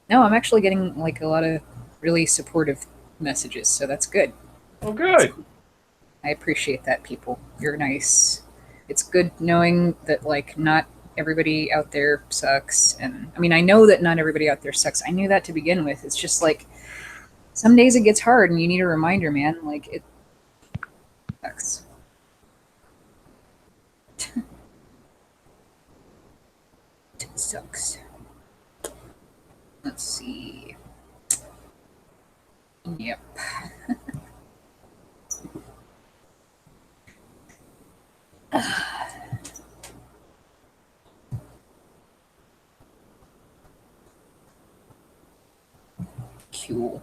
No, I'm actually getting like a lot of really supportive messages, so that's good. Oh, good. I appreciate that, people. You're nice. It's good knowing that like not everybody out there sucks, and I mean, I know that not everybody out there sucks. I knew that to begin with. It's just like some days it gets hard and you need a reminder, man. Like, it sucks. It sucks. Let's see. Yep. Cool.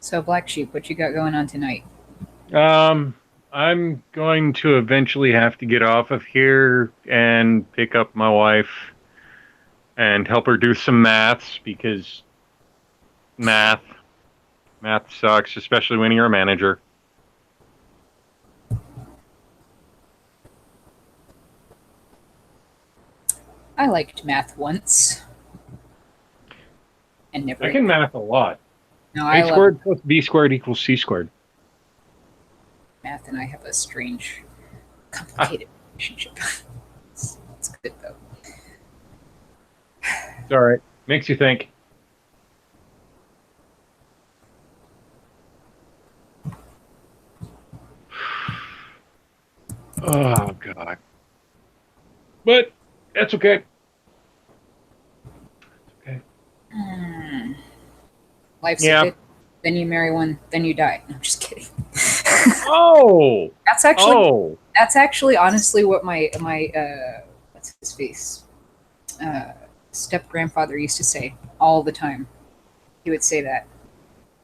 So, Black Sheep, what you got going on tonight? I'm going to eventually have to get off of here and pick up my wife and help her do some maths because math math sucks, especially when you're a manager. I liked math once, and never. I can math a lot. No, A I love squared plus B squared equals C squared. math, and I have a strange, complicated relationship. It's good though. It's all right. Makes you think. Oh God. But that's okay. Okay. Life's Yeah. a bit. Then you marry one, then you die. No, I'm just kidding. Oh. That's actually honestly what my what's his face step grandfather used to say all the time. He would say that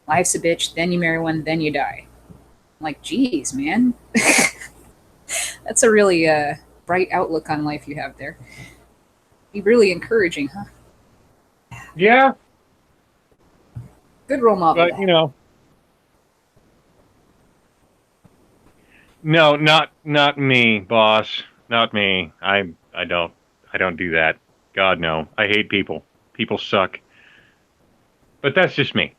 life's a bitch, then you marry one, then you die. I'm like, geez, man, that's a really bright outlook on life you have there. Be really encouraging, huh? Yeah. Good role model. But you know. No, not me, boss. Not me. I don't do that. God no. I hate people. People suck. But that's just me.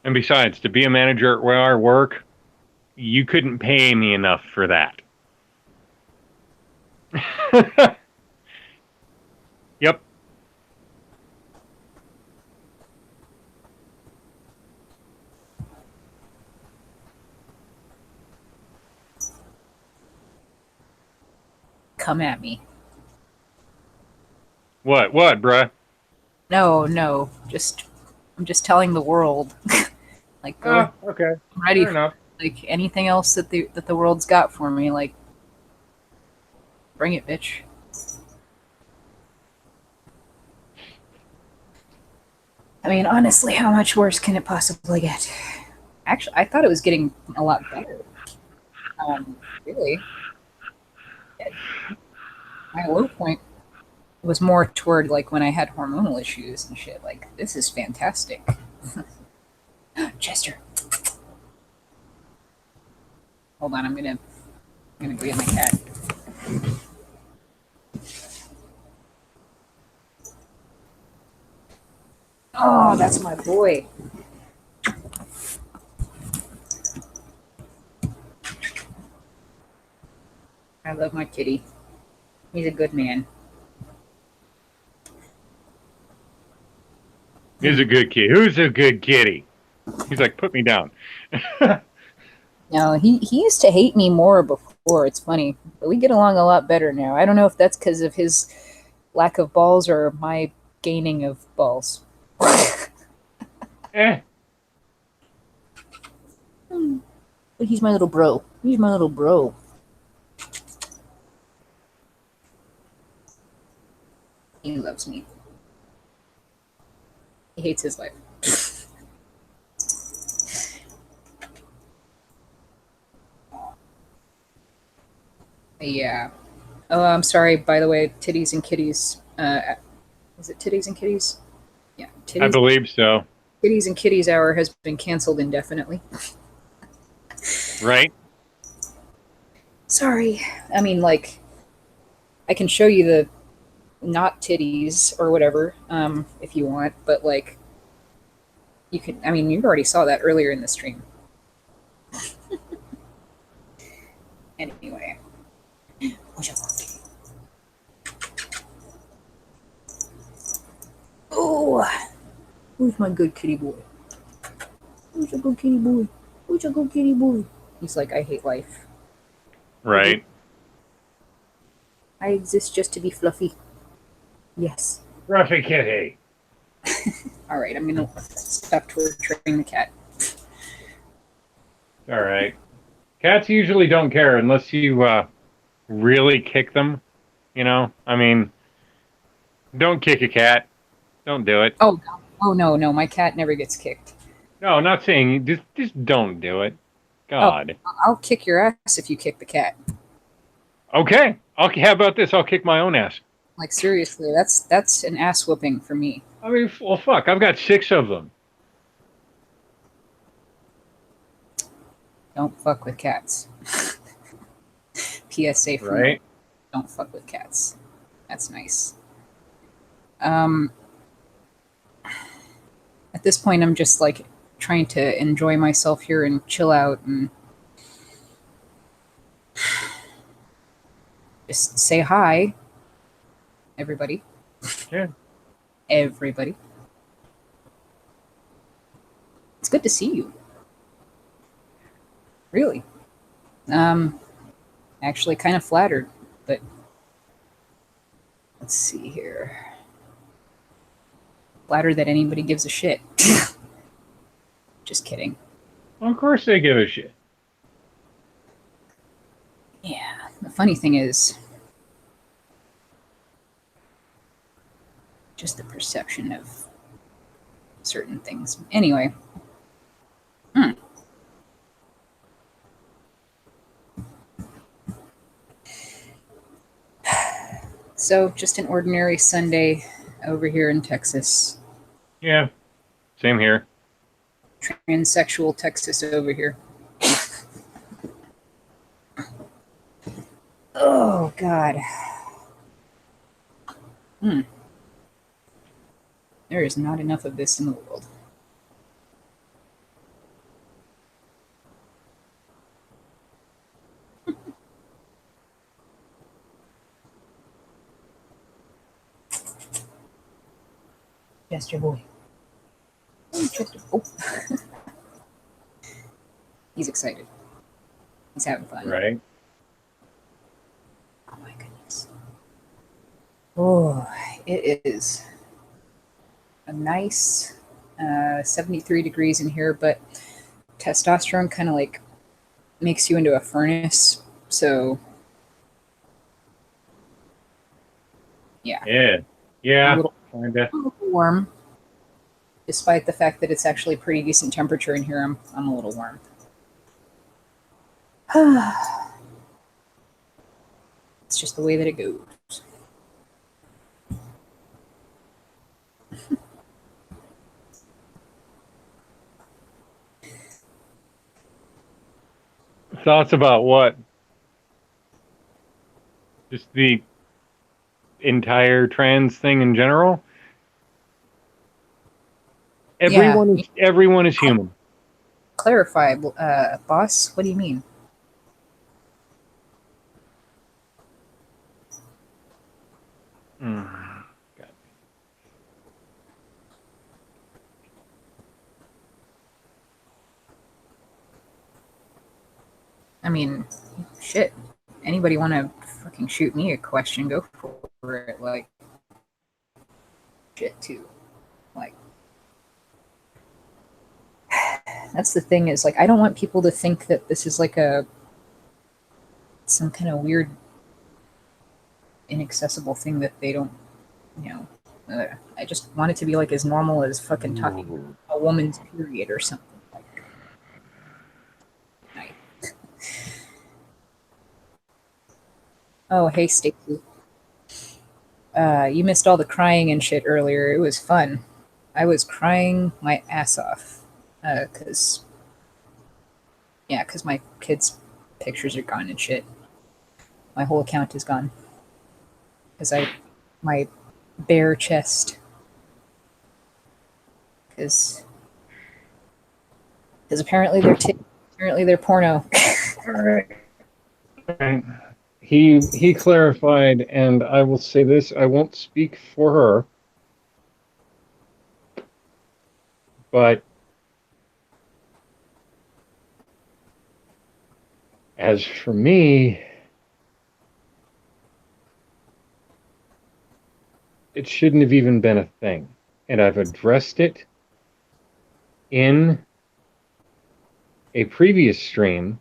And besides, to be a manager at where I work, you couldn't pay me enough for that. Yep. Come at me. What, bruh? No, I'm just telling the world. Like, go Okay. I'm ready Fair for enough. like anything else that the world's got for me. Like, bring it, bitch. I mean, honestly, how much worse can it possibly get? Actually, I thought it was getting a lot better. Really, my low point was more toward like when I had hormonal issues and shit. Like, this is fantastic. Chester, hold on, I'm gonna go get my cat. Oh, that's my boy. I love my kitty. He's a good man. He's a good kid. Who's a good kitty? He's like, put me down. No, he used to hate me more before. It's funny, but we get along a lot better now. I don't know if that's because of his lack of balls or my gaining of balls. Eh. But he's my little bro. He's my little bro. He loves me. He hates his life. Yeah. Oh, I'm sorry, by the way, Titties and Kitties. Is it Titties and Kitties? Yeah. I believe so. Titties and Kitties Hour has been canceled indefinitely. Right? Sorry. I mean, like, I can show you the not titties or whatever, if you want, but like, you can. I mean, you already saw that earlier in the stream. Anyway. Oh, who's my good kitty boy? Who's a good kitty boy? Who's a good kitty boy? He's like, I hate life. Right. I exist just to be fluffy. Yes. Ruffy kitty. All right, I'm gonna stop torturing the cat. All right. Cats usually don't care unless you really kick them. You know, I mean, don't kick a cat. Don't do it. Oh, oh no, my cat never gets kicked. No, I'm not saying you just don't do it. Oh, God. I'll kick your ass if you kick the cat. Okay. Okay. How about this? I'll kick my own ass. Like seriously, that's an ass whooping for me. I mean, well, fuck. I've got 6 of them. Don't fuck with cats. PSA from Right. don't fuck with cats. That's nice. At this point, I'm just like trying to enjoy myself here and chill out and just say hi, everybody. Yeah. Everybody. It's good to see you. Really. Actually kind of flattered, but let's see here. Flattered that anybody gives a shit. Just kidding. Well, of course they give a shit. Yeah. The funny thing is just the perception of certain things. Anyway. So, just an ordinary Sunday over here in Texas. Yeah. Same here. Transsexual Texas over here. Oh, God. There is not enough of this in the world. Chester boy. Oh, Chester. Oh. He's excited. He's having fun. Right. Oh my goodness. Oh, it is a nice 73 degrees in here, but testosterone kind of like makes you into a furnace. So, yeah. Yeah. Yeah. A little Kinda. warm. Despite the fact that it's actually pretty decent temperature in here, I'm a little warm. It's just the way that it goes. Thoughts about what? Just the entire trans thing in general? Everyone is human. Clarify, boss. What do you mean? God. I mean, shit. Anybody want to fucking shoot me a question? Go for it. Like, shit too. Like, that's the thing is like I don't want people to think that this is like some kind of weird, inaccessible thing that they don't, you know. I just want it to be like as normal as fucking talking a woman's period or something. Oh, hey, Stacy. You missed all the crying and shit earlier. It was fun. I was crying my ass off. Cause my kids' pictures are gone and shit. My whole account is gone. Cause my bare chest. Cause apparently they're porno. All right. He clarified, and I will say this: I won't speak for her, but as for me, it shouldn't have even been a thing. and I've addressed it in a previous stream.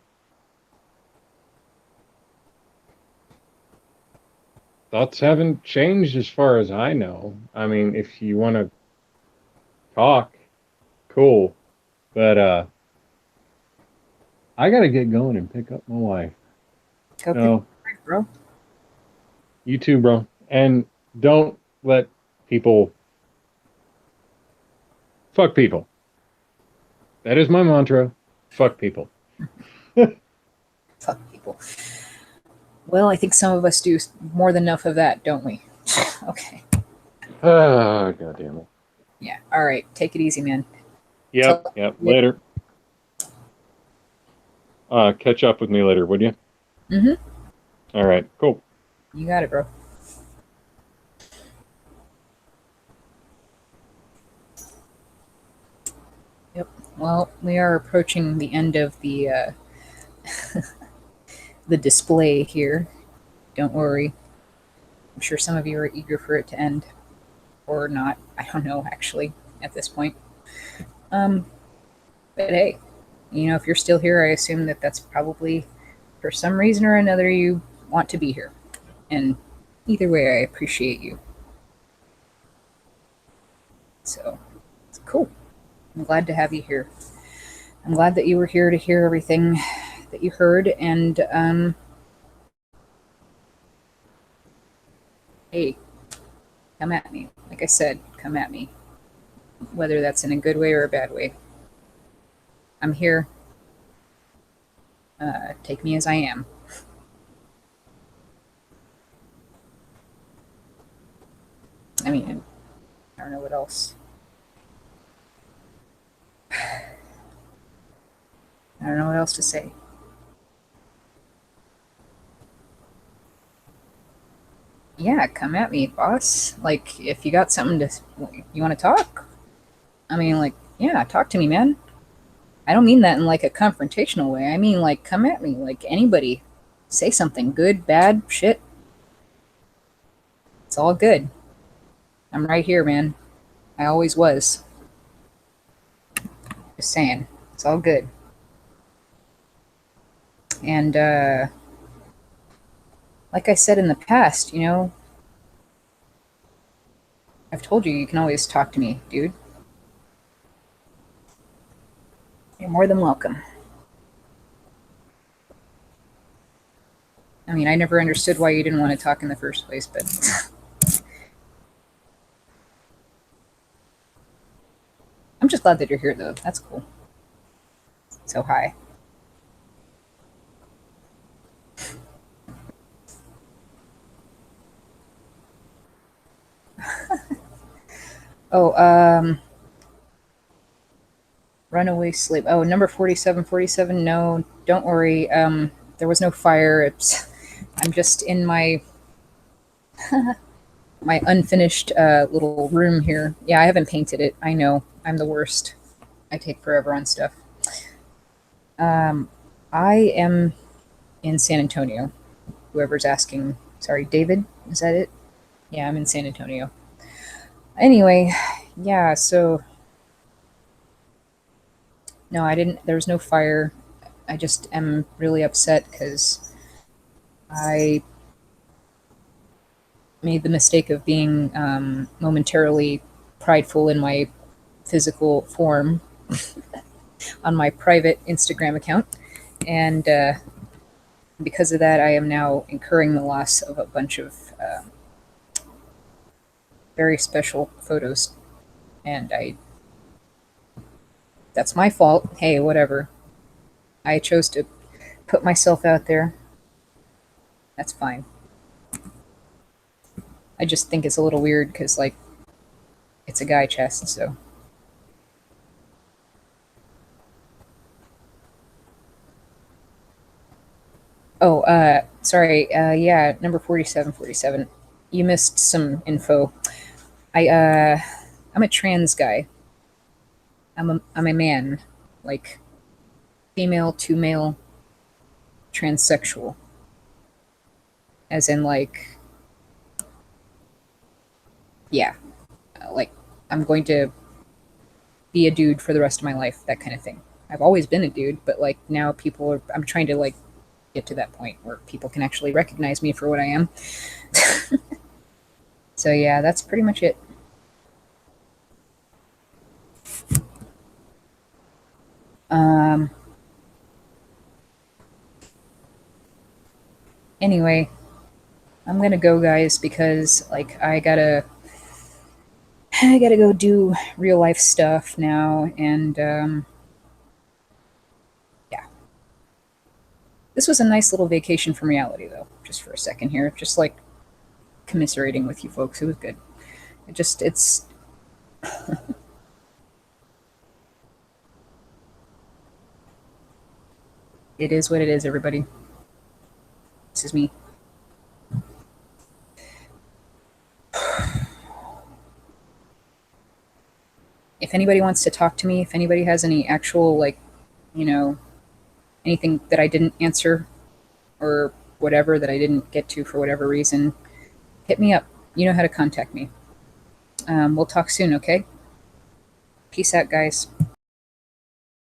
Thoughts haven't changed as far as I know. I mean, if you want to talk, cool. But I gotta get going and pick up my wife. Go pick No, up, bro. you too, bro. And don't let people fuck people. That is my mantra. Fuck people. Fuck people. Well, I think some of us do more than enough of that, don't we? Okay. Ah, God damn it. Yeah. All right. Take it easy, man. Yep, yep. Later. Catch up with me later, would you? Mm-hmm. All right, cool. You got it, bro. Yep. Well, we are approaching the end of the the display here. Don't worry. I'm sure some of you are eager for it to end, or not. I don't know, actually, at this point. But hey, you know, if you're still here, I assume that that's probably for some reason or another you want to be here. And either way, I appreciate you. So, it's cool. I'm glad to have you here. I'm glad that you were here to hear everything that you heard. And, hey, come at me. Like I said, come at me. Whether that's in a good way or a bad way. I'm here. Take me as I am. I mean, I don't know what else. I don't know what else to say. Yeah, come at me, boss. Like, if you got something to, you want to talk? I mean, like, yeah, talk to me, man. I don't mean that in like a confrontational way. I mean, like, come at me. Like, anybody. Say something. Good, bad, shit. It's all good. I'm right here, man. I always was. Just saying. It's all good. And, like I said in the past, you know, I've told you you can always talk to me, dude. You're more than welcome. I mean, I never understood why you didn't want to talk in the first place, but I'm just glad that you're here, though. That's cool. So, hi. Oh, runaway slave. Oh, number 4747. No, don't worry. There was no fire. I'm just in my my unfinished little room here. Yeah, I haven't painted it. I know. I'm the worst. I take forever on stuff. I am in San Antonio. Whoever's asking. Sorry, David? Is that it? Yeah, I'm in San Antonio. Anyway, yeah, so no, I didn't. There was no fire. I just am really upset because I made the mistake of being momentarily prideful in my physical form on my private Instagram account. And because of that, I am now incurring the loss of a bunch of very special photos. And that's my fault. Hey, whatever. I chose to put myself out there. That's fine. I just think it's a little weird because, like, it's a guy chest, so. Oh, sorry. Yeah, number 4747. You missed some info. I'm a trans guy. I'm a man, like female to male, transsexual. As in, like, yeah, like I'm going to be a dude for the rest of my life, that kind of thing. I've always been a dude, but like now I'm trying to like get to that point where people can actually recognize me for what I am. So yeah, that's pretty much it. Um, anyway, I'm gonna go, guys, because like I gotta go do real life stuff now, and yeah. This was a nice little vacation from reality, though, just for a second here. Just like commiserating with you folks. It was good. It's. It is what it is, everybody. This is me. If anybody wants to talk to me, if anybody has any actual, like, you know, anything that I didn't answer or whatever that I didn't get to for whatever reason, hit me up. You know how to contact me. We'll talk soon, okay? Peace out, guys.